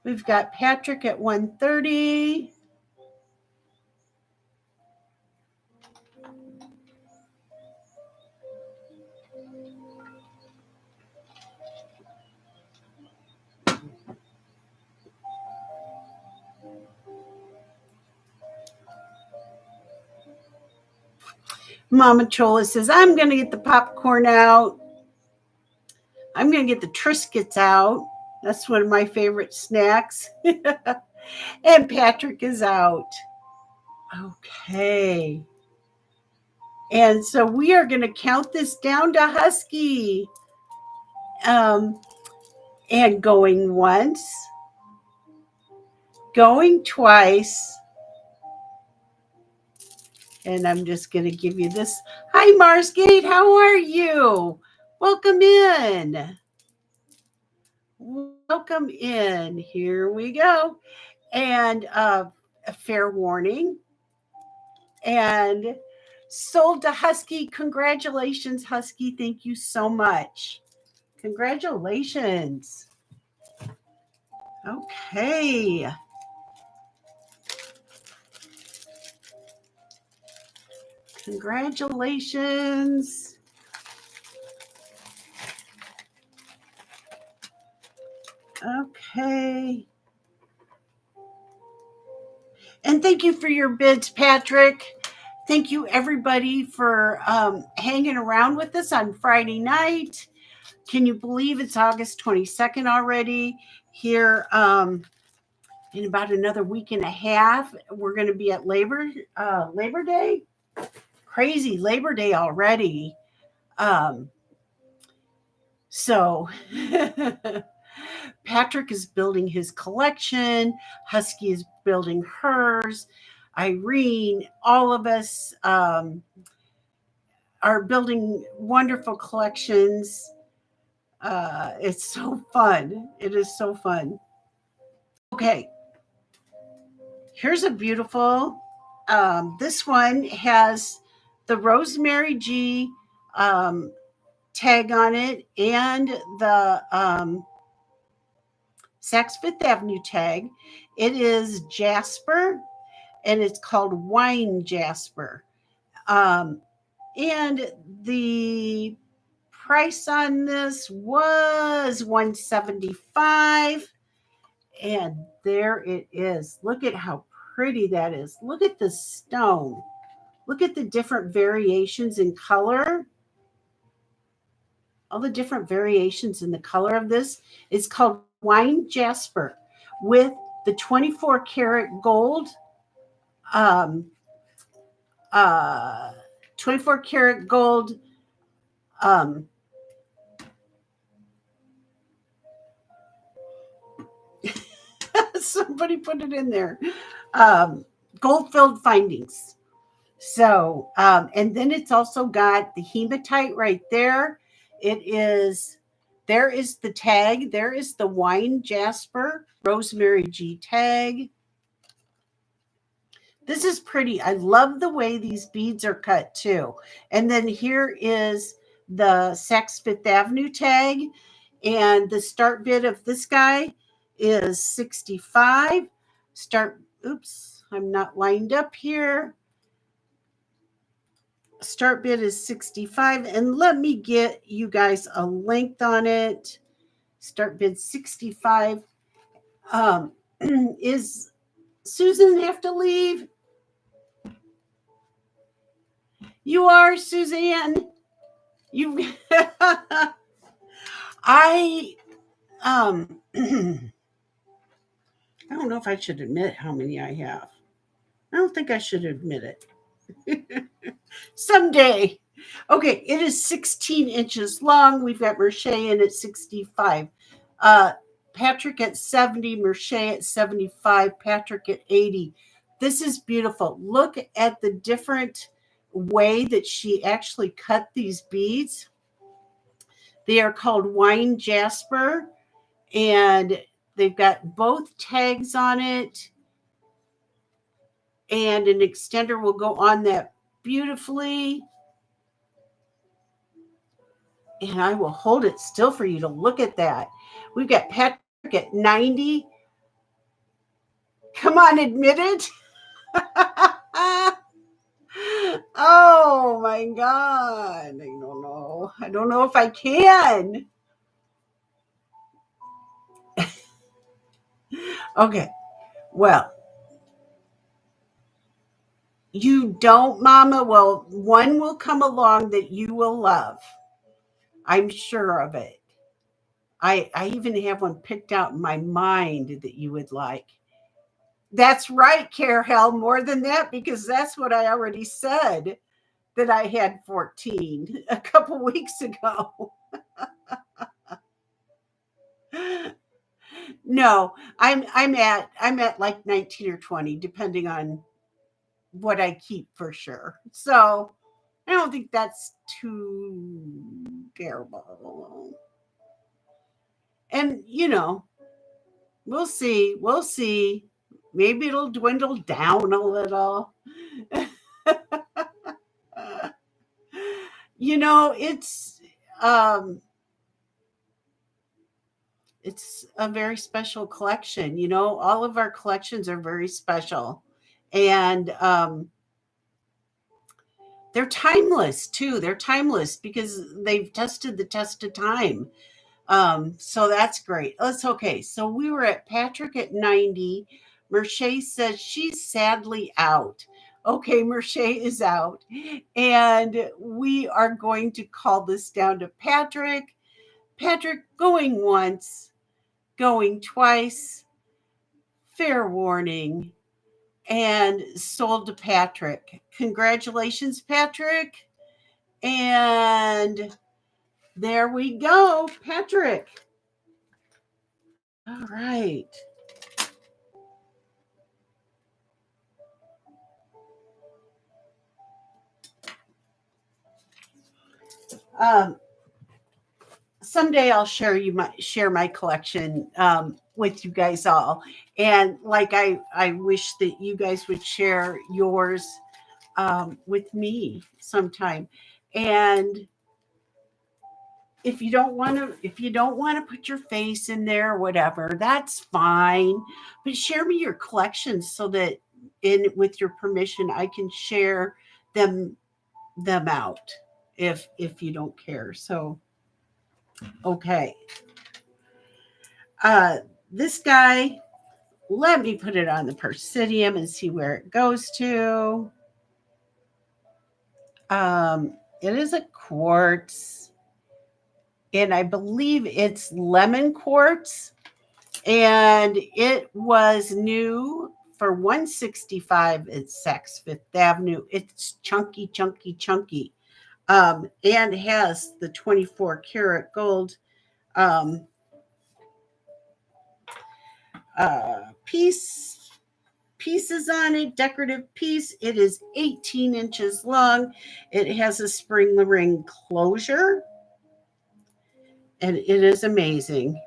We've got Patrick at 130. Mama Chola says, I'm going to get the popcorn out. I'm going to get the Triscuits out. That's one of my favorite snacks. And Patrick is out. Okay. And so we are going to count this down to Husky. And going once, going twice. And I'm just going to give you this. Hi, Marsgate. How are you? Welcome in. Welcome in. Here we go. And a fair warning. And sold to Husky. Congratulations, Husky. Thank you so much. Congratulations. Okay. Congratulations. Okay. And thank you for your bids, Patrick. Thank you, everybody, for hanging around with us on Friday night. Can you believe it's August 22nd already? Here in about another week and a half, we're going to be at Labor Day. Crazy Labor Day already. So Patrick is building his collection. Husky is building hers. Irene, all of us are building wonderful collections. It's so fun. It is so fun. Okay. Here's a beautiful, this one has the Rosemary G tag on it and the Saks Fifth Avenue tag. It is Jasper and it's called Wine Jasper. And the price on this was $175. And there it is. Look at how pretty that is. Look at the stone. Look at the different variations in color. All the different variations in the color of this. It's called wine jasper with the 24 karat gold, um, uh, 24 karat gold, um, somebody put it in there, um, gold filled findings. So, and then it's also got the hematite right there. It is, there is the tag. There is the wine jasper, Rosemary G tag. This is pretty. I love the way these beads are cut too. And then here is the Saks Fifth Avenue tag. And the start bid of this guy is 65. Oops, I'm not lined up here. Start bid is 65. And let me get you guys a length on it. Start bid 65. Is Susan have to leave? You are, Suzanne. You I I don't know if I should admit how many I have. I don't think I should admit it. Someday. Okay, it is 16 inches long. We've got Merce in at 65. Uh Patrick at 70, Merce at 75, Patrick at 80. This is beautiful. Look at the different way that she actually cut these beads. They are called wine jasper, and they've got both tags on it, and an extender will go on that beautifully. And I will hold it still for you to look at that. We've got Patrick at 90. Come on, admit it. Oh my God. I don't know. I don't know if I can. Okay. Well, you don't, Mama? Well, one will come along that you will love. I'm sure of it. I even have one picked out in my mind that you would like. That's right, Carol. More than that, because that's what I already said that I had 14 a couple weeks ago. No, I'm at like 19 or 20, depending on what I keep for sure. So I don't think that's too terrible. And we'll see. We'll see. Maybe it'll dwindle down a little. It's um it's a very special collection. All of our collections are very special. And they're timeless too. They're timeless because they've tested the test of time. So that's great. That's okay. So we were at Patrick at 90. Merche says she's sadly out. Okay, Merche is out. And we are going to call this down to Patrick. Patrick going once, going twice, fair warning, and sold to Patrick. Congratulations, Patrick. And there we go, Patrick. All right. Um, Someday I'll share my collection with you guys all, and like I wish that you guys would share yours with me sometime. And if you don't want to put your face in there or whatever, that's fine. But share me your collections so that, in with your permission, I can share them out if you don't care. So okay. Uh this guy Let me put it on the Persidium and see where it goes to. It is a quartz, and I believe it's lemon quartz, and it was new for 165 at Saks Fifth Avenue. It's chunky, chunky, chunky, and has the 24 karat gold um, piece pieces on it, decorative piece. It is 18 inches long. It has a spring ring closure, and it is amazing.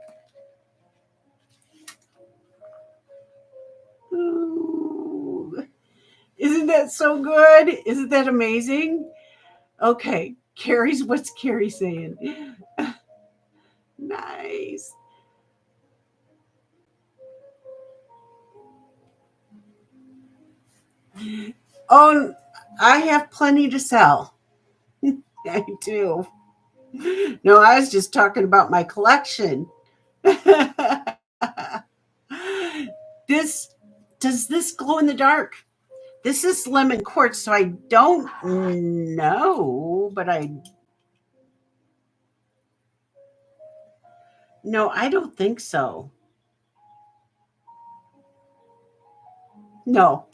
Ooh, isn't that so good? Isn't that amazing? Okay, what's Carrie saying? Nice. Oh, I have plenty to sell. I do. No, I was just talking about my collection. this does this glow in the dark? This is lemon quartz, so I don't know, but I no, I don't think so. No,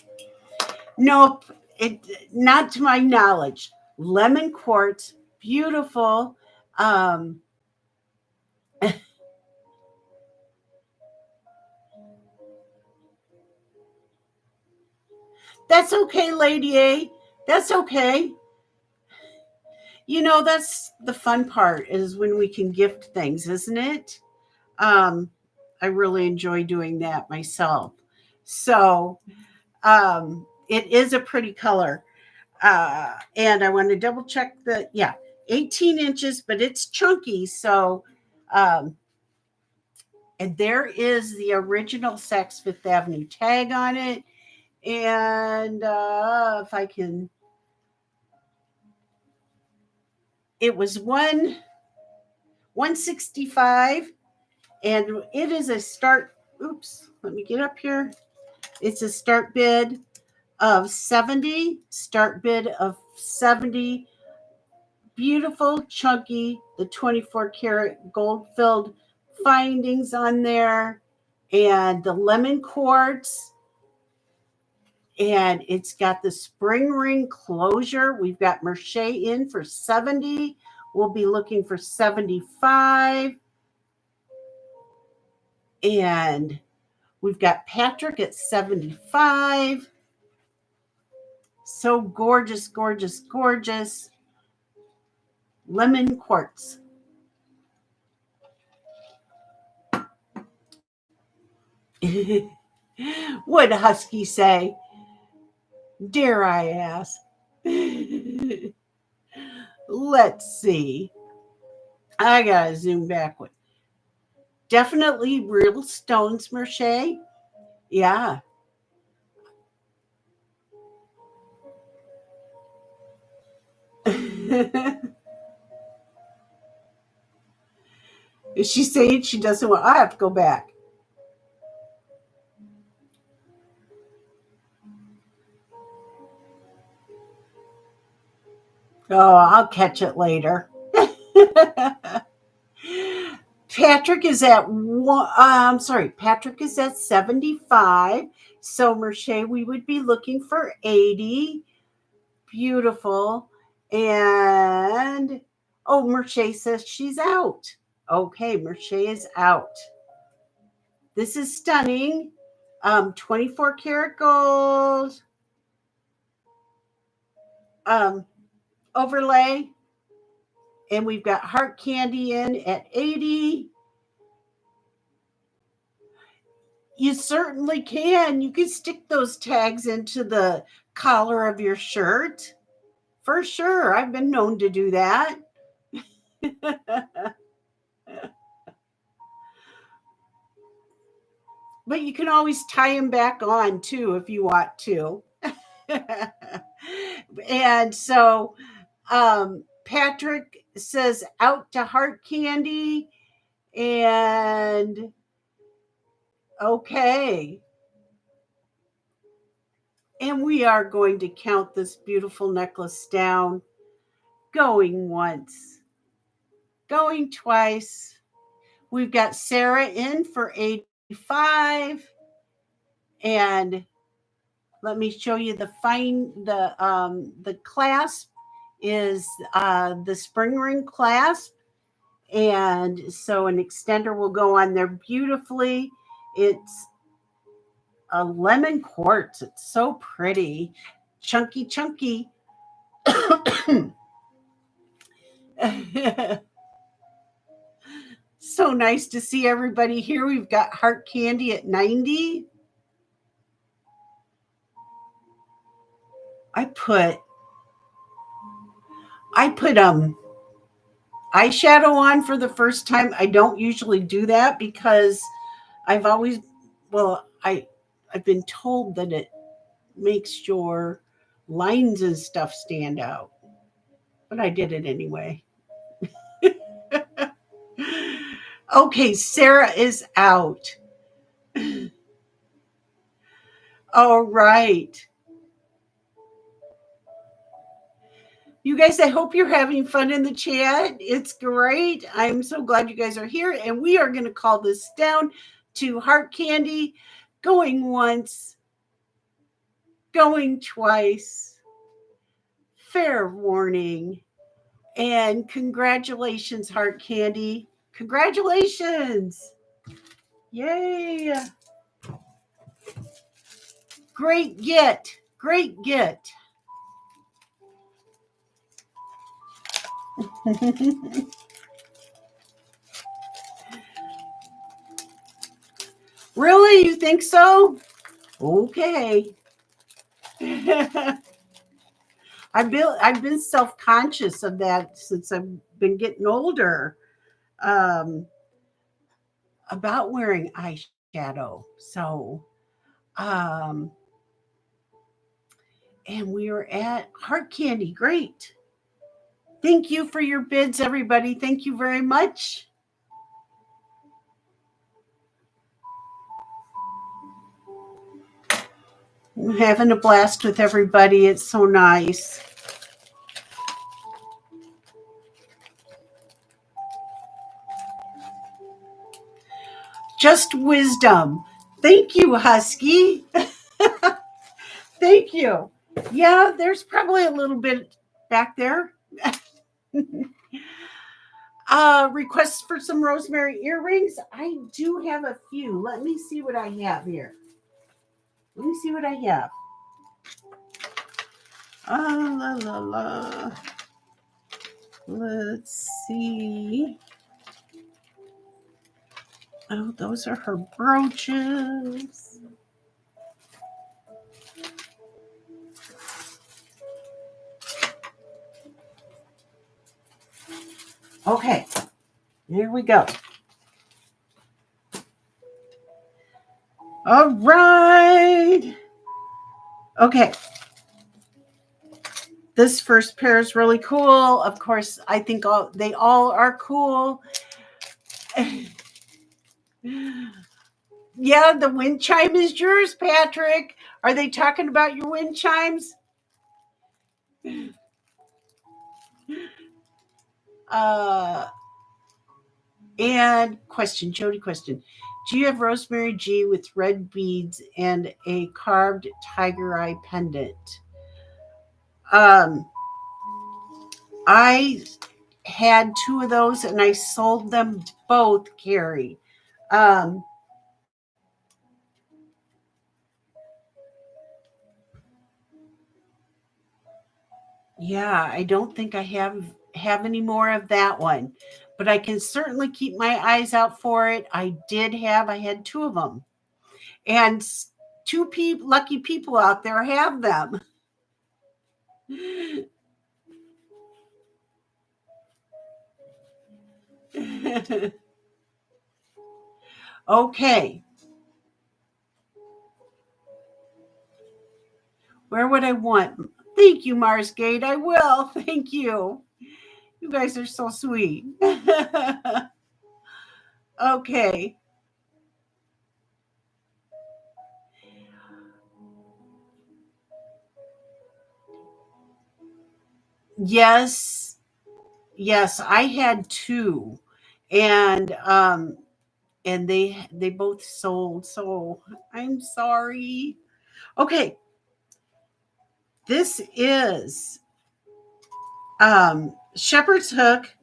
nope, it not to my knowledge. Lemon quartz, beautiful. Um, that's okay, Lady A. That's okay. That's the fun part is when we can gift things, isn't it? Um, I really enjoy doing that myself. So it is a pretty color. And I want to double check yeah, 18 inches, but it's chunky. So, um, and there is the original Saks Fifth Avenue tag on it. And if I can, it was 165, and it is a start. Oops, let me get up here. It's a start bid of 70, start bid of 70. Beautiful, chunky, the 24 karat gold filled findings on there, and the lemon quartz, and it's got the spring ring closure. We've got Merce in for 70. We'll be looking for 75. And we've got Patrick at 75. So gorgeous, gorgeous, gorgeous. Lemon quartz. What did Husky say? Dare I ask? Let's see. I gotta zoom back. Definitely real stones, Merce. Yeah. Is she saying she doesn't want? I have to go back. Oh, I'll catch it later. Patrick is at one. Sorry, Patrick is at 75. So Merce, we would be looking for 80. Beautiful. And oh, Merce says she's out. Okay, Merce is out. This is stunning. 24 karat gold. Um, overlay. And we've got heart candy in at 80. You certainly can. You can stick those tags into the collar of your shirt. For sure. I've been known to do that. But you can always tie them back on too if you want to. And so Patrick says out to heart candy. And okay. And we are going to count this beautiful necklace down. Going once, going twice. We've got Sarah in for 85. And let me show you the clasp is the spring ring clasp. And so an extender will go on there beautifully. It's a lemon quartz. It's so pretty. Chunky, chunky. So nice to see everybody here. We've got Heart Candy at 90. I put eyeshadow on for the first time. I don't usually do that because I've always I've been told that it makes your lines and stuff stand out. But I did it anyway. Okay, Sarah is out. All right. You guys, I hope you're having fun in the chat. It's great. I'm so glad you guys are here. And we are going to call this down to Heart Candy. Going once, going twice. Fair warning. And congratulations, Heart Candy. Congratulations. Yay. Great get. Great get. Really? You think so? Okay. I've been self-conscious of that since I've been getting older, um, about wearing eyeshadow. So, um, and we are at Heart Candy. Great. Thank you for your bids, everybody. Thank you very much. I'm having a blast with everybody. It's so nice. Just wisdom. Thank you, Husky. Thank you. Yeah, there's probably a little bit back there. Requests for some rosemary earrings. I do have a few. Let me see what I have here. Let me see what I have. La la la. Let's see. Oh, those are her brooches. Okay, here we go. All right. Okay. This first pair is really cool. Of course, I think they all are cool. Yeah, the wind chime is yours, Patrick. Are they talking about your wind chimes? And Jody question. Do you have Rosemary G with red beads and a carved tiger eye pendant? I had two of those and I sold them both, Carrie. Yeah, I don't think I have any more of that one, but I can certainly keep my eyes out for it. I had two of them, and lucky people out there have them. Okay. Where would I want? Thank you, Marsgate. I will. Thank you. You guys are so sweet. Okay. Yes, yes, I had two, and they both sold. So I'm sorry. Okay, this is Shepherd's Hook.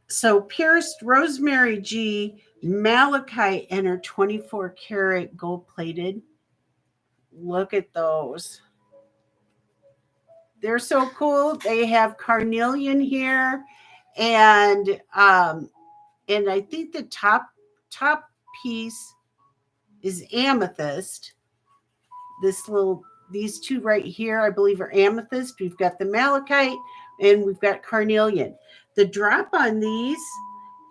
So pierced Rosemary G, malachite, and her 24 karat gold plated. Look at those. They're so cool. They have carnelian here, and I think the top piece is amethyst. These two right here, I believe, are amethyst. We've got the malachite and we've got carnelian. The drop on these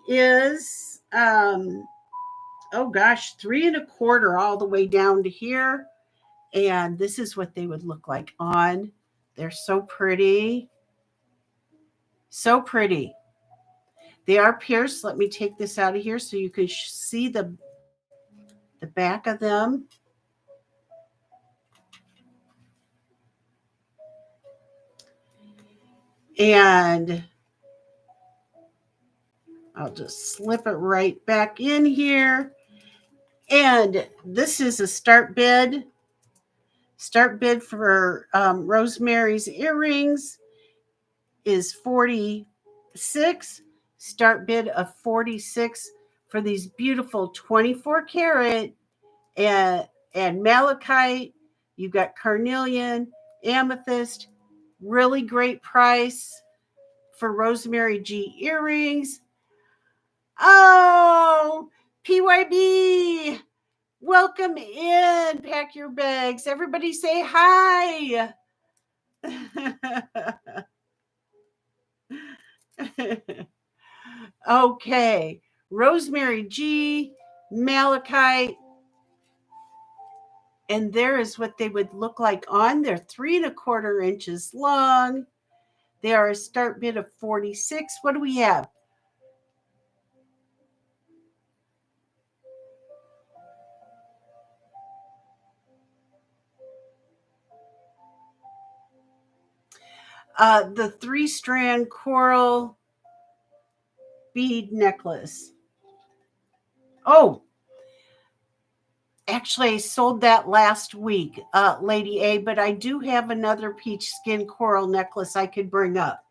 is oh gosh, 3 1/4 all the way down to here. And this is what they would look like on. They're so pretty. So pretty. They are pierced. Let me take this out of here so you can see the back of them. And I'll just slip it right back in here. And this is a start bid. Start bid for Rosemary's earrings is 46. Start bid of 46 for these beautiful 24 karat and malachite. You've got carnelian, amethyst. Really great price for Rosemary G earrings. Oh, PYB, welcome in. Pack your bags. Everybody say hi. Okay. Rosemary G, malachite, and there is what they would look like on. They're 3 1/4 inches long. They are a start bid of 46. What do we have? The 3-strand coral bead necklace. Oh, actually, I sold that last week, Lady A, but I do have another peach skin coral necklace I could bring up.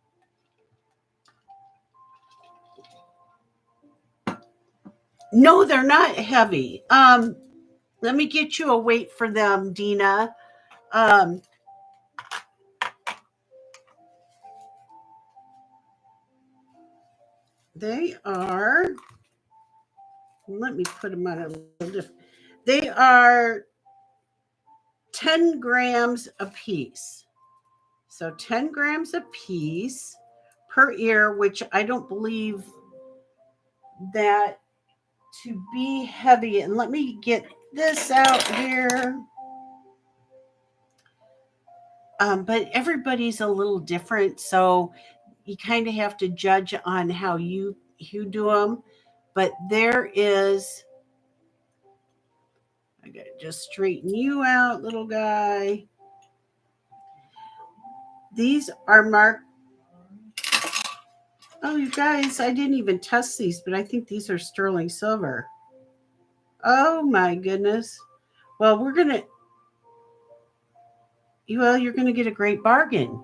No, they're not heavy. Let me get you a weight for them, Dina. Um, they are, let me put them on a little, they are 10 grams a piece. So 10 grams a piece per ear, which I don't believe that to be heavy. And let me get this out here. But everybody's a little different, so you kind of have to judge on how you do them. But there is, I gotta just straighten you out, little guy. These are marked. Oh, you guys, I didn't even test these, but I think these are sterling silver. Oh my goodness. Well, you're gonna get a great bargain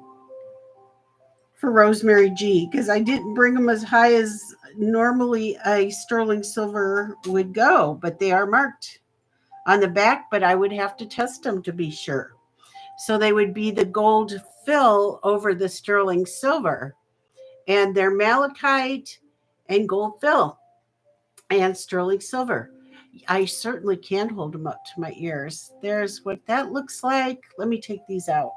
for Rosemary G because I didn't bring them as high as normally a sterling silver would go, but they are marked on the back, but I would have to test them to be sure. So they would be the gold fill over the sterling silver, and they're malachite and gold fill and sterling silver. I certainly can hold them up to my ears. There's what that looks like. Let me take these out.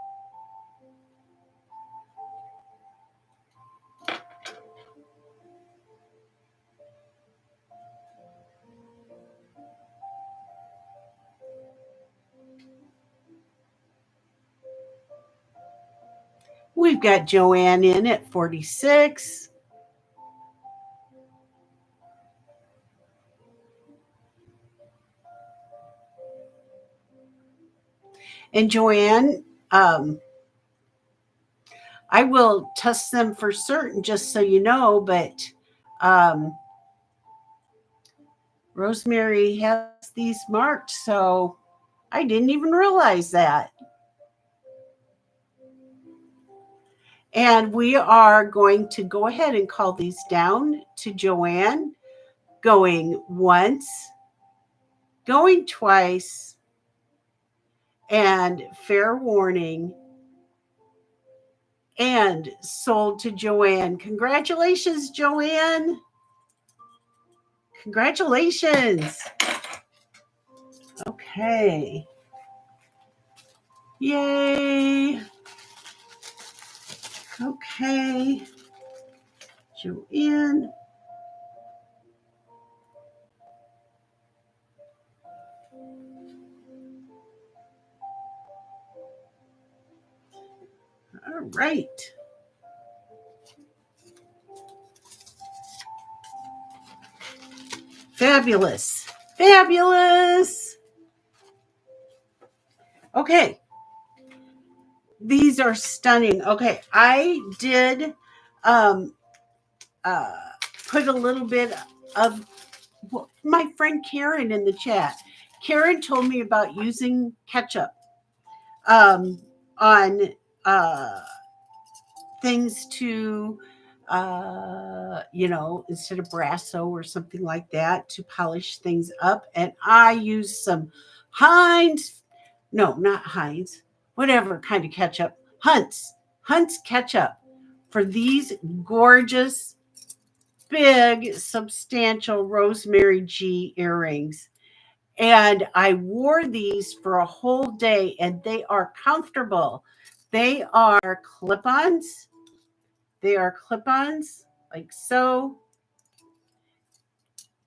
We've got Joanne in at 46. And Joanne, um, I will test them for certain, just so you know, but um, Rosemary has these marked, so I didn't even realize that. And we are going to go ahead and call these down to Joanne, going once, going twice, and fair warning, and sold to Joanne. Congratulations, Joanne. Congratulations. Okay. Yay. Okay. Joanne. All right. Fabulous. Fabulous. Okay. These are stunning. Okay. I did uh, put a little bit of my friend Karen in the chat. Karen told me about using ketchup um, on things to, instead of Brasso or something like that, to polish things up. And I use some Heinz, no, not Heinz, whatever kind of ketchup, Hunt's ketchup for these gorgeous, big, substantial Rosemary G earrings. And I wore these for a whole day, and they are comfortable. They are clip-ons. They are clip-ons like so.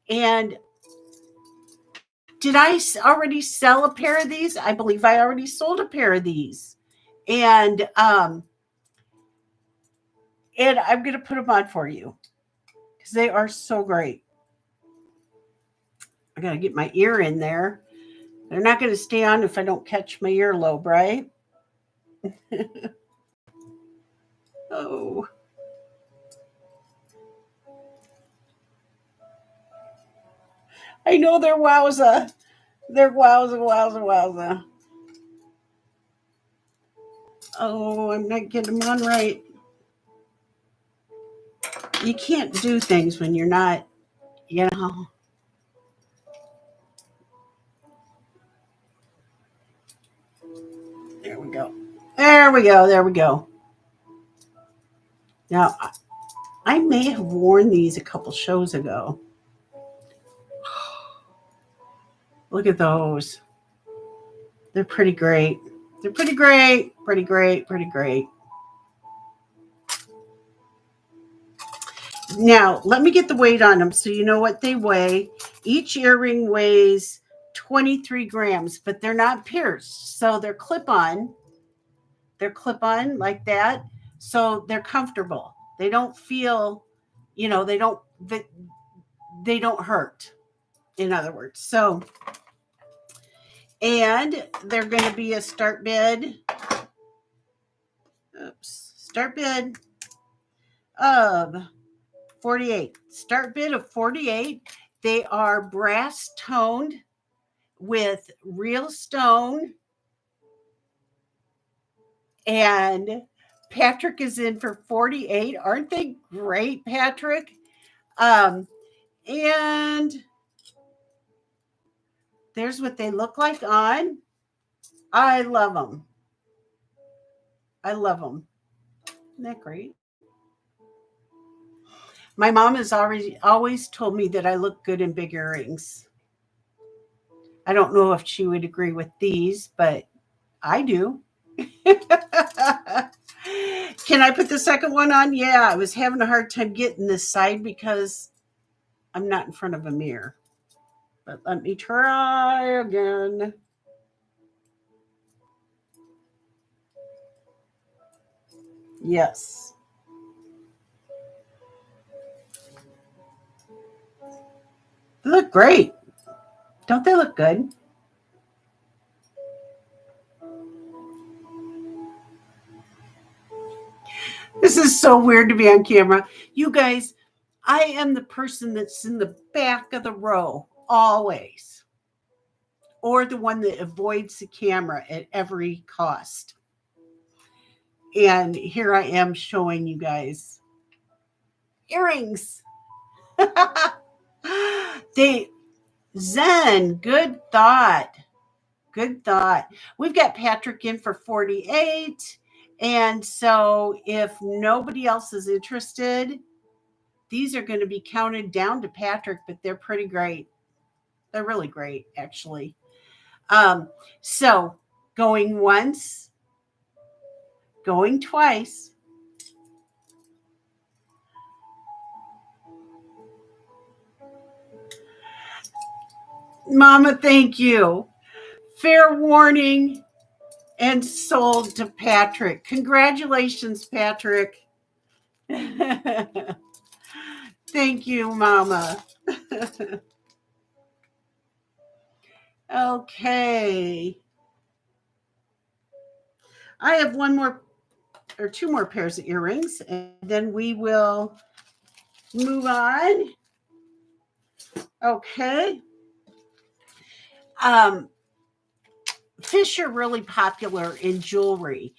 And did I already sell a pair of these? I believe I already sold a pair of these. And I'm going to put them on for you because they are so great. I got to get my ear in there. They're not going to stay on if I don't catch my earlobe, right? Oh. I know they're wowza. They're wowza. Oh, I'm not getting them on right. You can't do things when you're not, you know. There we go. There we go. Now, I may have worn these a couple shows ago. Look at those. They're pretty great. They're pretty great. Pretty great. Pretty great. Now, let me get the weight on them so you know what they weigh. Each earring weighs 23 grams, but they're not pierced. So they're clip on. They're clip on like that. So they're comfortable. They don't feel, they don't hurt, in other words. So, and they're going to be a start bid. Start bid of 48. Start bid of 48. They are brass toned with real stone. And Patrick is in for 48. Aren't they great, Patrick? And there's what they look like on. I love them. I love them. Isn't that great? My mom has always told me that I look good in big earrings. I don't know if she would agree with these, but I do. Can I put the second one on? Yeah, I was having a hard time getting this side because I'm not in front of a mirror. But let me try again. Yes. They look great. Don't they look good? This is so weird to be on camera. You guys, I am the person that's in the back of the row always, or the one that avoids the camera at every cost. And here I am showing you guys earrings. they Zen, good thought. Good thought. We've got Patrick in for 48. And so if nobody else is interested, these are going to be counted down to Patrick, but they're pretty great. They're really great, actually. So going once, going twice. Mama, thank you. Fair warning and sold to Patrick. Congratulations, Patrick. Thank you, Mama. Okay. I have one more or two more pairs of earrings, and then we will move on. Okay. Um, Fish are really popular in jewelry.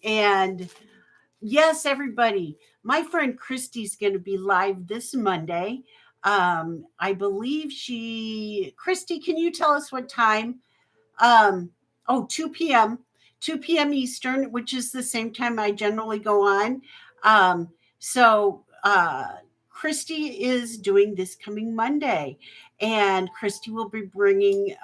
And yes, everybody, my friend Christy's going to be live this Monday. I believe Christy, can you tell us what time? Um, 2 p.m. 2 p.m. Eastern, which is the same time I generally go on. So Christy is doing this coming Monday, and Christy will be bringing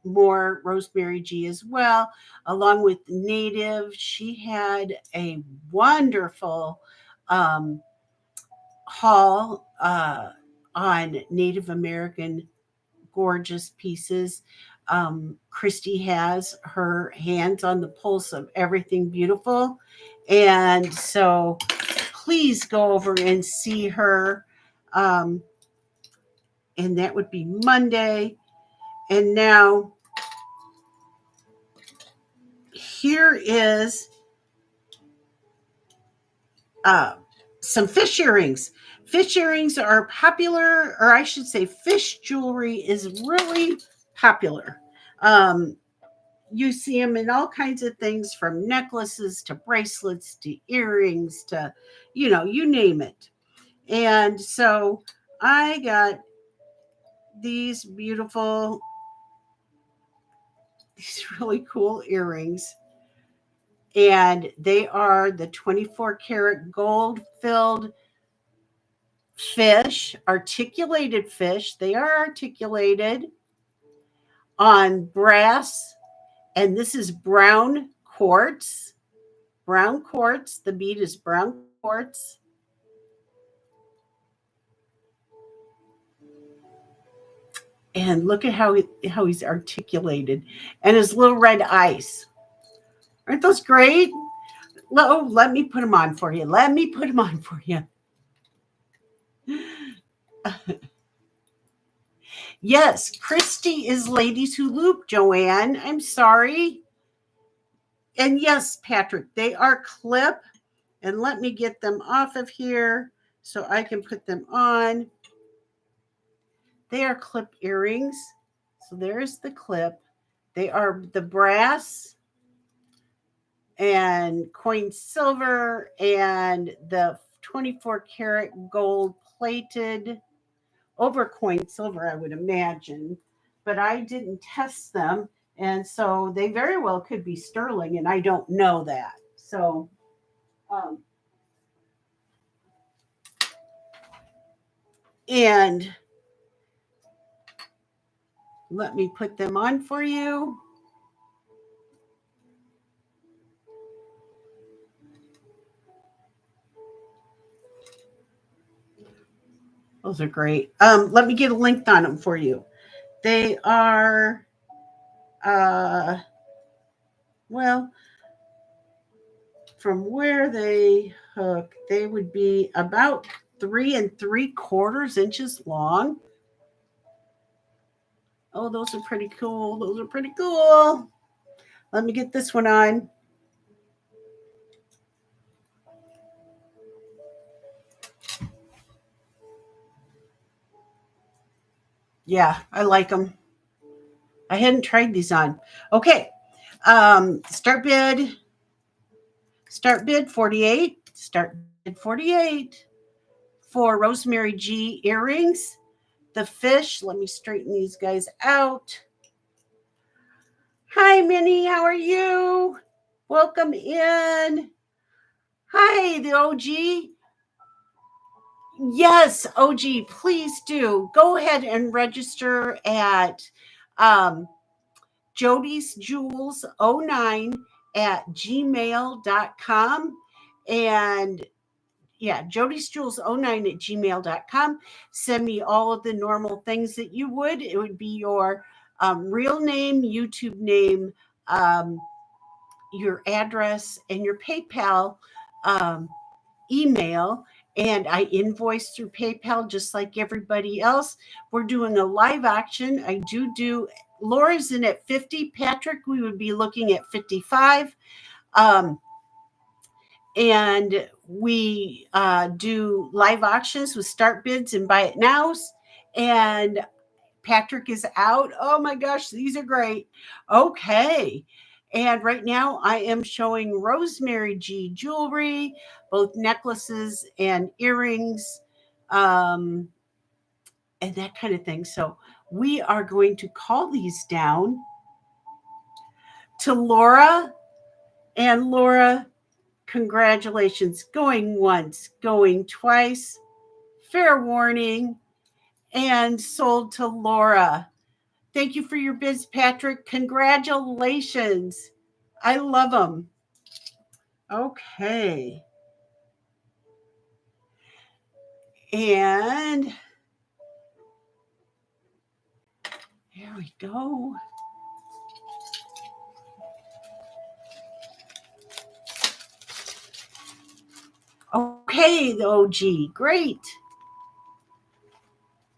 more Rosemary G as well, along with Native. She had a wonderful um, haul on Native American gorgeous pieces. Christy has her hands on the pulse of everything beautiful. And so please go over and see her. Um, and that would be Monday. And now here is uh, some fish earrings. Fish earrings are popular, or I should say, fish jewelry is really popular. Um, you see them in all kinds of things from necklaces to bracelets to earrings to, you name it. And so I got these beautiful, these really cool earrings. And they are the 24 karat gold filled fish, articulated fish. They are articulated on brass. And this is brown quartz. Brown quartz. The bead is brown quartz. And look at how he's articulated, and his little red eyes. Aren't those great? Oh, let me put them on for you. Let me put them on for you. Yes, Christy is Ladies Who Loop, Joanne. I'm sorry. And yes, Patrick, they are clip. And let me get them off of here so I can put them on. They are clip earrings. So there's the clip. They are the brass and coin silver and the 24 karat gold plated over coin silver, I would imagine. But I didn't test them. And so they very well could be sterling, and I don't know that. So, um, and let me put them on for you. Those are great. Let me get a link on them for you. They are, uh, well, from where they hook, they would be about 3 3/4 inches long. Oh, those are pretty cool. Those are pretty cool. Let me get this one on. Yeah, I like them. I hadn't tried these on. Okay. Start bid. Start bid 48. Start bid 48 for Rosemary G earrings. The fish. Let me straighten these guys out. Hi, Minnie. How are you? Welcome in. Hi, the OG. Yes, OG, please do. Go ahead and register at um, Jody's Jewels 09 at gmail.com. And yeah, Jody's Jewels 09 at gmail.com. Send me all of the normal things that you would. It would be your real name, YouTube name, um, your address, and your PayPal um, email. And I invoice through PayPal just like everybody else. We're doing a live auction. I do. Laura's in at 50. Patrick, we would be looking at 55. Um, and we do live auctions with start bids and buy it nows. And Patrick is out. Oh my gosh, these are great. Okay. And right now I am showing Rosemary G jewelry, both necklaces and earrings, um, and that kind of thing. So we are going to call these down to Laura. And Laura, congratulations. Going once, going twice. Fair warning. And sold to Laura. Thank you for your bids, Patrick. Congratulations. I love them. Okay. And here we go. Okay, the OG. Great.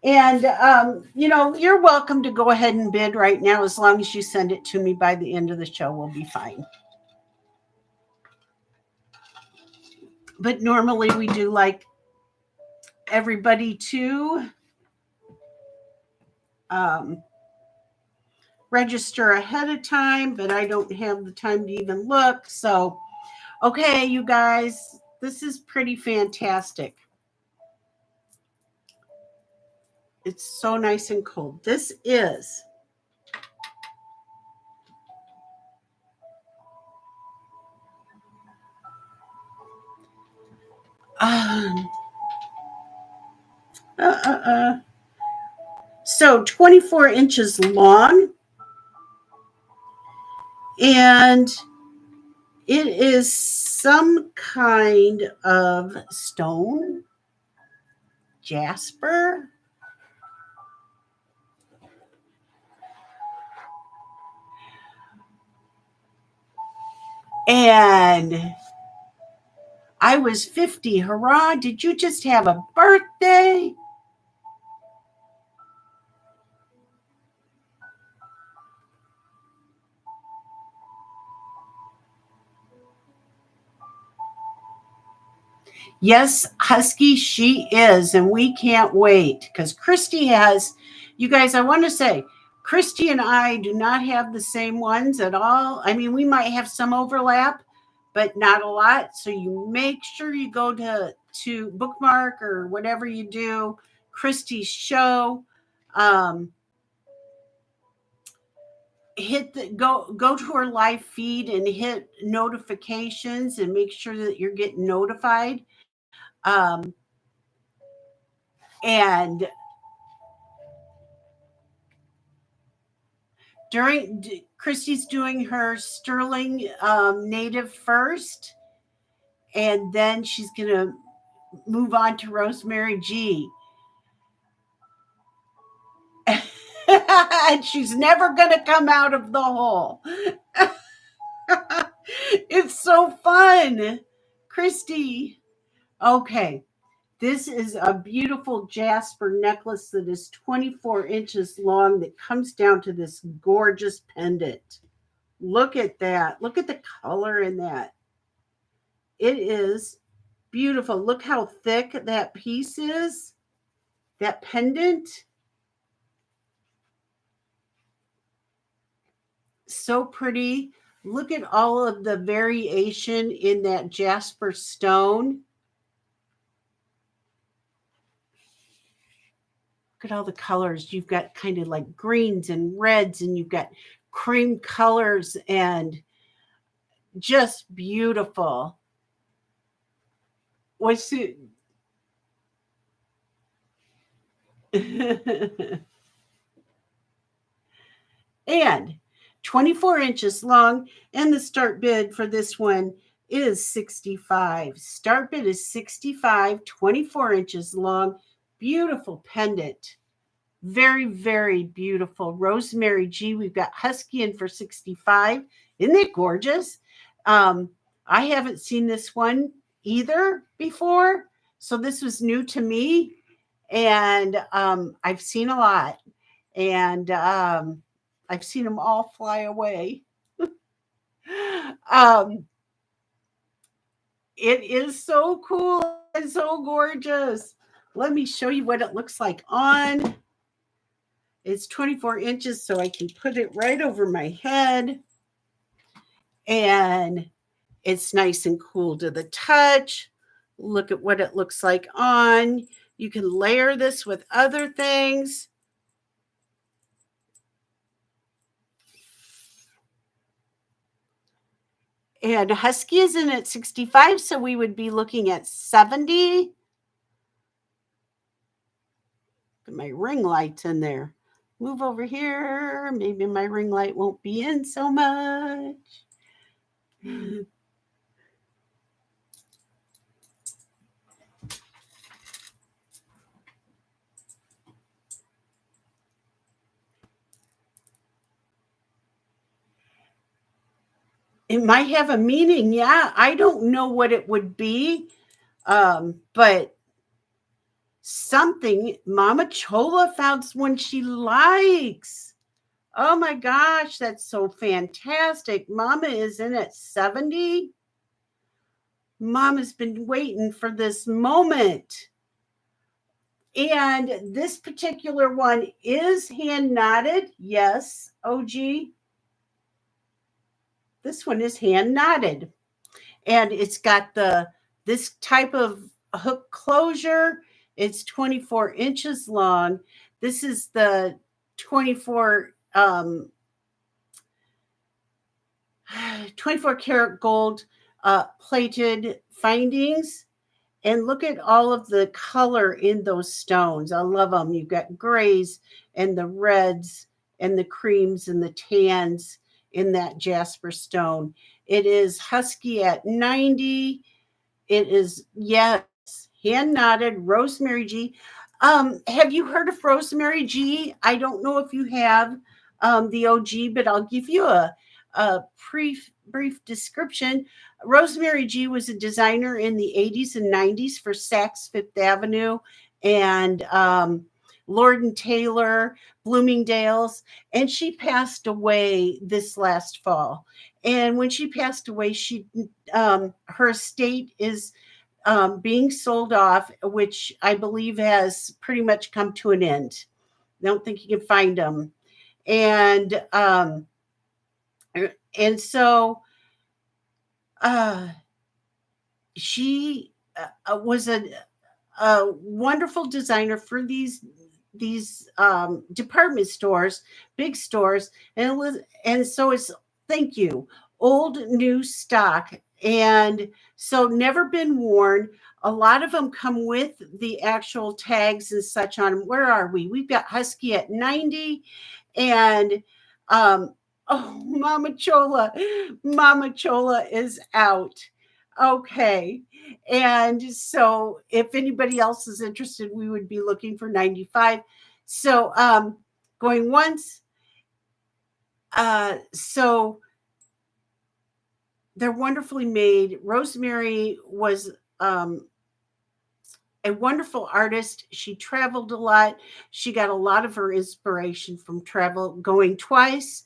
And, you're welcome to go ahead and bid right now as long as you send it to me by the end of the show. We'll be fine. But normally we do like everybody to um, register ahead of time, but I don't have the time to even look. So, okay, you guys, this is pretty fantastic. It's so nice and cold. This is um, uh, uh, uh. So 24 inches long, and it is some kind of stone, jasper. And I was 50. Hurrah. Did you just have a birthday? Yes, Husky, she is. And we can't wait because Christy has, you guys, I want to say, Christy and I do not have the same ones at all. I mean, we might have some overlap, but not a lot. So you make sure you go to bookmark or whatever you do, Christy's show. Um, hit the go to her live feed and hit notifications and make sure that you're getting notified. Um, and during Christy's doing her Sterling native first, and then she's gonna move on to Rosemary G. And she's never gonna come out of the hole. It's so fun, Christy. Okay, this is a beautiful jasper necklace that is 24 inches long that comes down to this gorgeous pendant. Look at that. Look at the color in that. It is beautiful. Look how thick that piece is, that pendant. So pretty. Look at all of the variation in that jasper stone. Look at all the colors. You've got kind of like greens and reds, and you've got cream colors, and just beautiful. What's it? And 24 inches long, and the start bid for this one is 65. Start bid is 65, 24 inches long. Beautiful pendant. Very, very beautiful. Rosemary G. We've got Husky in for 65. Isn't it gorgeous? Um, I haven't seen this one either before. So this was new to me. And I've seen a lot. And I've seen them all fly away. um, it is so cool and so gorgeous. Let me show you what it looks like on. It's 24 inches, so I can put it right over my head. And it's nice and cool to the touch. Look at what it looks like on. You can layer this with other things. And Husky is in at 65, so we would be looking at 70. My ring light's in there. Move over here. Maybe my ring light won't be in so much. It might have a meaning. Yeah, I don't know what it would be, but something Mama Chola found one she likes. Oh my gosh, that's so fantastic. Mama is in at 70. Mama's been waiting for this moment. And this particular one is hand knotted. Yes, OG. This one is hand knotted. And it's got this type of hook closure. It's 24 inches long. This is the 24 24 karat gold plated findings. And look at all of the color in those stones. I love them. You've got grays and the reds and the creams and the tans in that jasper stone. It is Husky at 90. It is, yes, hand knotted Rosemary G. Have you heard of Rosemary G? I don't know if you have the OG, but I'll give you a brief description. Rosemary G was a designer in the 80s and 90s for Saks Fifth Avenue and Lord and Taylor, Bloomingdale's, and she passed away this last fall. And when she passed away, her estate is being sold off, which I believe has pretty much come to an end. I don't think you can find them, and so uh, she was a wonderful designer for these department stores, big stores, and so it's thank you, old new stock, and so never been worn. A lot of them come with the actual tags and such on them. Where are we? We've got Husky at 90, and oh, Mama Chola is out. Okay. And so if anybody else is interested, we would be looking for 95. So going once. So they're wonderfully made. Rosemary was a wonderful artist. She traveled a lot. She got a lot of her inspiration from travel, going twice.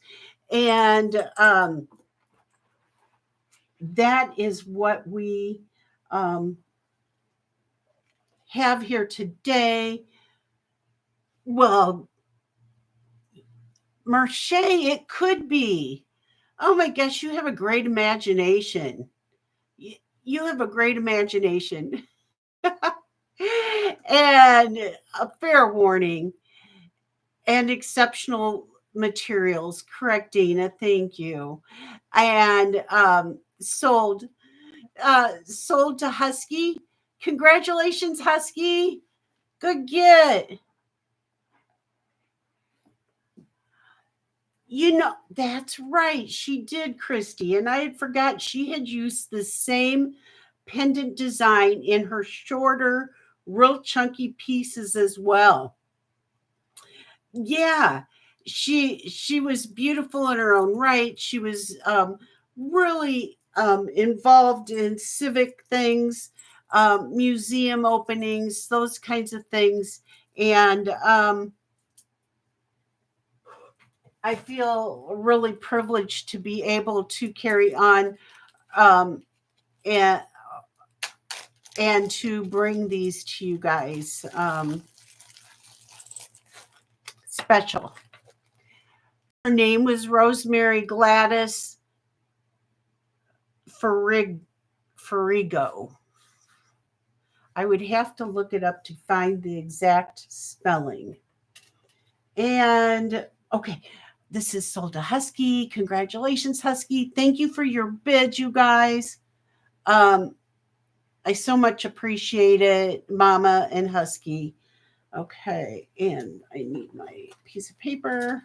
And that is what we have here today. Well, Marche, it could be. Oh my gosh, you have a great imagination. You have a great imagination. And a fair warning and exceptional materials. Correct, Dana. Thank you. And sold to Husky. Congratulations, Husky. Good get. That's right. She did, Christy. And I had forgot she had used the same pendant design in her shorter, real chunky pieces as well. Yeah. She was beautiful in her own right. She was really involved in civic things, museum openings, those kinds of things. And I feel really privileged to be able to carry on um, and to bring these to you guys. Special. Her name was Rosemary Gladys Ferrig, Ferrigo. I would have to look it up to find the exact spelling. And okay, this is sold to Husky. Congratulations, Husky. Thank you for your bid, you guys. Um, I so much appreciate it, Mama and Husky. Okay, and I need my piece of paper.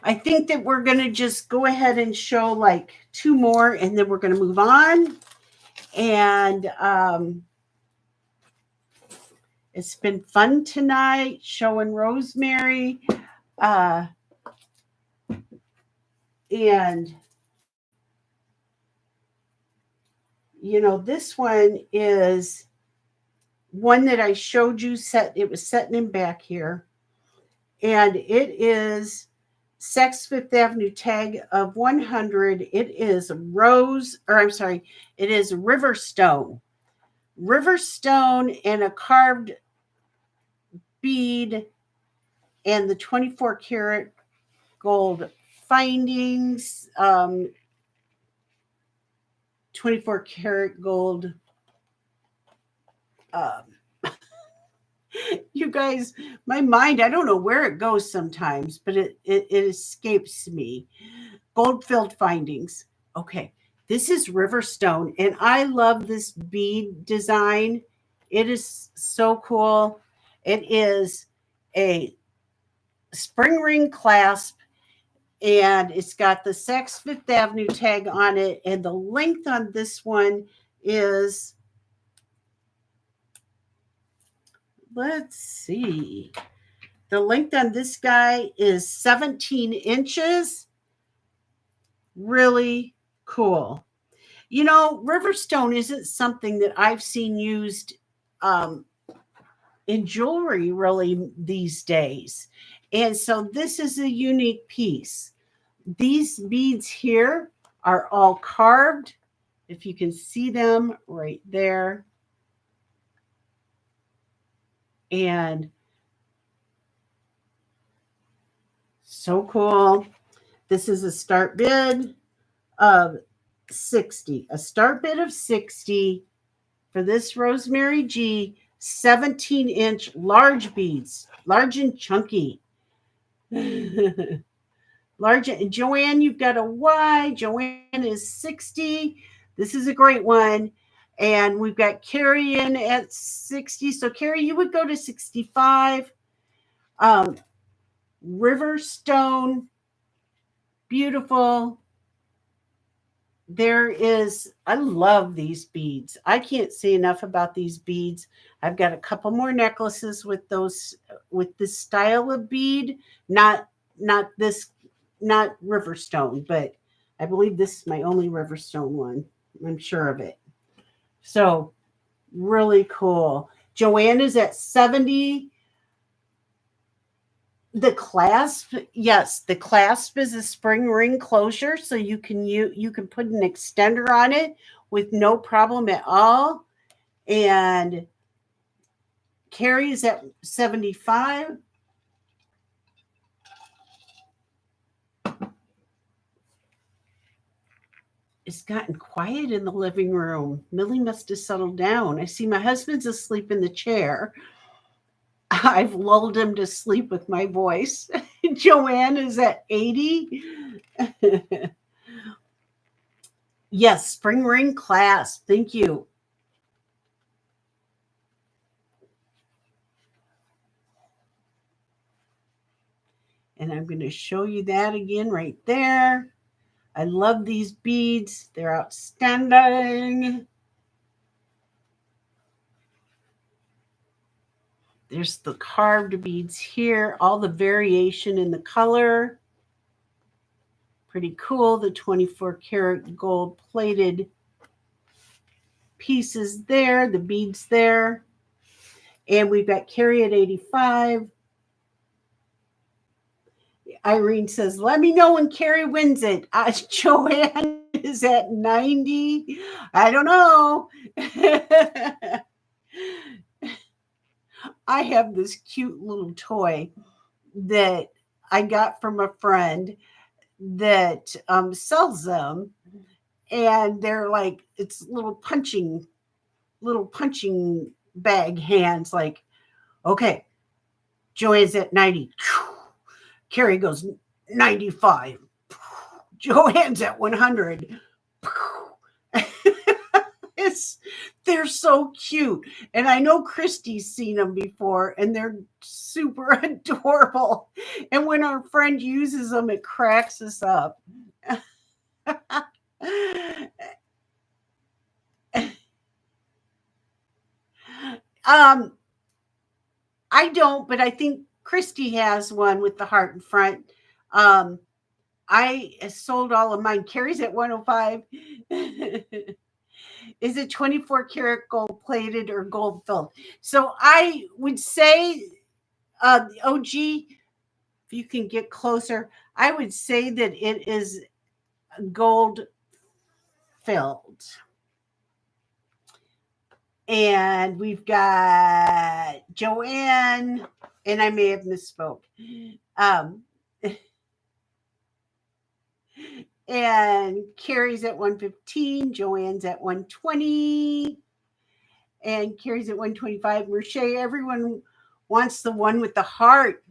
I think that we're going to just go ahead and show like two more, and then we're going to move on. And it's been fun tonight showing Rosemary. And this one is one that I showed you it was setting in back here. And it is Saks Fifth Avenue tag of 100. It is it is Riverstone. Riverstone and a carved bead and the 24 karat gold findings, 24 karat gold. You guys, my mind, I don't know where it goes sometimes, but it escapes me. Gold filled findings. Okay, this is Riverstone, and I love this bead design. It is so cool. It is a spring ring clasp, and it's got the Saks Fifth Avenue tag on it, and the length on this one is, let's see, the length on this guy is 17 inches. Really cool. Riverstone isn't something that I've seen used um, in jewelry really these days. And so this is a unique piece. These beads here are all carved. If you can see them right there. And so cool. This is a start bid of 60. A start bid of 60 for this Rosemary G 17-inch large beads, large and chunky. Large. Joanne, you've got a Y. Joanne is 60. This is a great one. And we've got Carrie in at 60. So, Carrie, you would go to 65. Riverstone, beautiful. I love these beads. I can't say enough about these beads. I've got a couple more necklaces with this style of bead, not this, not Riverstone, but I believe this is my only Riverstone one. I'm sure of it. So really cool. Joanne is at 70. The clasp, yes, the clasp is a spring ring closure, so you can put an extender on it with no problem at all. And Carrie is at 75. it's gotten quiet in the living room. Millie must have settled down. I see my husband's asleep in the chair. I've lulled him to sleep with my voice. Joanne is at 80. Yes, spring ring class. Thank you. And I'm going to show you that again right there. I love these beads. They're outstanding. There's the carved beads here, all the variation in the color. Pretty cool. The 24 karat gold plated pieces there, the beads there. And we've got Carrie at 85. Irene says, let me know when Carrie wins it. Joanne is at 90. I don't know. I have this cute little toy that I got from a friend that sells them, and they're like, it's little punching bag hands. Like, okay, Joanne's at 90. Carrie goes 95. Joanne's at 100. It's they're so cute. And I know Christy's seen them before, and they're super adorable. And when our friend uses them, it cracks us up. um, I don't, but I think Christy has one with the heart in front. Um, I sold all of mine. Carrie's at 105. Is it 24 karat gold plated or gold filled? So I would say, OG, if you can get closer, I would say that it is gold filled. And we've got Joanne, and I may have misspoke. Um, and Carrie's at 115, Joanne's at 120, and Carrie's at 125. Merche, everyone wants the one with the heart.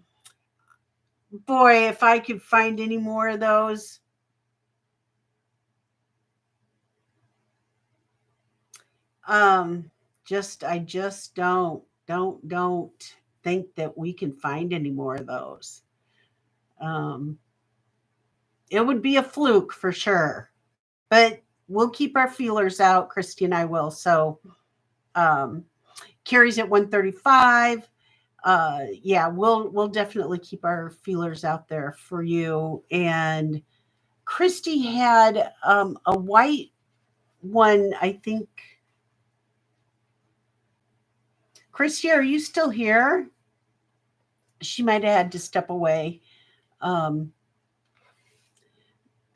Boy, if I could find any more of those. I just don't think that we can find any more of those. Um, it would be a fluke for sure, but we'll keep our feelers out. Christy and I will. So, um, Carrie's at 135. Yeah, we'll definitely keep our feelers out there for you. And Christy had a white one, I think. Christy, are you still here? She might have had to step away. Um,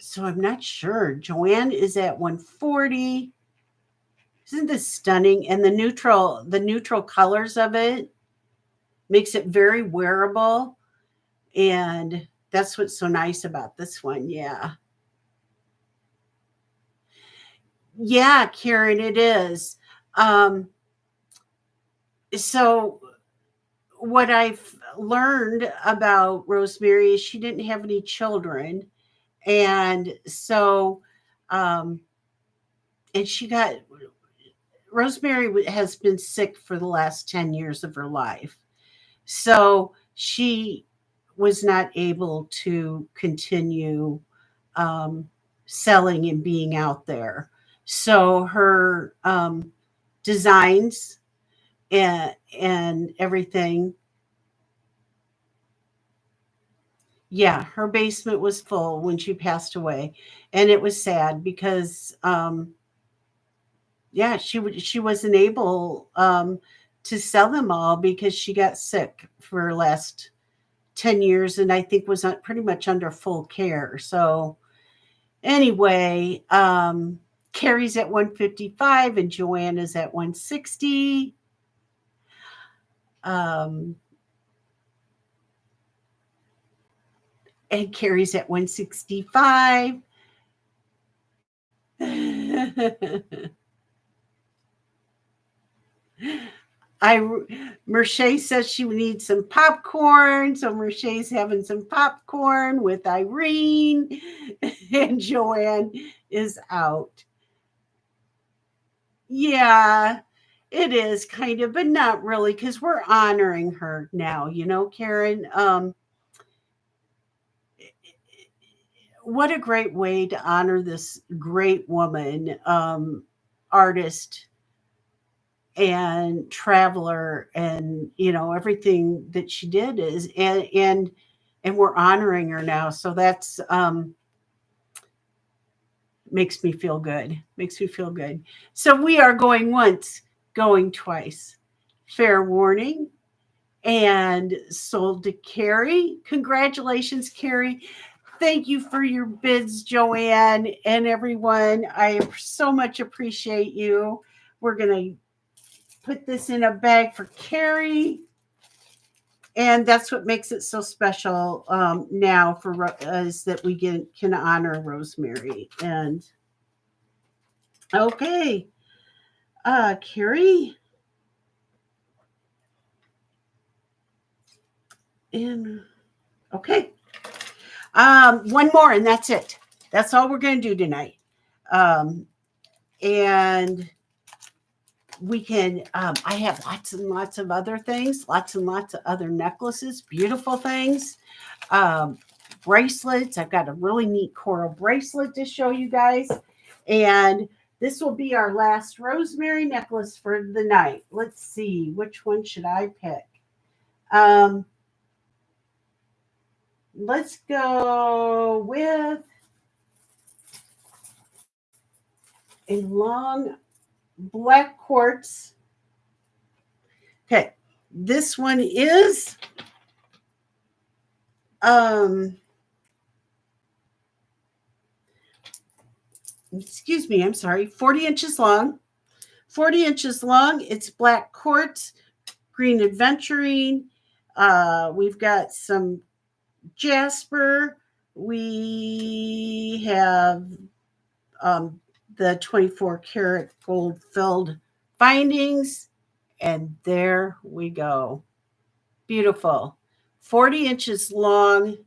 so I'm not sure. Joanne is at 140. Isn't this stunning? And the neutral colors of it makes it very wearable. And that's what's so nice about this one. Yeah. Yeah, Karen, it is. Um, so what I've learned about Rosemary is she didn't have any children. And so, um, and she got Rosemary has been sick for the last 10 years of her life. So she was not able to continue um, selling and being out there. So her designs and everything, yeah, her basement was full when she passed away. And it was sad because yeah, she wasn't able to sell them all because she got sick for her last 10 years, and I think was pretty much under full care. So anyway, Carrie's at 155 and Joanne is at 160. Um, and Carrie's at 165. I Merche says she needs some popcorn, so Merche's having some popcorn with Irene, and Joanne is out. Yeah, it is kind of, but not really, because we're honoring her now. Karen. What a great way to honor this great woman, artist and traveler, and everything that she did is, and we're honoring her now, so that's makes me feel good. So we are going once, going twice, fair warning, and sold to Carrie. Congratulations, Carrie. Thank you for your bids, Joanne, and everyone. I so much appreciate you. We're going to put this in a bag for Carrie. And that's what makes it so special, now for us, that we can honor Rosemary. And okay, Carrie, and okay, one more, and that's it. That's all we're going to do tonight. And we can, I have lots and lots of other things, lots and lots of other necklaces, beautiful things, um, bracelets. I've got a really neat coral bracelet to show you guys. And this will be our last Rosemary necklace for the night. Let's see, which one should I pick? Let's go with a long black quartz. Okay, this one is excuse me, I'm sorry, 40 inches long. 40 inches long. It's black quartz, green aventurine. We've got some jasper. We have the 24 karat gold filled bindings. And there we go. Beautiful. 40 inches long.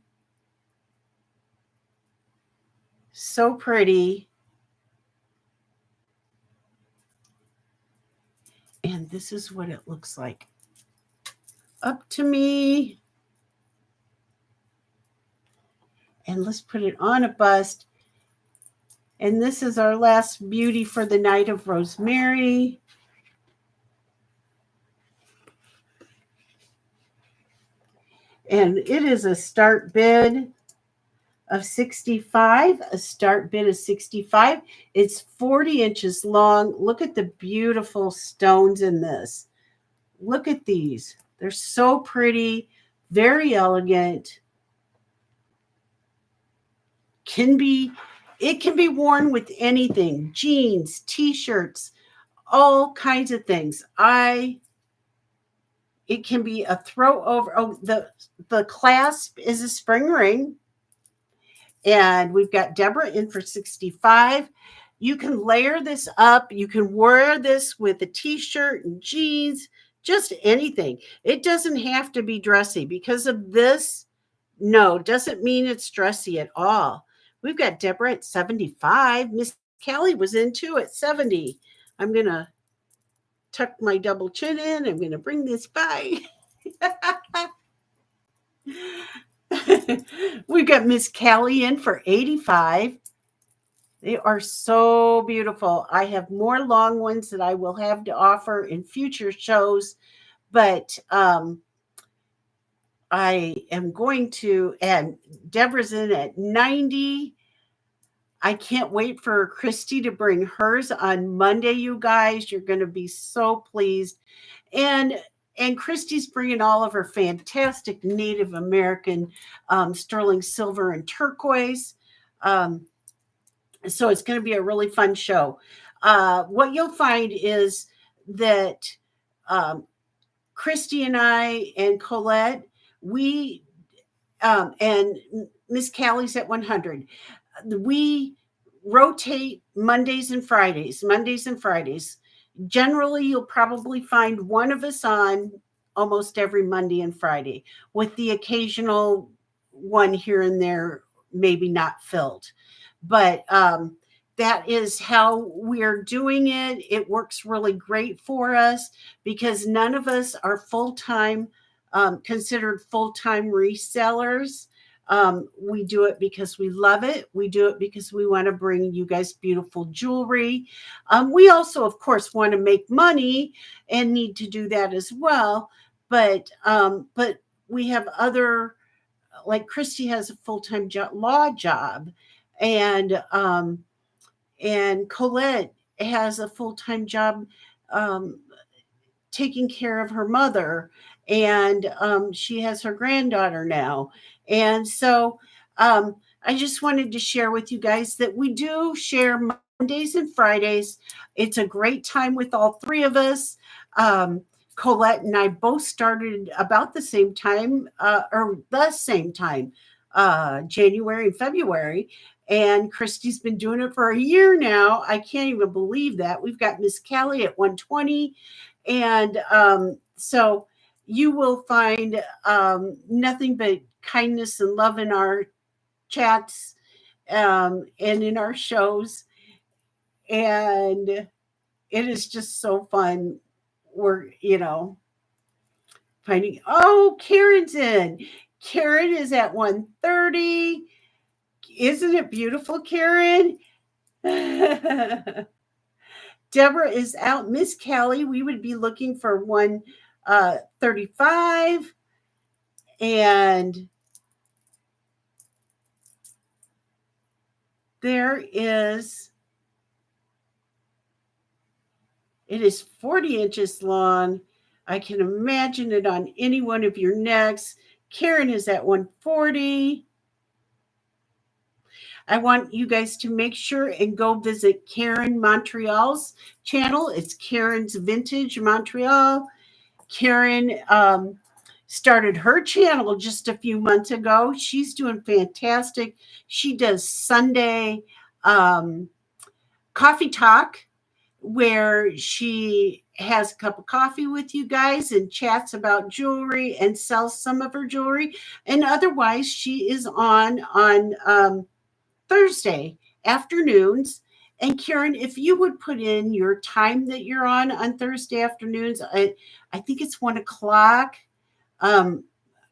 So pretty. And this is what it looks like. Up to me. And let's put it on a bust. And this is our last beauty for the night of Rosemary. And it is a start bid of 65, a start bid of 65. It's 40 inches long. Look at the beautiful stones in this. Look at these. They're so pretty, very elegant. It can be worn with anything, jeans, t-shirts, all kinds of things. It can be a throw over. Oh, the clasp is a spring ring. And we've got Deborah in for 65. You can layer this up. You can wear this with a t-shirt and jeans, just anything. It doesn't have to be dressy because of this. No, doesn't mean it's dressy at all. We've got Deborah at 75. Miss Callie was in too at 70. I'm going to tuck my double chin in. I'm going to bring this by. We've got Miss Callie in for 85. They are so beautiful. I have more long ones that I will have to offer in future shows, but I am going to, and Deborah's in at 90. I can't wait for Christy to bring hers on Monday, you guys. You're going to be so pleased. And Christy's bringing all of her fantastic Native American sterling silver and turquoise. So it's going to be a really fun show. What you'll find is that Christy and I and Colette, we and Miss Callie's at 100. We rotate Mondays and Fridays. Mondays and Fridays. Generally, you'll probably find one of us on almost every Monday and Friday, with the occasional one here and there, maybe not filled. But that is how we're doing it. It works really great for us because none of us are full time, considered full time resellers. We do it because we love it. We do it because we want to bring you guys beautiful jewelry. We also, of course, want to make money and need to do that as well. But we have other, like Christy has a full time law job, and Colette has a full time job. Um, Taking care of her mother, and she has her granddaughter now. And so I just wanted to share with you guys that we do share Mondays and Fridays. It's a great time with all three of us. Colette and I both started about the same time, January and February. And Christy's been doing it for a year now. I can't even believe that. We've got Miss Callie at 120. And so you will find nothing but kindness and love in our chats, and in our shows. And it is just so fun. We're, finding, oh, Karen's in. Karen is at 1:30. Isn't it beautiful, Karen? Deborah is out. Miss Callie, we would be looking for 1:35. And it is 40 inches long. I can imagine it on any one of your necks. Karen is at 140. I want you guys to make sure and go visit Karen Montreal's channel. It's Karen's Vintage Montreal. Karen started her channel just a few months ago. She's doing fantastic. She does Sunday coffee talk, where she has a cup of coffee with you guys and chats about jewelry and sells some of her jewelry. And otherwise, she is on Thursday afternoons. And Karen, if you would put in your time that you're on Thursday afternoons, I think it's 1:00,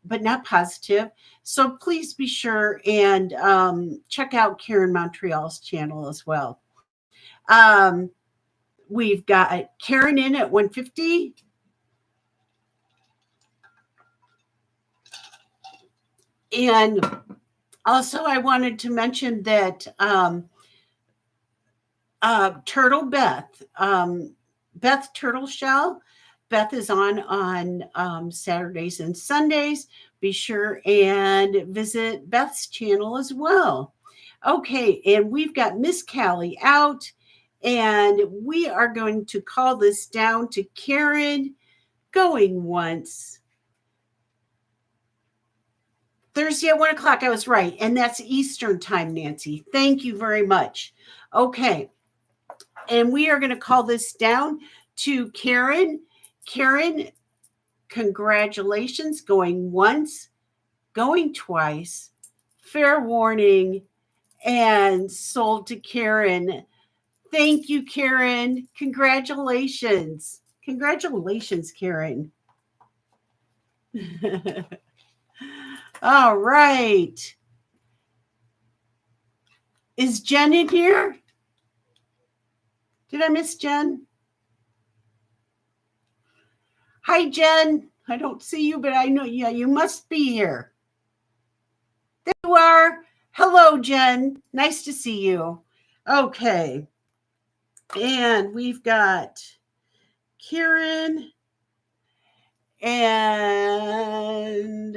but not positive. So please be sure and check out Karen Montreal's channel as well. We've got Karen in at 150. And also, I wanted to mention that Turtle Beth, Beth Turtle Shell, Beth is on Saturdays and Sundays. Be sure and visit Beth's channel as well. Okay, and we've got Miss Callie out, and we are going to call this down to Karen going once. Thursday at 1:00. I was right. And that's Eastern time, Nancy. Thank you very much. Okay. And we are going to call this down to Karen. Karen, congratulations. Going once, going twice. Fair warning. And sold to Karen. Thank you, Karen. Congratulations. Congratulations, Karen. All right. Is Jen in here? Did I miss Jen? Hi, Jen. I don't see you, but I know you must be here. There you are. Hello, Jen. Nice to see you. Okay. And we've got Karen and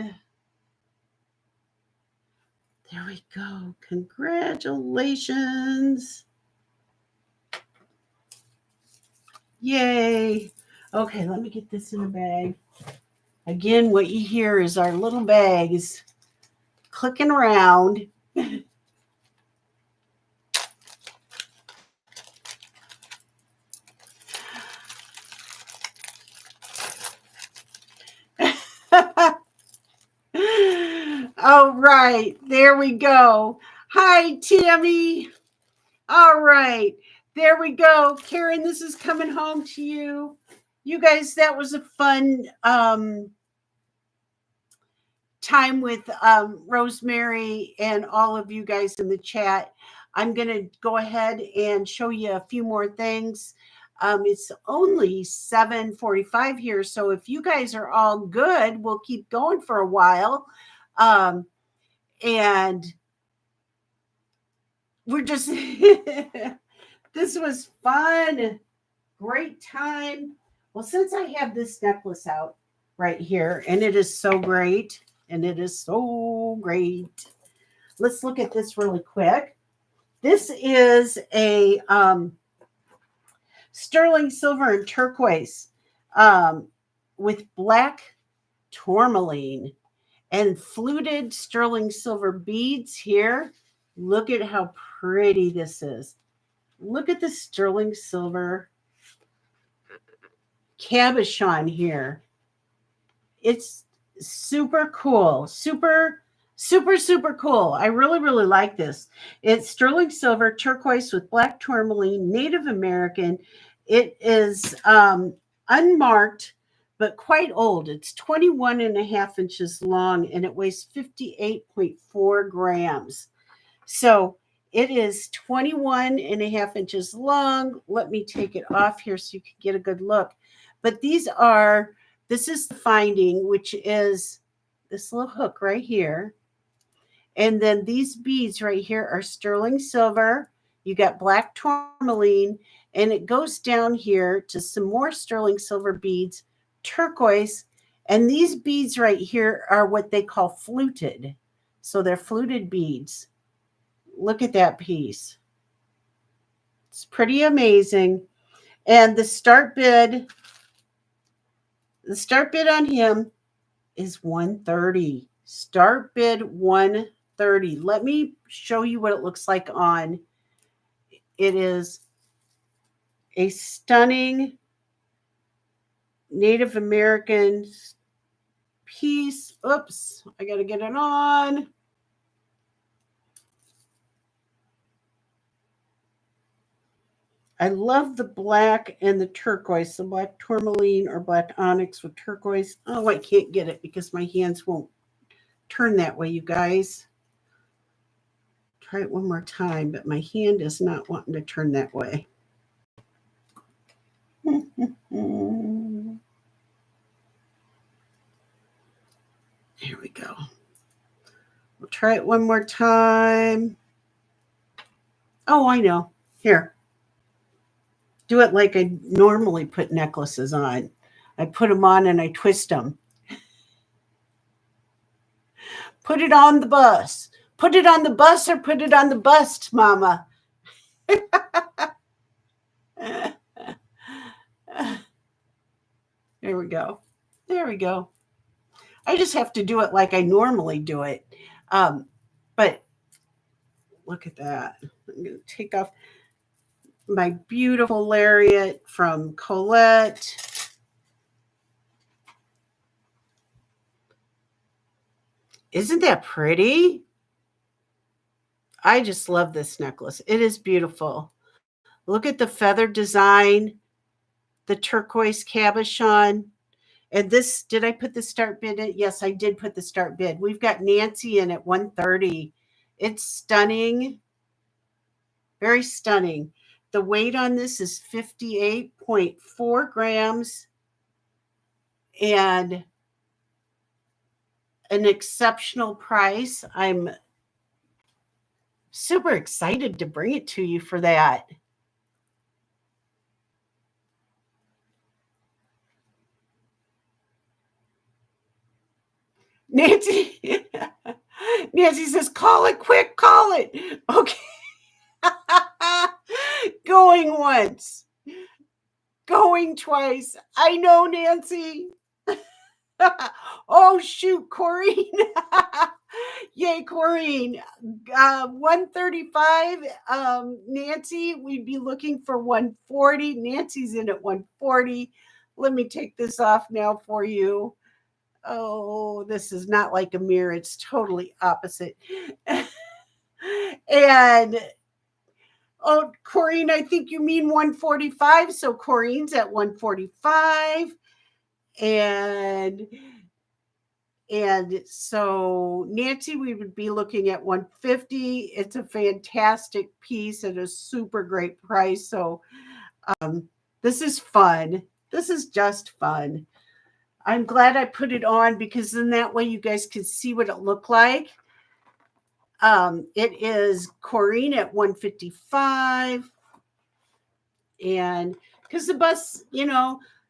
there we go. Congratulations. Yay. Okay, let me get this in a bag. Again, what you hear is our little bags clicking around. Oh, right. There we go. Hi, Tammy. All right. There we go. Karen, this is coming home to you. You guys, that was a fun time with Rosemary and all of you guys in the chat. I'm going to go ahead and show you a few more things. It's only 7:45 here, so if you guys are all good, we'll keep going for a while. And we're just, this was fun. Great time. Well, since I have this necklace out right here, and it is so great, and it is so great. Let's look at this really quick. This is a sterling silver and turquoise with black tourmaline and fluted sterling silver beads here. Look at how pretty this is. Look at the sterling silver cabochon here. It's super cool. Super cool. I really like this. It's sterling silver, turquoise with black tourmaline, Native American. It is unmarked, but quite old. It's 21 and a half inches long, and it weighs 58.4 grams. So it is 21 and a half inches long. Let me take it off here so you can get a good look. But this is the finding, which is this little hook right here. And then these beads right here are sterling silver. You got black tourmaline, and it goes down here to some more sterling silver beads, turquoise. And these beads right here are what they call fluted. So they're fluted beads. Look at that piece. It's pretty amazing. And the start bid on him is $130. Start bid $130. Let me show you what it looks like on. It is a stunning Native American piece. Oops, I got to get it on. I love the black and the turquoise, the black tourmaline or black onyx with turquoise. Oh, I can't get it because my hands won't turn that way, you guys. Try it one more time, but my hand is not wanting to turn that way. Here we go. We'll try it one more time. Oh, I know. Here. Do it like I normally put necklaces on. I put them on and I twist them. Put it on the bus. Put it on the bus or put it on the bust, Mama. There we go. There we go. I just have to do it like I normally do it. But look at that. I'm going to take off my beautiful lariat from Colette. Isn't that pretty? I just love this necklace. It is beautiful. Look at the feather design, the turquoise cabochon. And this, did I put the start bid in? Yes, I did put the start bid. We've got Nancy in at $130. It's stunning. Very stunning. The weight on this is 58.4 grams and an exceptional price. I'm super excited to bring it to you for that. Nancy says, call it quick, call it. Okay. Going once, going twice. I know, Nancy. Oh, shoot, Corrine. Yay, Corrine. 135. Nancy, we'd be looking for 140. Nancy's in at 140. Let me take this off now for you. Oh, this is not like a mirror. It's totally opposite. And oh, Corrine, I think you mean 145. So Corrine's at 145. And so Nancy, we would be looking at 150. It's a fantastic piece at a super great price. So this is fun. This is just fun. I'm glad I put it on because then that way you guys can see what it looked like. It is Corrine at 155. And because the bus,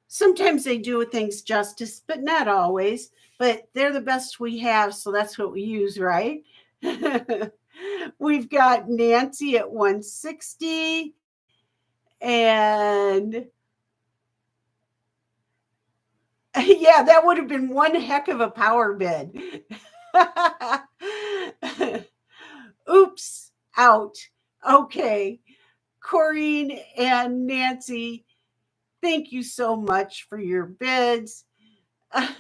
sometimes they do things justice, but not always. But they're the best we have, so that's what we use, right? We've got Nancy at 160. And yeah, that would have been one heck of a power bid. Oops, out. Okay. Corrine and Nancy, thank you so much for your bids.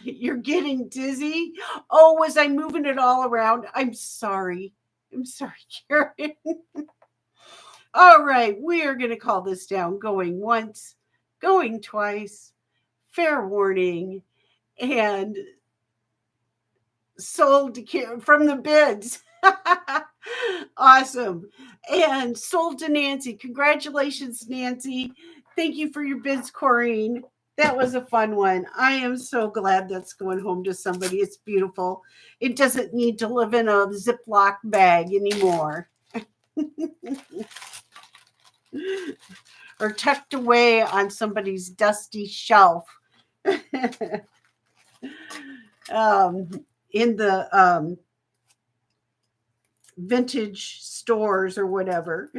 You're getting dizzy. Oh, was I moving it all around? I'm sorry. I'm sorry, Karen. All right, we are going to call this down. Going once, going twice, fair warning, and sold to from the bids. Awesome. And sold to Nancy. Congratulations, Nancy. Thank you for your bids, Corrine. That was a fun one. I am so glad that's going home to somebody. It's beautiful. It doesn't need to live in a Ziploc bag anymore. Or tucked away on somebody's dusty shelf. In the vintage stores or whatever.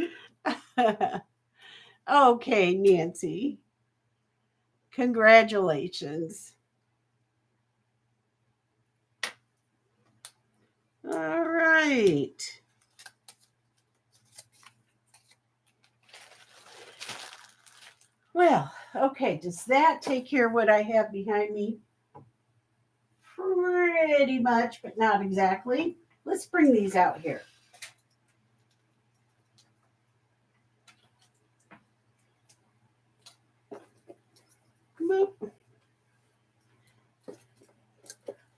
Okay, Nancy. Congratulations. All right. Well, okay. Does that take care of what I have behind me? Pretty much, but not exactly. Let's bring these out here. Boop.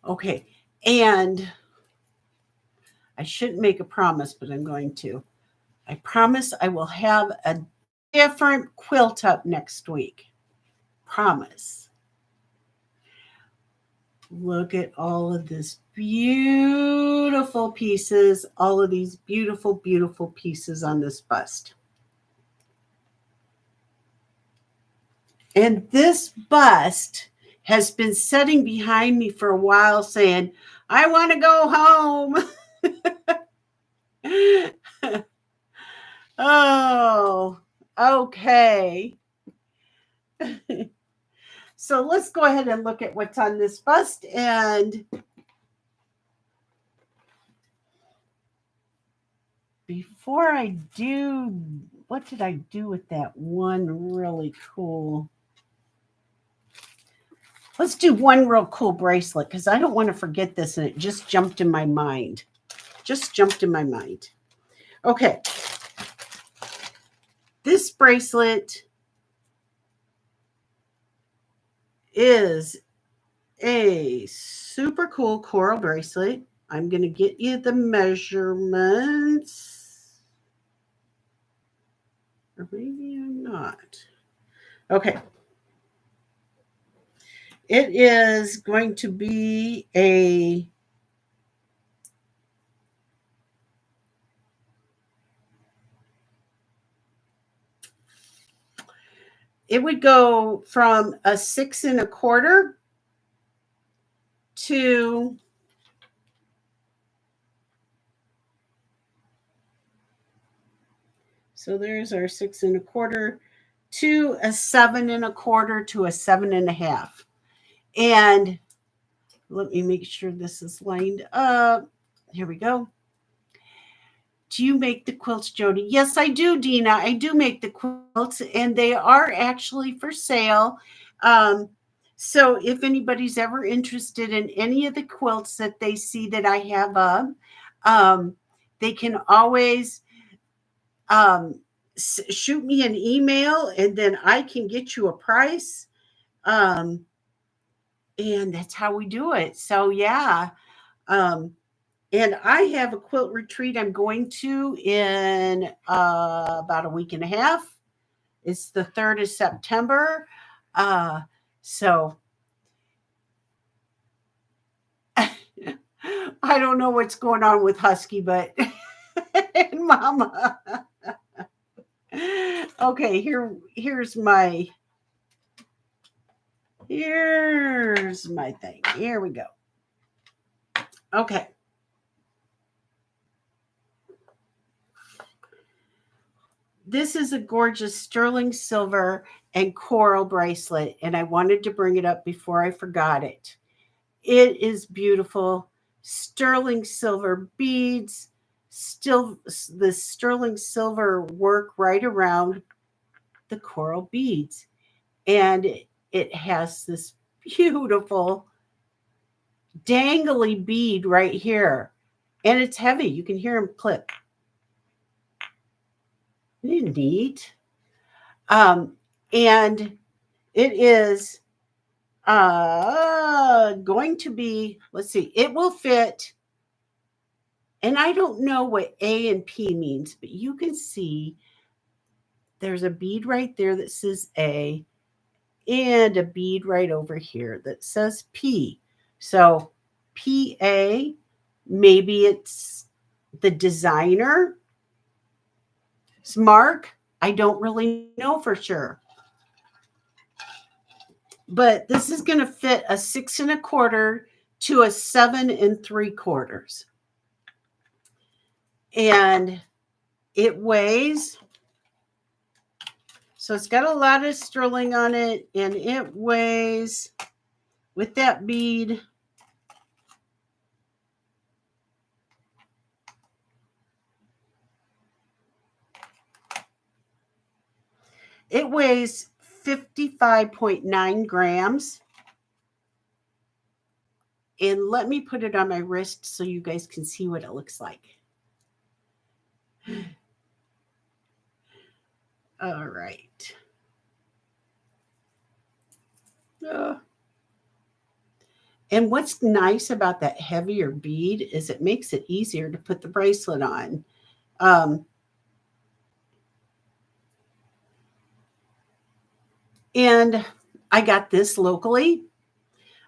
Okay, and I shouldn't make a promise, but I'm going to. I promise I will have a different quilt up next week. Promise. Look at all of this beautiful pieces, all of these beautiful, beautiful pieces on this bust. And this bust has been sitting behind me for a while saying, I want to go home. Oh, okay. So let's go ahead and look at what's on this bust. And before I do, what did I do with that one really cool? Let's do one real cool bracelet because I don't want to forget this. And it just jumped in my mind. Okay. This bracelet is a super cool coral bracelet. I'm going to get you the measurements. Or maybe I'm not. Okay. It is going to be it would go from a 6 1/4 to so there's our 6 1/4 to a 7 1/4 to a 7 1/2. And let me make sure this is lined up. Here we go. Do you make the quilts, Jody? Yes, I do, Dina. I do make the quilts, and they are actually for sale. So if anybody's ever interested in any of the quilts that they see that I have up, um, they can always um, shoot me an email and then I can get you a price. Um, and that's how we do it. So yeah. Um, and I have a quilt retreat I'm going to in about a week and a half. It's the 3rd of September. Uh, so I don't know what's going on with Husky, but and Mama. Okay, here's my thing. Here we go. Okay. This is a gorgeous sterling silver and coral bracelet, and I wanted to bring it up before I forgot it. It is beautiful. Sterling silver beads, still the sterling silver work right around the coral beads. And it has this beautiful dangly bead right here. And it's heavy. You can hear him click. Isn't it neat? Um, and it is going to be, let's see, it will fit. And I don't know what A and P means, but you can see there's a bead right there that says A and a bead right over here that says P. So PA, maybe it's the designer's mark. I don't really know for sure. But this is going to fit a 6 1/4 to a 7 3/4. And it weighs, so it's got a lot of sterling on it, and it weighs with that bead. It weighs 55.9 grams. And let me put it on my wrist so you guys can see what it looks like. All right. And what's nice about that heavier bead is it makes it easier to put the bracelet on. Um, and I got this locally.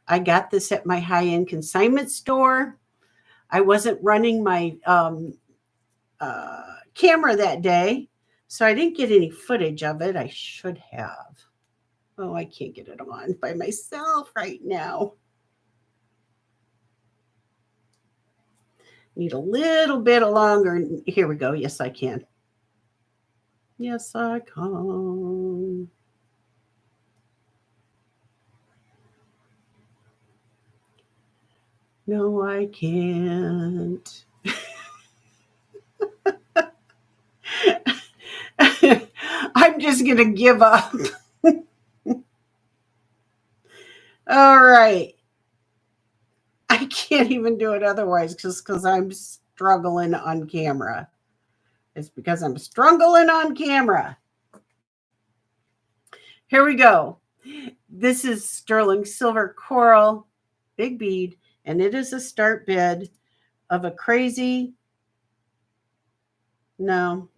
I got this at my high-end consignment store. I wasn't running my camera that day, so I didn't get any footage of it. I should have. Oh, I can't get it on by myself right now. Need a little bit longer. Here we go. Yes, I can. Yes, I can. No, I can't. I'm just going to give up. All right. I can't even do it otherwise just because I'm struggling on camera. It's because I'm struggling on camera. Here we go. This is sterling silver coral, big bead, and it is a start bid of a crazy, no,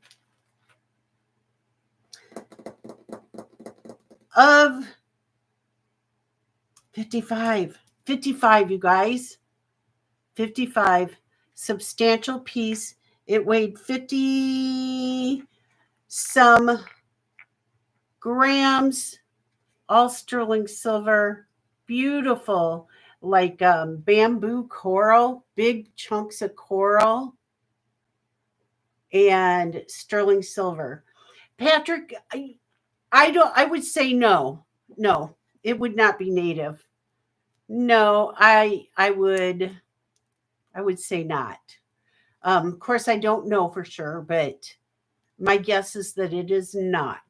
of 55. 55, you guys. 55. Substantial piece. It weighed 50 some grams, all sterling silver. Beautiful, like bamboo coral, big chunks of coral, and sterling silver. Patrick, I don't. I would say no. No, it would not be native. No, I would say not. Of course, I don't know for sure, but my guess is that it is not.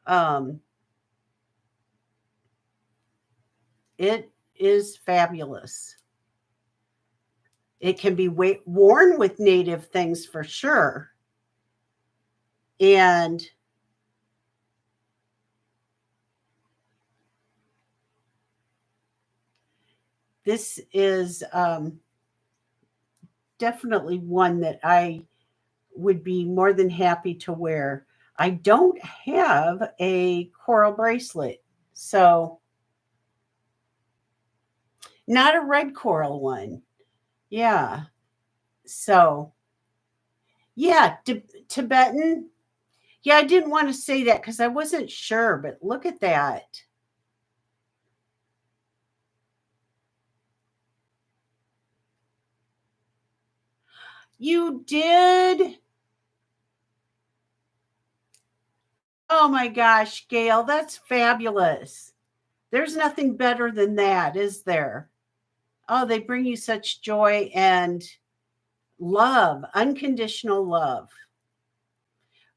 Um, It is fabulous. It can be worn with native things for sure. And this is definitely one that I would be more than happy to wear. I don't have a coral bracelet, so not a red coral one. Yeah. So, yeah, Tibetan. Yeah, I didn't want to say that because I wasn't sure, but look at that. You did? Oh my gosh, Gail, that's fabulous. There's nothing better than that, is there? Oh, they bring you such joy and love, unconditional love.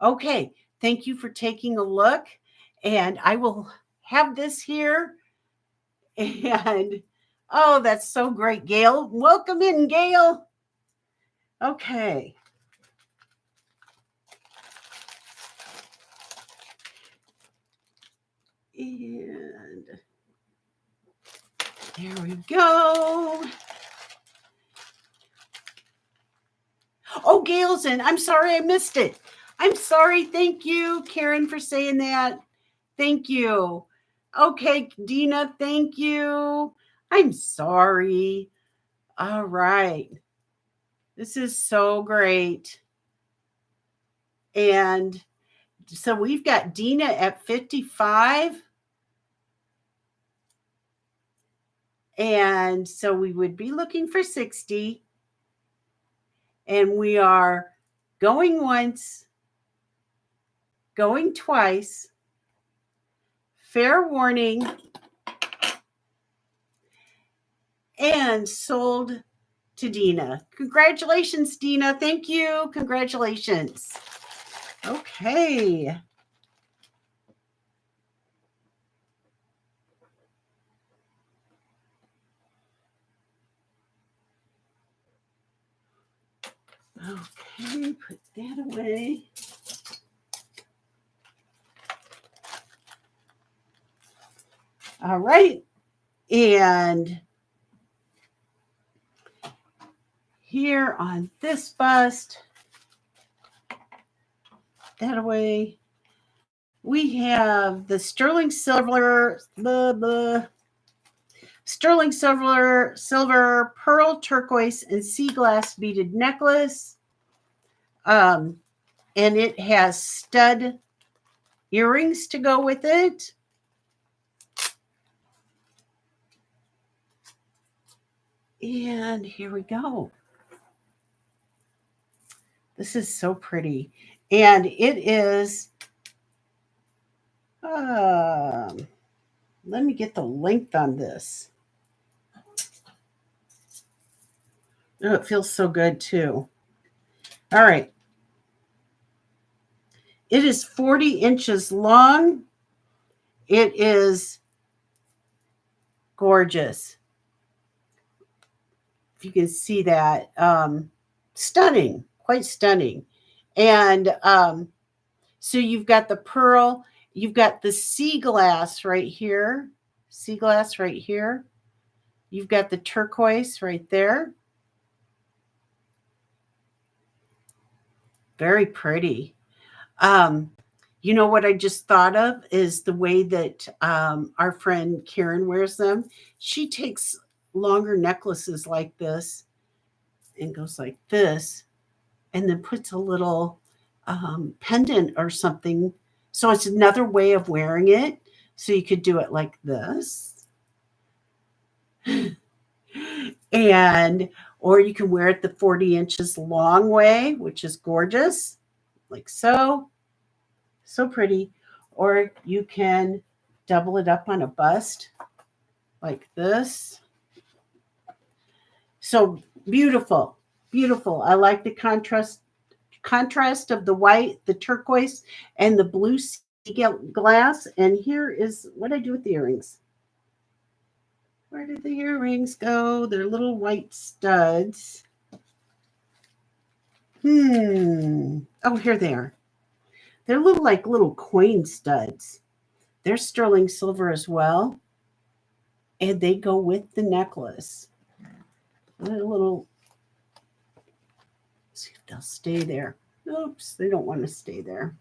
Okay, thank you for taking a look. And I will have this here. And oh, that's so great, Gail. Welcome in, Gail. Okay. And there we go. Oh, Gail's in. I'm sorry I missed it. I'm sorry. Thank you, Karen, for saying that. Thank you. Okay, Dina, thank you. I'm sorry. All right. This is so great. And so we've got Dina at 55. And so we would be looking for 60. And we are going once, going twice. Fair warning. And sold to Dina. Congratulations, Dina. Thank you. Congratulations. Okay. Okay, put that away. All right. And here on this bust, that away, we have the sterling silver, silver, pearl, turquoise, and sea glass beaded necklace. And it has stud earrings to go with it. And here we go. This is so pretty. And it is, let me get the length on this. Oh, it feels so good too. All right. It is 40 inches long. It is gorgeous. If you can see that. Stunning, quite stunning. And so you've got the pearl, you've got the sea glass right here, sea glass right here. You've got the turquoise right there. Very pretty. You know what I just thought of is the way that our friend Karen wears them. She takes longer necklaces like this and goes like this, and then puts a little pendant or something. So it's another way of wearing it. So you could do it like this. And or you can wear it the 40 inches long way, which is gorgeous, like so. So pretty. Or you can double it up on a bust like this. So beautiful, beautiful. I like the contrast of the white, the turquoise, and the blue sea glass. And here is what I do with the earrings. Where did the earrings go? They're little white studs. Oh, here they are. They're little coin studs. They're sterling silver as well. And they go with the necklace. See if they'll stay there. Oops, they don't want to stay there.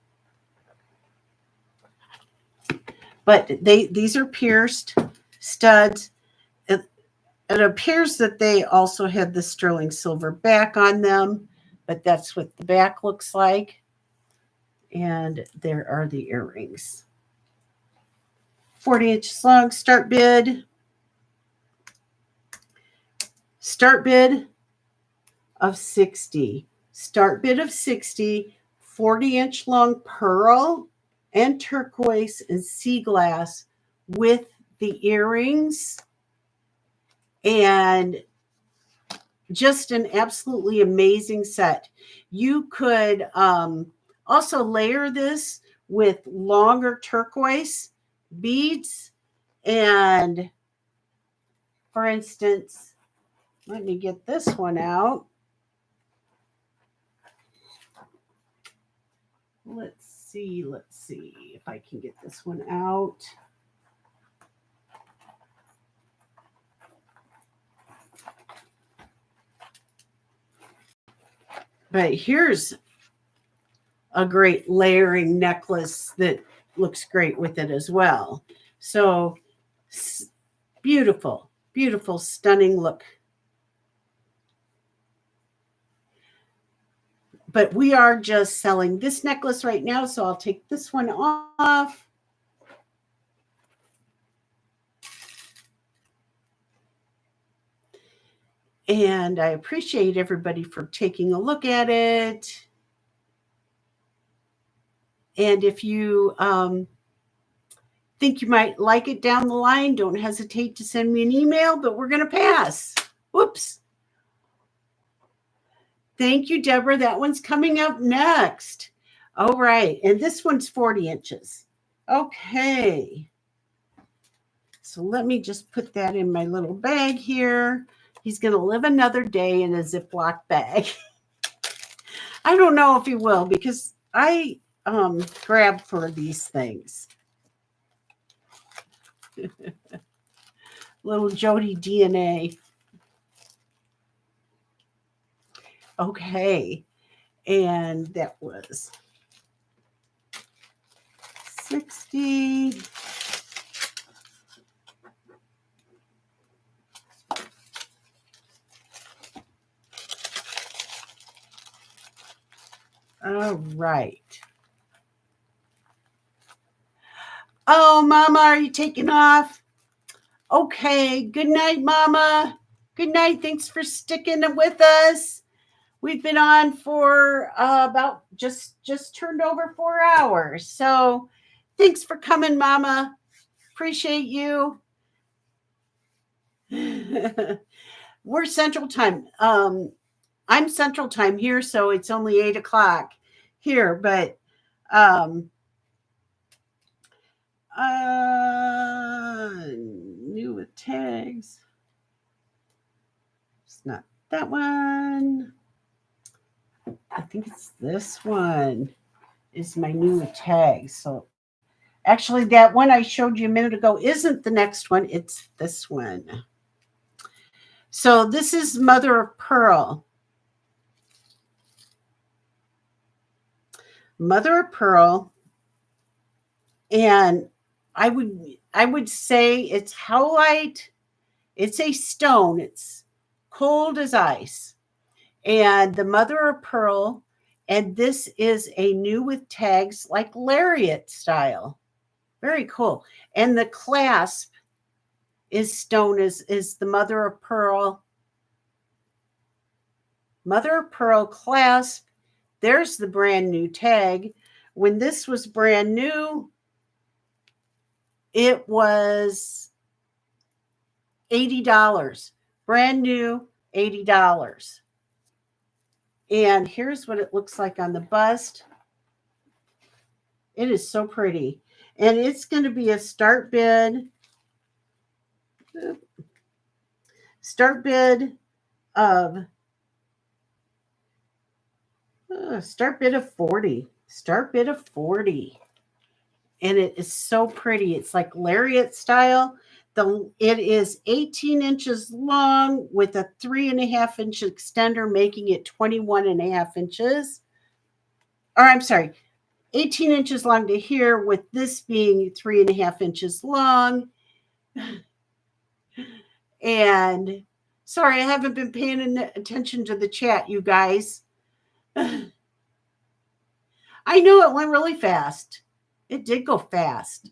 But these are pierced studs. It appears that they also had the sterling silver back on them, but that's what the back looks like. And there are the earrings. 40 inches long, start bid. Start bid of 60. Start bid of 60, 40-inch long pearl and turquoise and sea glass with the earrings, and just an absolutely amazing set. You could also layer this with longer turquoise beads, and for instance, let me get this one out. Let's see if I can get this one out. But here's a great layering necklace that looks great with it as well. So beautiful, beautiful, stunning look. But we are just selling this necklace right now, so I'll take this one off. And I appreciate everybody for taking a look at it. And if you think you might like it down the line, don't hesitate to send me an email, but we're going to pass. Whoops. Thank you, Deborah. That one's coming up next. All right. And this one's 40 inches. Okay. So let me just put that in my little bag here. He's going to live another day in a Ziploc bag. I don't know if he will, because I grab for these things. Little Jody DNA. Okay. And that was 60. All right. Oh, Mama, are you taking off? Okay. Good night, Mama. Good night. Thanks for sticking with us. We've been on for about just turned over 4 hours. So thanks for coming, Mama. Appreciate you. We're Central Time. I'm Central Time here, so it's only 8 o'clock here, but new with tags. It's not that one. I think it's this one is my new with tags. So actually that one I showed you a minute ago isn't the next one. It's this one. So this is Mother of Pearl. Mother of Pearl. And I would say it's howlite. It's a stone. It's cold as ice. And the Mother of Pearl. And this is a new with tags like lariat style. Very cool. And the clasp is stone, is the Mother of Pearl. Mother of Pearl clasp. There's the brand new tag. When this was brand new, it was $80. Brand new, $80. And here's what it looks like on the bust. It is so pretty. And it's going to be a start bid. start bid of 40. Start bid of 40. And it is so pretty. It's like lariat style. It is 18 inches long with a 3.5-inch extender, making it 21.5 inches. Or I'm sorry, 18 inches long to here, with this being 3.5 inches long. And sorry, I haven't been paying attention to the chat, you guys. I know it went really fast. It did go fast.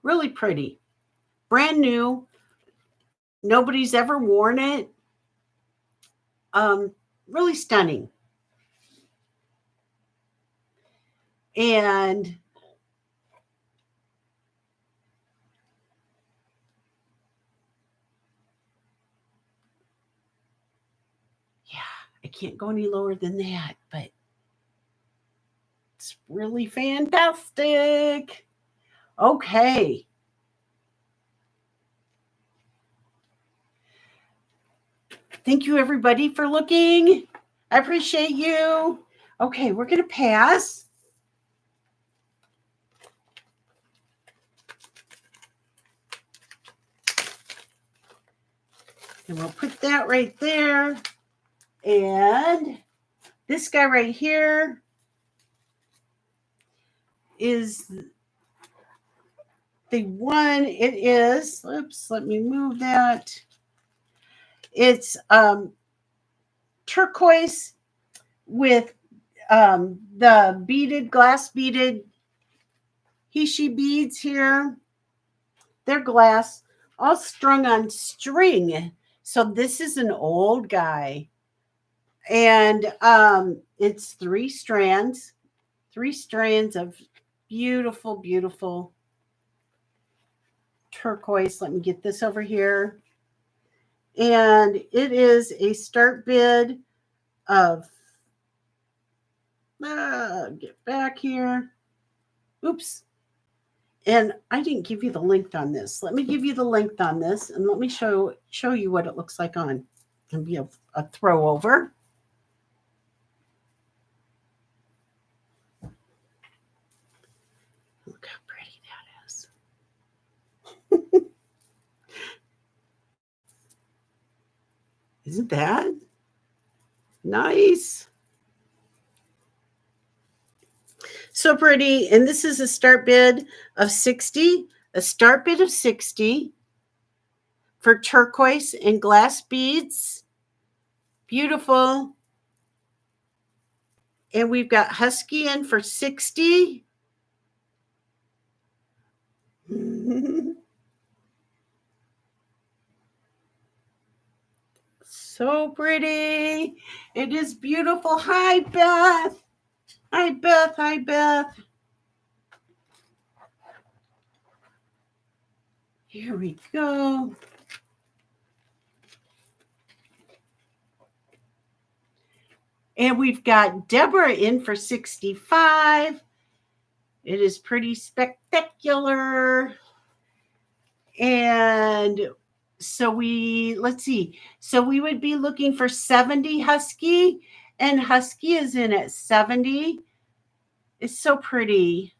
Really pretty. Brand new. Nobody's ever worn it. Really stunning. And yeah, I can't go any lower than that, but it's really fantastic. Okay. Thank you, everybody, for looking. I appreciate you. Okay, we're going to pass. And we'll put that right there. And this guy right here is the one. It is, oops, let me move that. It's turquoise with the glass beaded Hishi beads here. They're glass, all strung on string. So this is an old guy. And it's 3 strands of beautiful, beautiful turquoise. Let me get this over here. And it is a start bid of, get back here. Oops. And I didn't give you the length on this. Let me give you the length on this, and let me show you what it looks like on. Can be a throw over. Look how pretty that is. Isn't that nice? So pretty. And this is a start bid of 60. A start bid of 60 for turquoise and glass beads. Beautiful. And we've got Husky in for 60. So pretty. It is beautiful. Hi, Beth. Hi, Beth. Hi, Beth. Here we go. And we've got Deborah in for 65. It is pretty spectacular. And so let's see. So we would be looking for 70 Husky, and Husky is in at 70. It's so pretty.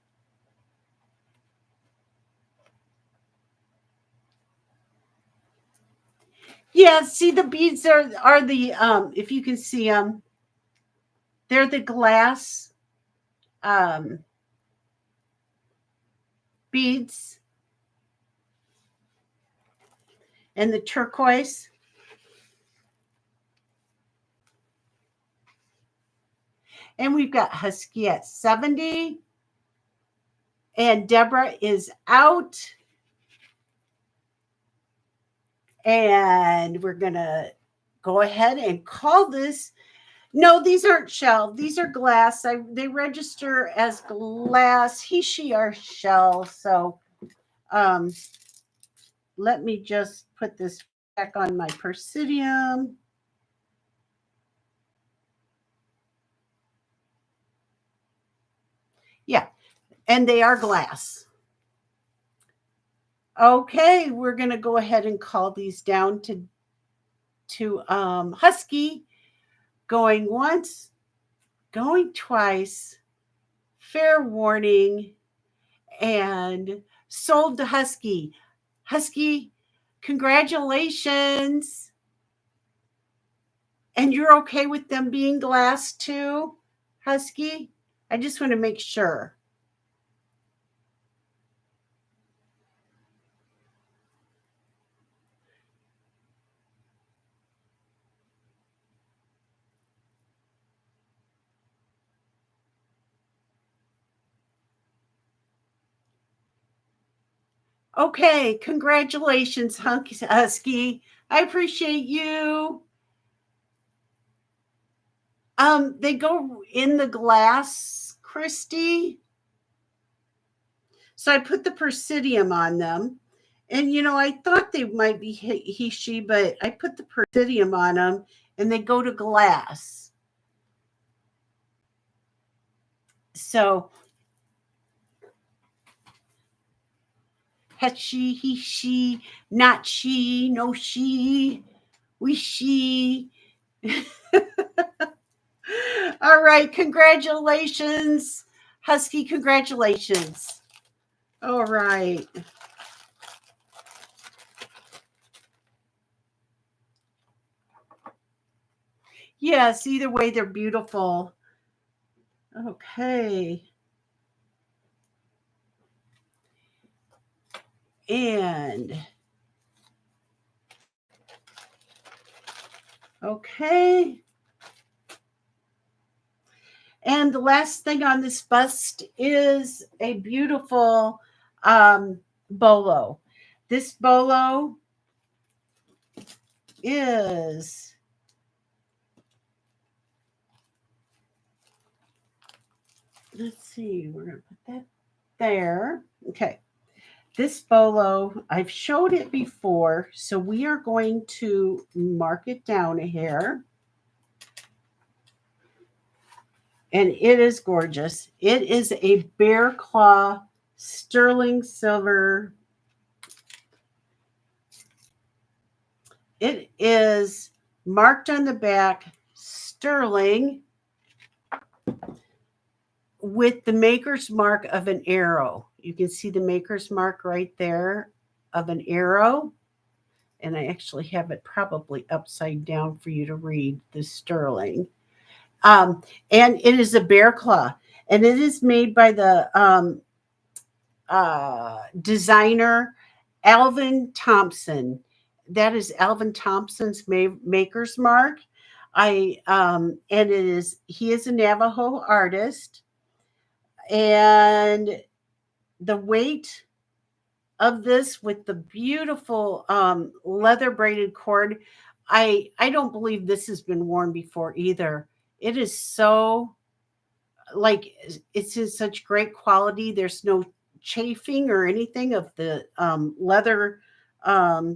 Yeah, see, the beads are the if you can see them, they're the glass beads and the turquoise. And we've got Husky at 70. And Deborah is out. And we're going to go ahead and call this. No, these aren't shell. These are glass. They register as glass. He, she are shell. So let me just put this back on my Persidium. Yeah, and they are glass. Okay, we're gonna go ahead and call these down to Husky. Going once, going twice. Fair warning, and sold to Husky. Husky, congratulations. And you're okay with them being glass too, Husky? I just want to make sure. Okay, congratulations, Husky. I appreciate you. They go in the glass, Christy. So I put the Persidium on them. And I thought they might be she, but I put the Persidium on them and they go to glass. So he, she, not she, no she, we she. All right, congratulations, Husky, congratulations. All right. Yes, either way, they're beautiful. Okay. And okay. And the last thing on this bust is a beautiful bolo. This bolo is, let's see, we're going to put that there. Okay. This bolo, I've showed it before, so we are going to mark it down a hair. And it is gorgeous. It is a bear claw sterling silver. It is marked on the back sterling with the maker's mark of an arrow. You can see the maker's mark right there of an arrow. And I actually have it probably upside down for you to read the sterling. And it is a bear claw. And it is made by the designer Alvin Thompson. That is Alvin Thompson's maker's mark. And it is he is a Navajo artist, and the weight of this with the beautiful leather braided cord. I don't believe this has been worn before either. It is so like it's in such great quality. There's no chafing or anything of the leather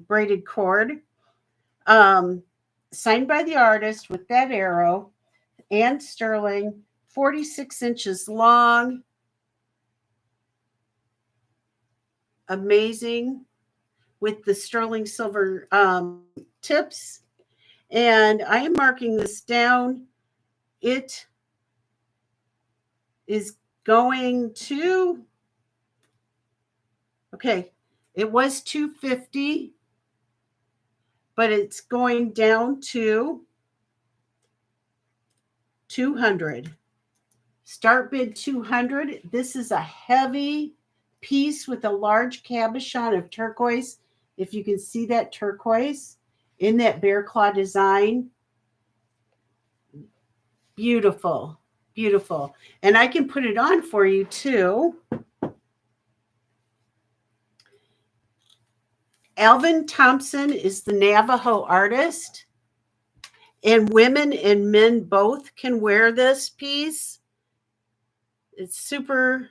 braided cord. Um, Signed by the artist with that arrow and sterling, 46 inches long. Amazing with the sterling silver tips. And I am marking this down. It is going to, okay, it was 250, but it's going down to 200. Start bid 200. This is a heavy piece with a large cabochon of turquoise. If you can see that turquoise in that bear claw design, beautiful, beautiful. And I can put it on for you too. Alvin Thompson is the Navajo artist, and women and men both can wear this piece. It's super,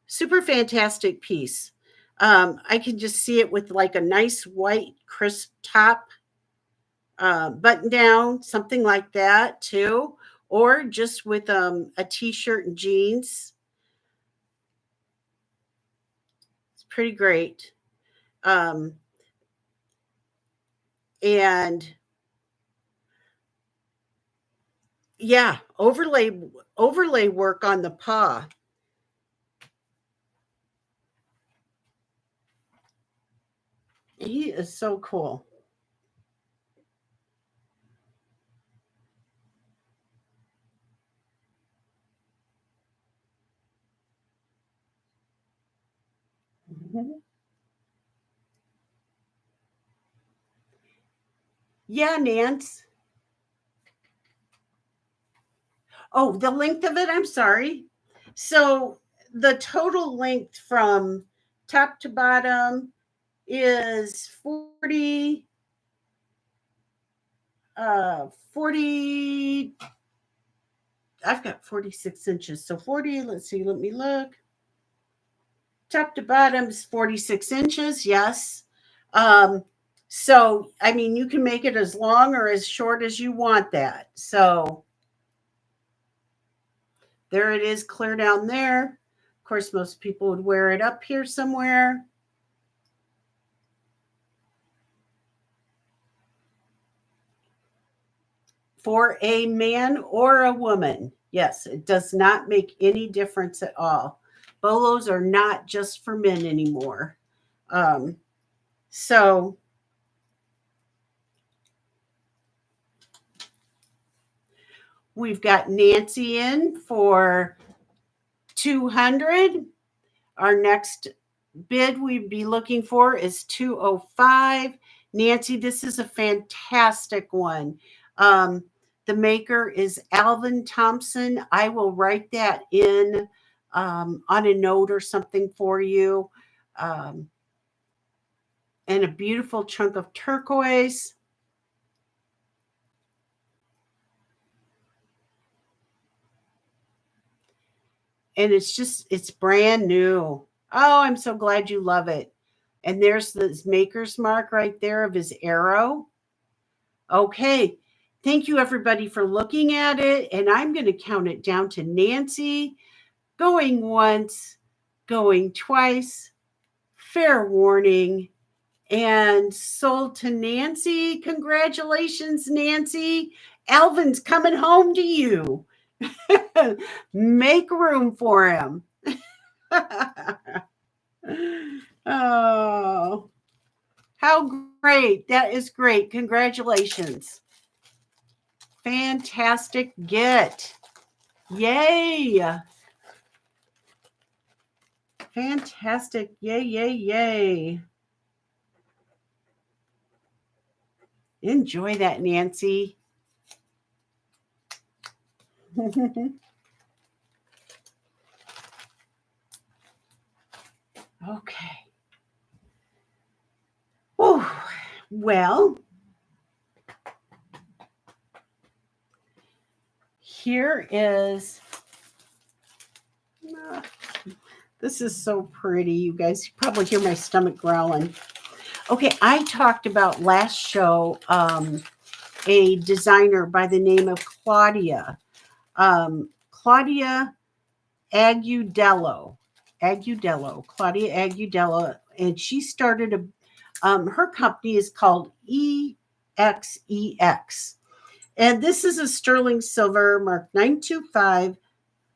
super fantastic piece. I can just see it with like a nice white crisp top, button down, something like that too. or just with a t-shirt and jeans. It's pretty great. Um, and yeah, overlay work on the paw. He is so cool. Mhm. Yeah, Nance. Oh, the length of it, I'm sorry. So the total length from top to bottom is 40, I've got 46 inches. So 40, let's see, let me look. Top to bottom is 46 inches, yes. Um, so, I mean, you can make it as long or as short as you want that. So there it is, clear down there. Of course, most people would wear it up here somewhere. For a man or a woman. Yes, it does not make any difference at all. Bolos are not just for men anymore. Um, so we've got Nancy in for 200. Our next bid we'd be looking for is 205. Nancy, this is a fantastic one. Um, the maker is Alvin Thompson. I will write that in on a note or something for you. Um, and a beautiful chunk of turquoise. And it's brand new. Oh, I'm so glad you love it. And there's this maker's mark right there of his arrow. Okay. Thank you, everybody, for looking at it. And I'm going to count it down to Nancy going once, going twice, fair warning, and sold to Nancy. Congratulations, Nancy. Alvin's coming home to you. Make room for him. Oh, how great. That is great. Congratulations. Fantastic get. Yay. Fantastic. Yay, yay, yay. Enjoy that, Nancy. Okay. Whew. Well, here is. uh, This is so pretty, you guys. You probably hear my stomach growling. Okay, I talked about last show a designer by the name of Claudia Claudia Agudello, and she started her company is called EXEX. And this is a sterling silver mark 925,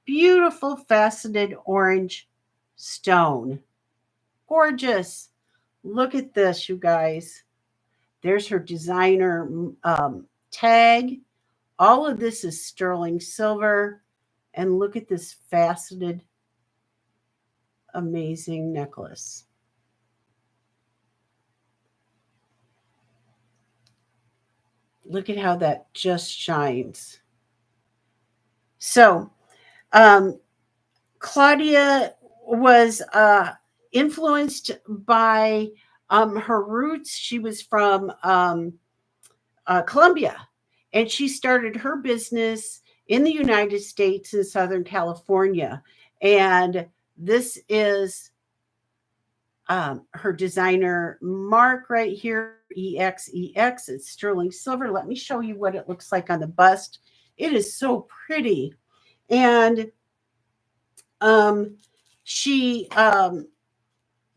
beautiful faceted orange stone. Gorgeous. Look at this, you guys. There's her designer tag. All of this is sterling silver. And look at this faceted, amazing necklace. Look at how that just shines. So, um, Claudia was influenced by her roots. She was from Colombia, and she started her business in the United States in Southern California. And this is her designer mark right here, EXEX. It's sterling silver. Let me show you what it looks like on the bust. It is so pretty. And um, she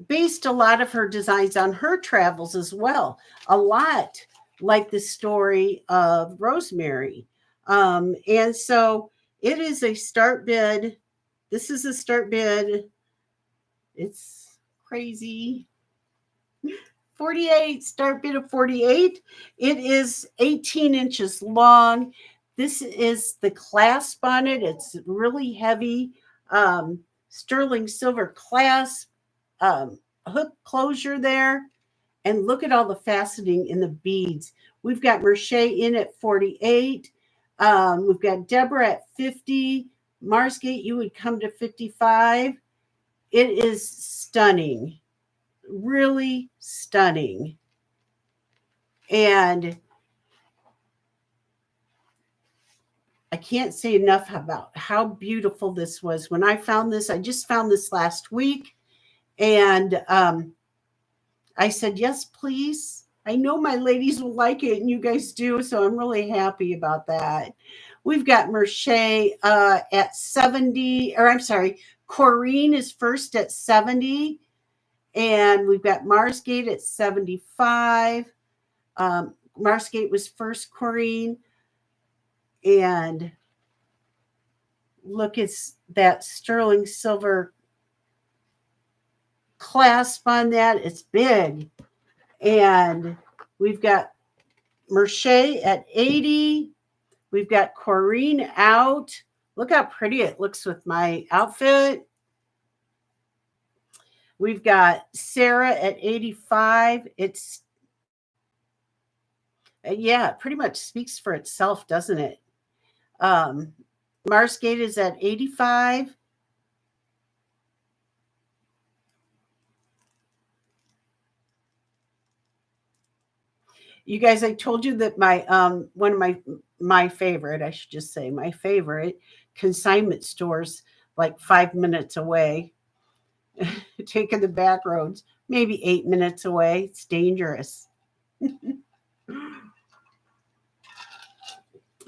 based a lot of her designs on her travels as well. A lot like the story of Rosemary. And so it is a start bid. This is a start bid. It's crazy. 48, start bid of 48. It is 18 inches long. This is the clasp on it. It's really heavy. Sterling silver clasp, hook closure there. And look at all the faceting in the beads. We've got Merce in at 48. We've got Deborah at 50. Marsgate, you would come to 55. It is stunning, really stunning. And I can't say enough about how beautiful this was. When I found this, I just found this last week. And I said, yes, please. I know my ladies will like it, and you guys do. So I'm really happy about that. We've got Merce at 70, or I'm sorry, Corrine is first at 70. And we've got Marsgate at 75. Marsgate was first, Corrine. And look, it's that sterling silver clasp on that. It's big. And we've got Merce at 80. We've got Corrine out. Look how pretty it looks with my outfit. We've got Sarah at 85. It's, yeah, it pretty much speaks for itself, doesn't it? Marsgate is at 85. You guys, I told you that my one of my favorite, I should just say my favorite consignment stores like 5 minutes away, taking the back roads, maybe 8 minutes away. It's dangerous.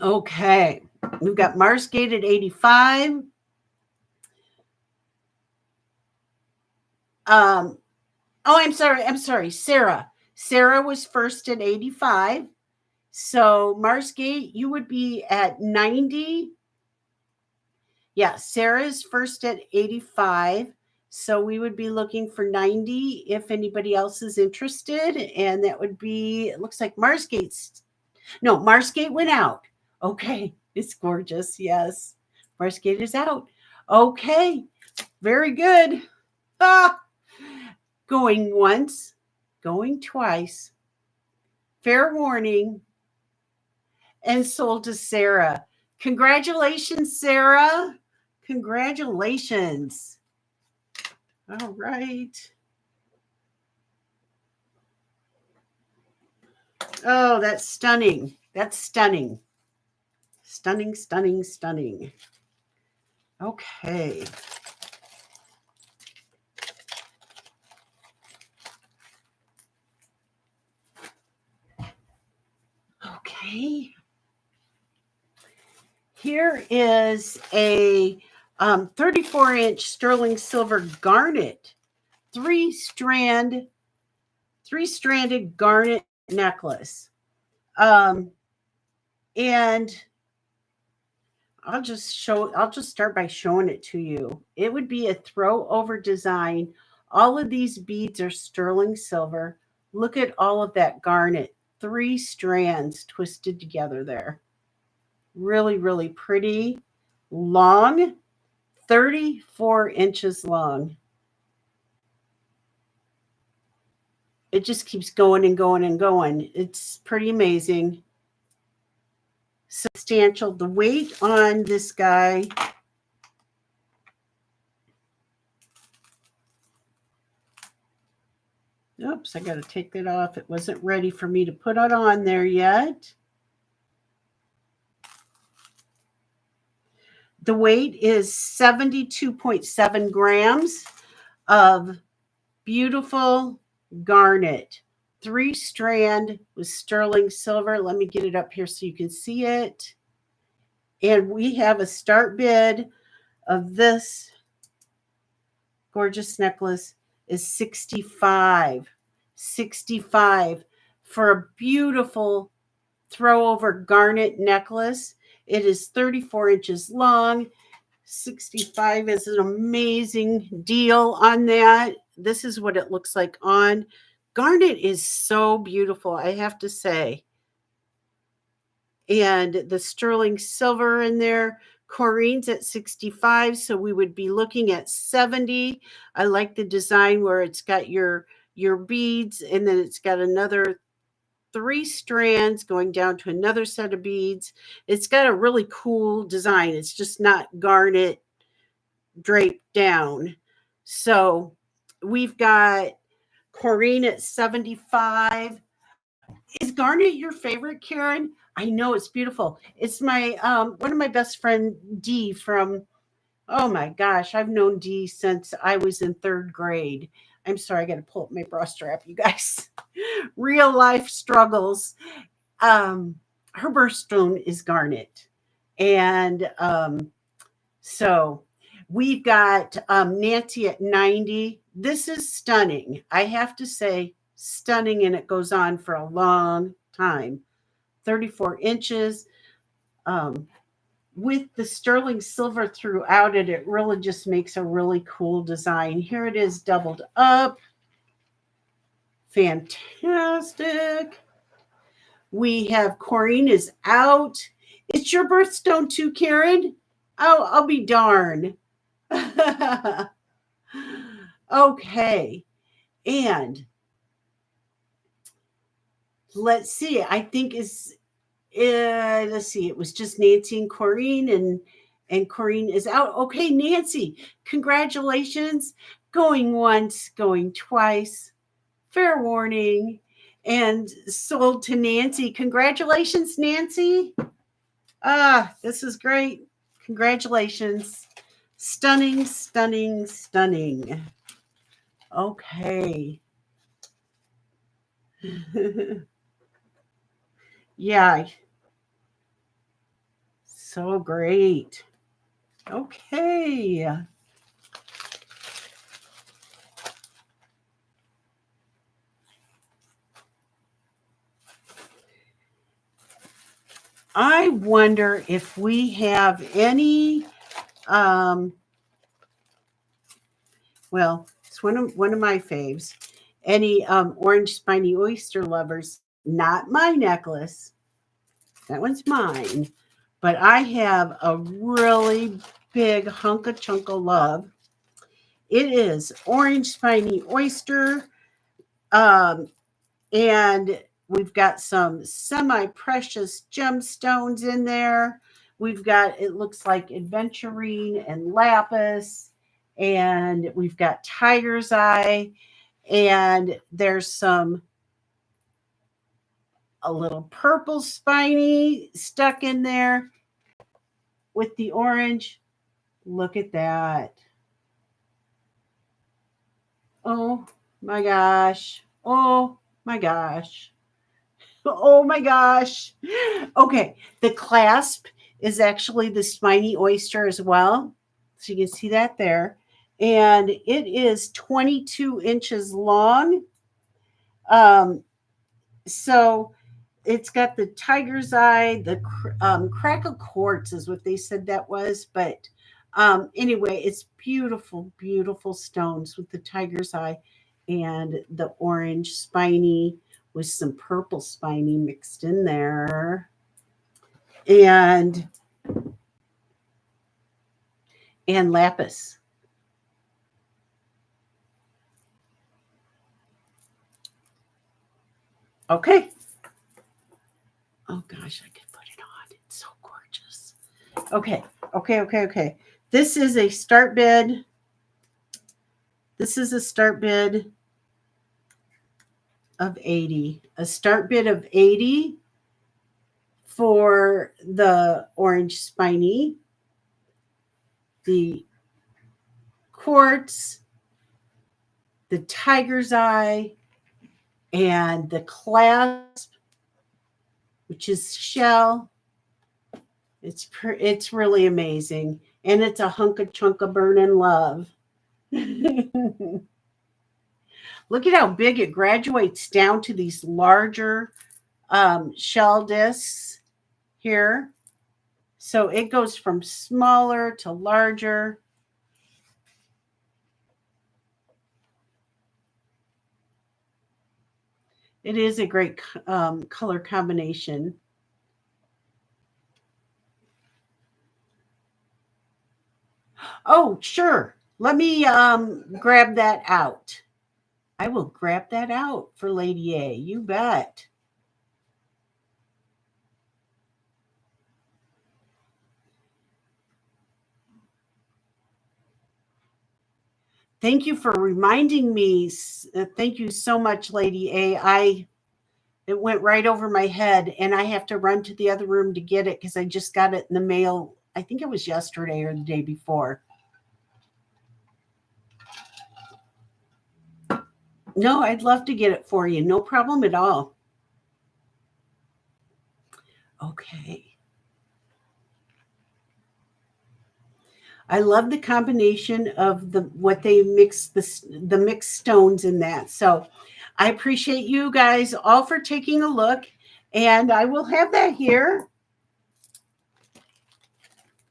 Okay, we've got Marsgate at 85. Oh, I'm sorry, Sarah. Sarah was first at 85. So Marsgate, you would be at 90. Yeah, Sarah is first at 85. So we would be looking for 90 if anybody else is interested. And that would be, it looks like Marsgate went out. Okay, it's gorgeous. Yes, Marsgate is out. Okay, very good. Ah, going once, going twice. Fair warning. And sold to Sarah. Congratulations, Sarah. Congratulations. All right. Oh, that's stunning. That's stunning. Stunning, stunning, stunning. Okay. Okay. Here is a 34-inch sterling silver garnet, three-stranded garnet necklace. And I'll just start by showing it to you. It would be a throw over design. All of these beads are sterling silver. Look at all of that garnet. 3 strands twisted together there. Really, really pretty. Long, 34 inches long. It just keeps going and going and going. It's pretty amazing. Substantial. The weight on this guy, oops, I got to take that off. It wasn't ready for me to put it on there yet. The weight is 72.7 grams of beautiful garnet. 3-strand with sterling silver. Let me get it up here so you can see it. And we have a start bid of this gorgeous necklace is 65. 65 for a beautiful throw over garnet necklace. It is 34 inches long. 65 is an amazing deal on that. This is what it looks like on. Garnet is so beautiful, I have to say. And the sterling silver in there. Corine's at 65, so we would be looking at 70. I like the design where it's got your beads and then it's got another 3 strands going down to another set of beads. It's got a really cool design. It's just not garnet draped down. So we've got Corine at 75. Is garnet your favorite, Karen? I know it's beautiful. It's my one of my best friend Dee from, oh my gosh, I've known Dee since I was in 3rd grade. I'm sorry, I got to pull up my bra strap, you guys. Real life struggles. Um, her birthstone is garnet, and so we've got Nancy at 90. This is stunning. I have to say, stunning, and it goes on for a long time. 34 inches. Um, with the sterling silver throughout it, it really just makes a really cool design. Here it is doubled up. Fantastic. We have Corrine is out. It's your birthstone too, Karen. Oh, I'll be darned. Okay. And let's see. I think let's see. It was just Nancy and Corrine, and Corrine is out. Okay, Nancy, congratulations. Going once, going twice. Fair warning. And sold to Nancy. Congratulations, Nancy. Ah, this is great. Congratulations. Stunning, stunning, stunning. Okay. Yeah, so great. Okay. I wonder if we have any well, it's one of my faves. Any orange spiny oyster lovers, not my necklace. That one's mine. But I have a really big hunk of chunk of love. It is orange spiny oyster. Um, and we've got some semi-precious gemstones in there. We've got, it looks like aventurine and lapis, and we've got tiger's eye, and there's some a little purple spiny stuck in there with the orange. Look at that. Oh my gosh. Oh my gosh. Oh my gosh. Okay, the clasp is actually the spiny oyster as well. So you can see that there. And it is 22 inches long. Um, so it's got the tiger's eye, the crackle quartz is what they said that was. But anyway, it's beautiful, beautiful stones with the tiger's eye and the orange spiny with some purple spiny mixed in there. And lapis. Okay. Oh gosh, I could put it on. It's so gorgeous. Okay. Okay. This is a start bid. This is a start bid of 80. A start bid of 80 for the orange spiny, the quartz, the tiger's eye, and the clasp, which is shell. It's really amazing, and it's a hunk of chunk of burning love. Look at how big it graduates down to these larger shell discs here. So it goes from smaller to larger. It is a great color combination. Oh, sure. Let me grab that out. I will grab that out for Lady A. You bet. Thank you for reminding me. Thank you so much, Lady A. It went right over my head, and I have to run to the other room to get it because I just got it in the mail. I think it was yesterday or the day before. No, I'd love to get it for you. No problem at all. Okay. I love the combination of the what they mix the mixed stones in that. So I appreciate you guys all for taking a look, and I will have that here.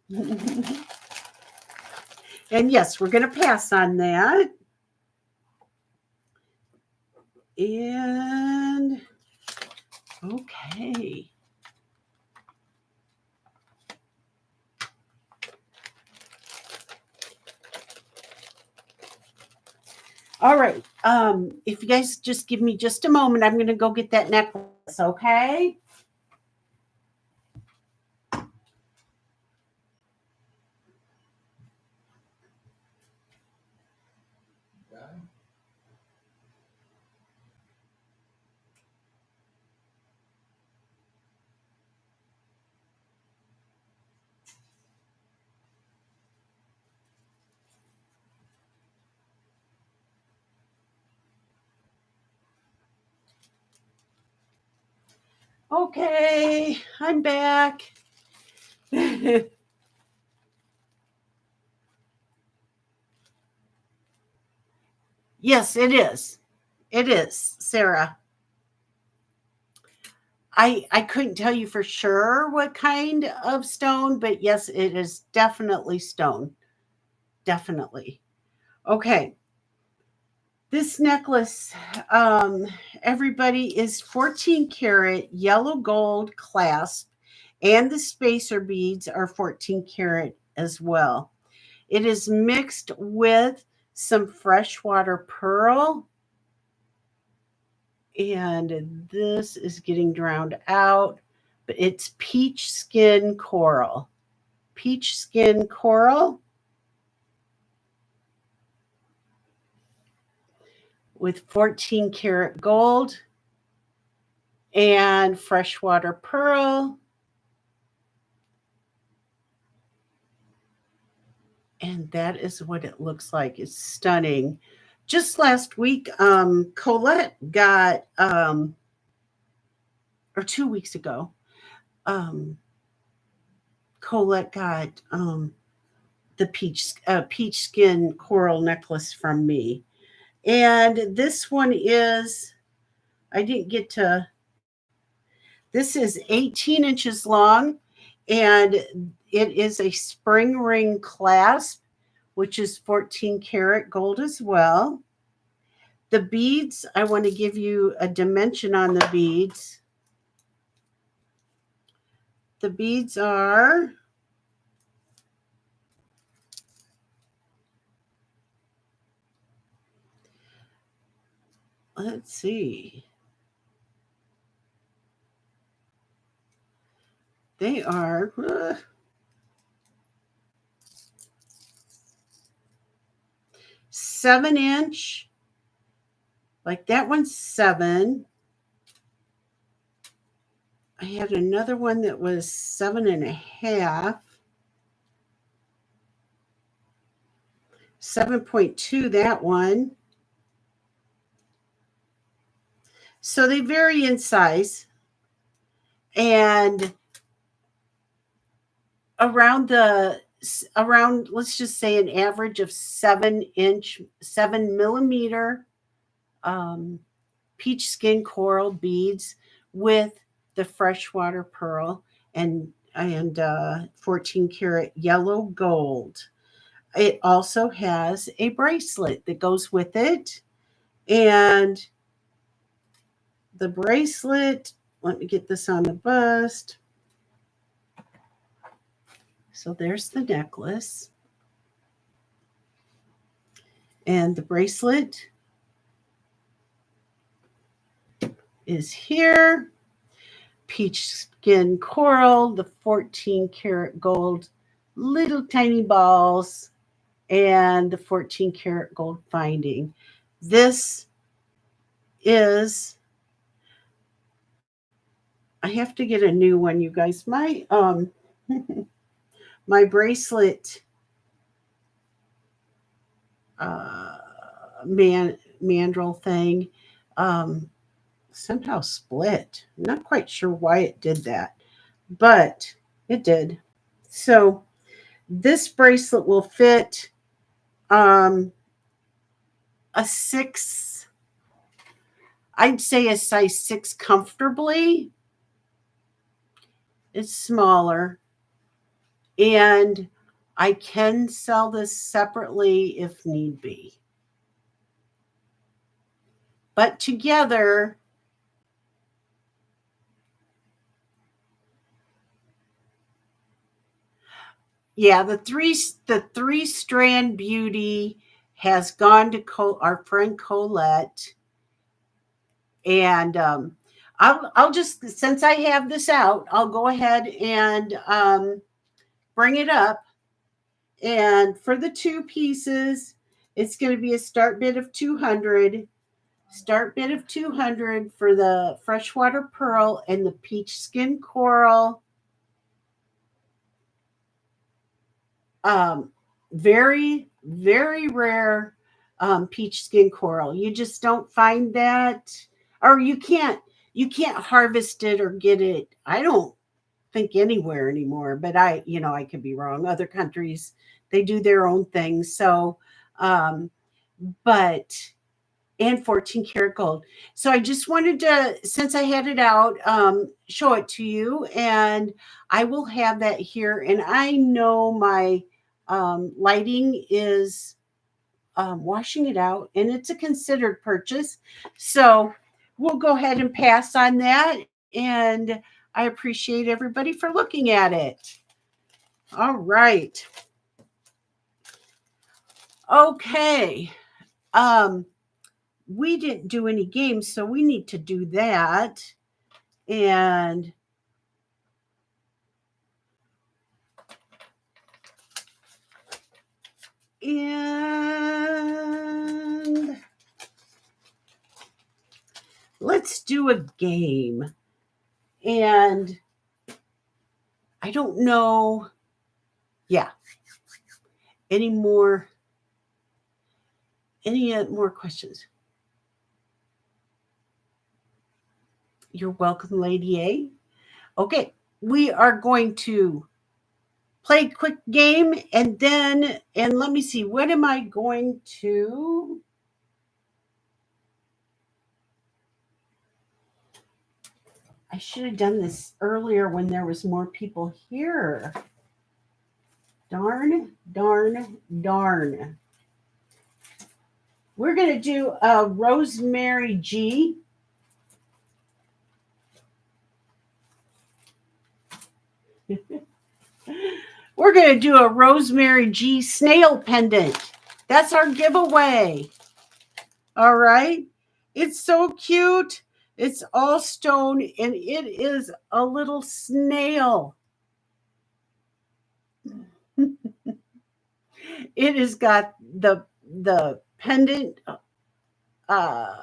And yes, we're going to pass on that. And okay. All right. If you guys just give me just a moment, I'm going to go get that necklace, okay? Okay, I'm back. Yes, it is. It is, Sarah. I couldn't tell you for sure what kind of stone, but yes, it is definitely stone. Definitely. Okay. This necklace, um, everybody, is 14 karat yellow gold clasp, and the spacer beads are 14 karat as well. It is mixed with some freshwater pearl, and this is getting drowned out, but it's peach skin coral. Peach skin coral with 14 karat gold and freshwater pearl. And that is what it looks like. It's stunning. Just last week, Colette got, or 2 weeks ago, um, Colette got the peach skin coral necklace from me. And this one is, I didn't get to, this is 18 inches long, and it is a spring ring clasp, which is 14 karat gold as well. The beads, I want to give you a dimension on the beads. The beads are, let's see, they are 7 inch, like that one's 7. I had another one that was 7.5, 7.2, that one. So they vary in size. And around the around, let's just say, an average of 7 inch, 7 millimeter um, peach skin coral beads with the freshwater pearl and 14 karat yellow gold. It also has a bracelet that goes with it, and the bracelet, let me get this on the bust. So there's the necklace, and the bracelet is here. Peach skin coral, the 14 karat gold, little tiny balls, and the 14 karat gold finding. This is, I have to get a new one, you guys. My my bracelet uh mandrel thing um somehow split. I'm not quite sure why it did that, but it did. So this bracelet will fit um a 6, I'd say a size 6 comfortably. It's smaller, and I can sell this separately if need be. But together, yeah, the three strand beauty has gone to our friend Colette, and I'll just, since I have this out, I'll go ahead and bring it up. And for the two pieces, it's going to be a start bid of 200. Start bid of 200 for the freshwater pearl and the peach skin coral. Um, very, very rare peach skin coral. You just don't find that, or you can't harvest it or get it. I don't think anywhere anymore, but I could be wrong. Other countries, they do their own things. So, um, but and 14 karat gold. So I just wanted to, since I had it out, show it to you, and I will have that here. And I know my lighting is washing it out, and it's a considered purchase. So we'll go ahead and pass on that. And I appreciate everybody for looking at it. All right. Okay. Um, we didn't do any games, so we need to do that. And and let's do a game. And I don't know, yeah, any more questions? You're welcome, Lady A. Okay, we are going to play a quick game, and let me see, what am I going to? I should have done this earlier when there was more people here. Darn, darn, darn. We're going to do a Rosemary G. We're going to do a Rosemary G snail pendant. That's our giveaway. All right. It's so cute. It's all stone, and it is a little snail. It has got the pendant uh,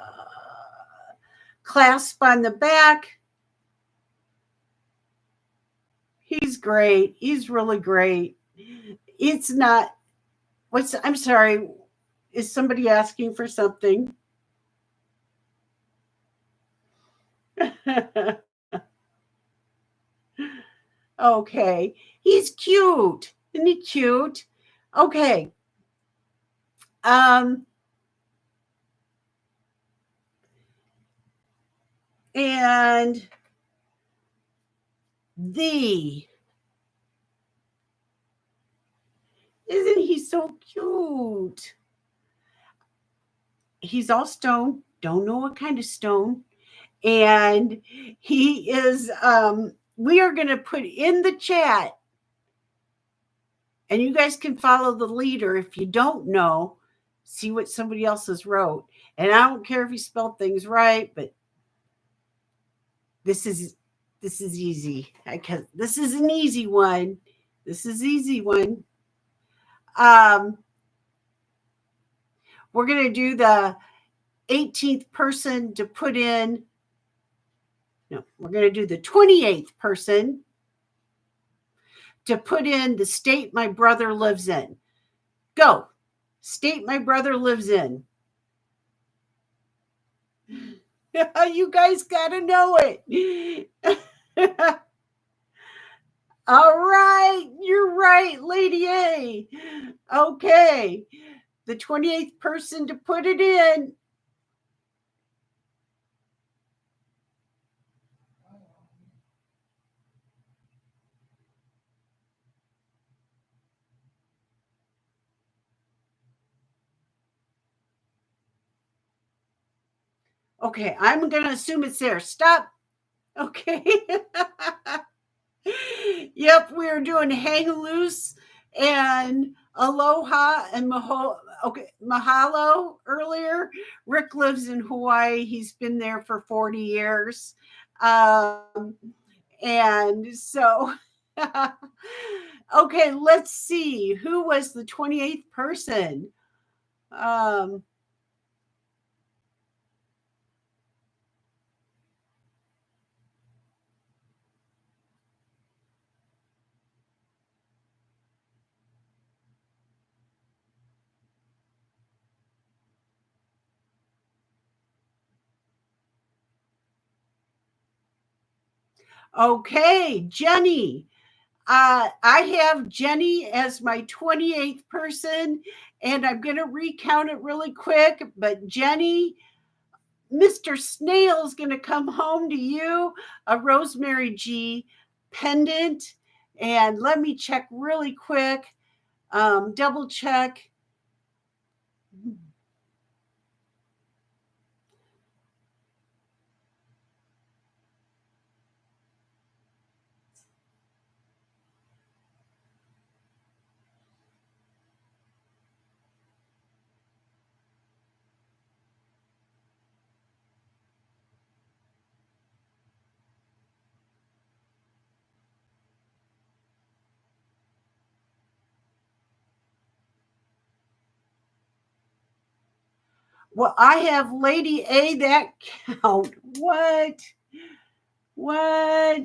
clasp on the back. He's great. He's really great. It's not, I'm sorry. Is somebody asking for something? Okay. He's cute. Isn't he cute? Okay. Um, and the isn't he so cute? He's all stone. Don't know what kind of stone. And he is we are going to put in the chat, and you guys can follow the leader if you don't know, see what somebody else has wrote. And I don't care if you spelled things right, but this is easy. This is an easy one. This is easy one. Um, we're going to do the 18th person to put in. No, we're going to do the 28th person to put in the state my brother lives in. Go. State my brother lives in. You guys got to know it. All right. You're right, Lady A. Okay. The 28th person to put it in. Okay. I'm going to assume it's there. Stop. Okay. Yep, we are doing hang loose and aloha and mahalo earlier. Rick lives in Hawaii. He's been there for 40 years. And so, okay, let's see. Who was the 28th person? Um, okay, Jenny. I have Jenny as my 28th person, and I'm going to recount it really quick. But Jenny, Mr. Snail's going to come home to you, a Rosemary G pendant. And let me check really quick, double check. Well, I have Lady A that count. What? What?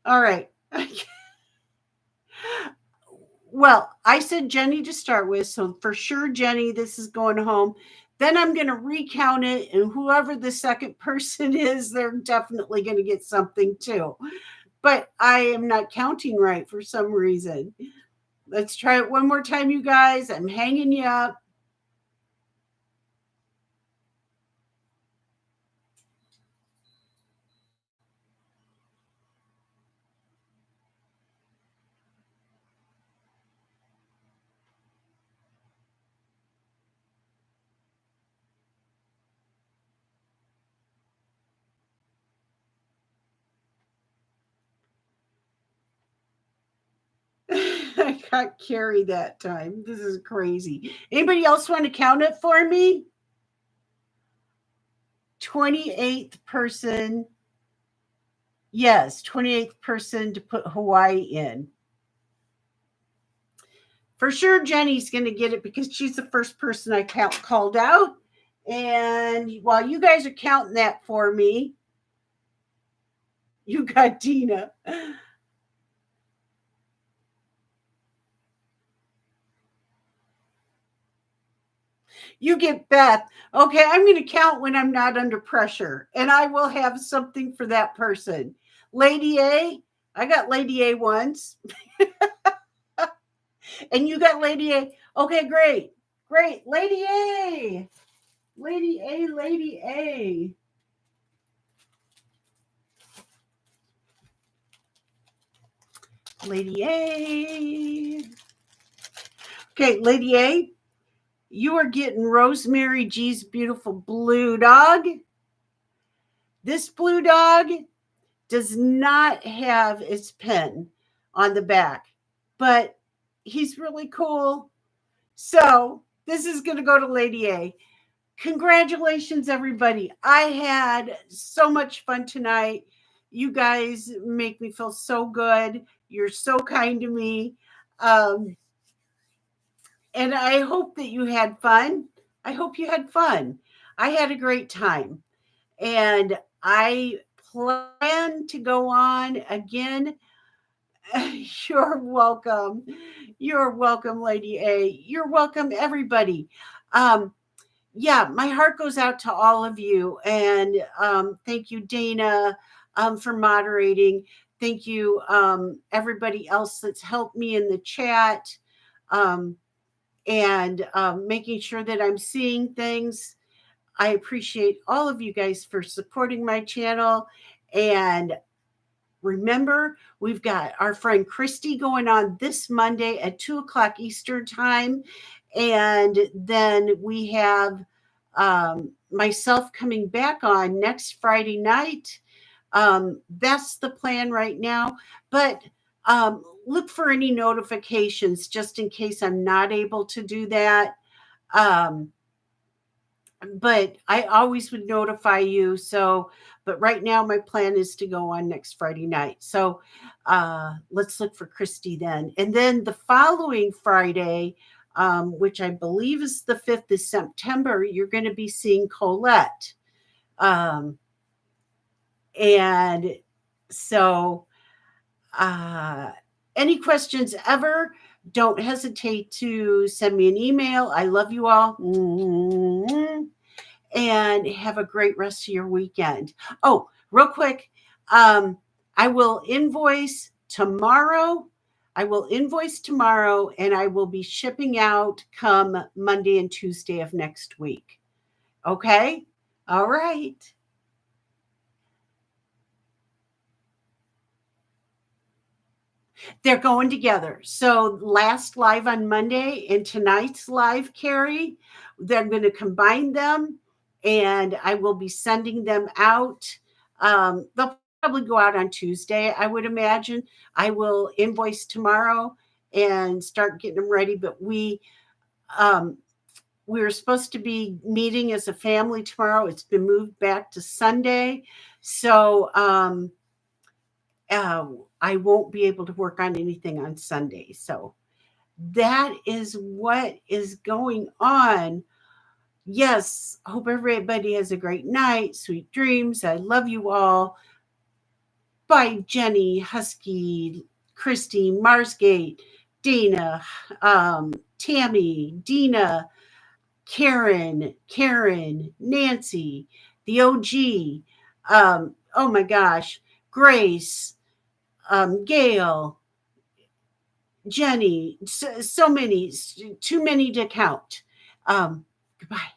All right. Well, I said Jenny to start with, so for sure, Jenny, this is going home. Then I'm going to recount it, and whoever the second person is, they're definitely going to get something too. But I am not counting right for some reason. Let's try it one more time, you guys. I'm hanging you up. I got Carrie that time. This is crazy. Anybody else want to count it for me? 28th person. Yes, 28th person to put Hawaii in. For sure, Jenny's going to get it because she's the first person I called out. And while you guys are counting that for me, you got Dina. You get Beth. Okay, I'm going to count when I'm not under pressure, and I will have something for that person. Lady A, I got Lady A once, and you got Lady A. Okay, great. Great. Lady A. Lady A, Lady A. Lady A. Okay, Lady A, you are getting Rosemary G's beautiful blue dog. This blue dog does not have its pen on the back, but he's really cool. So this is going to go to Lady A. Congratulations, everybody. I had so much fun tonight. You guys make me feel so good. You're so kind to me. Um, and I hope that you had fun. I hope you had fun. I had a great time. And I plan to go on again. You're welcome. You're welcome, Lady A. You're welcome, everybody. Yeah, my heart goes out to all of you. And thank you, Dana, for moderating. Thank you, everybody else that's helped me in the chat, and making sure that I'm seeing things. I appreciate all of you guys for supporting my channel. And remember, we've got our friend Christy going on this Monday at 2:00 Eastern time. And then we have myself coming back on next Friday night. That's the plan right now. But look for any notifications just in case I'm not able to do that. But I always would notify you. So, but right now my plan is to go on next Friday night. So let's look for Christy then. And then the following Friday, which I believe is the 5th of September, you're going to be seeing Colette. And so any questions ever, don't hesitate to send me an email. I love you all. And have a great rest of your weekend. Oh, real quick, I will invoice tomorrow. And I will be shipping out come Monday and Tuesday of next week. Okay? All right. They're going together. So last live on Monday and tonight's live, Carrie, they're going to combine them, and I will be sending them out. They'll probably go out on Tuesday, I would imagine. I will invoice tomorrow and start getting them ready. But we were supposed to be meeting as a family tomorrow. It's been moved back to Sunday. So I won't be able to work on anything on Sunday. So that is what is going on. Yes, hope everybody has a great night. Sweet dreams. I love you all. Bye, Jenny, Husky, Christy, Marsgate, Dana, Tammy, Dina, Karen, Nancy, the OG. Oh my gosh, Grace, Gail, Jenny, so many, too many to count. Goodbye.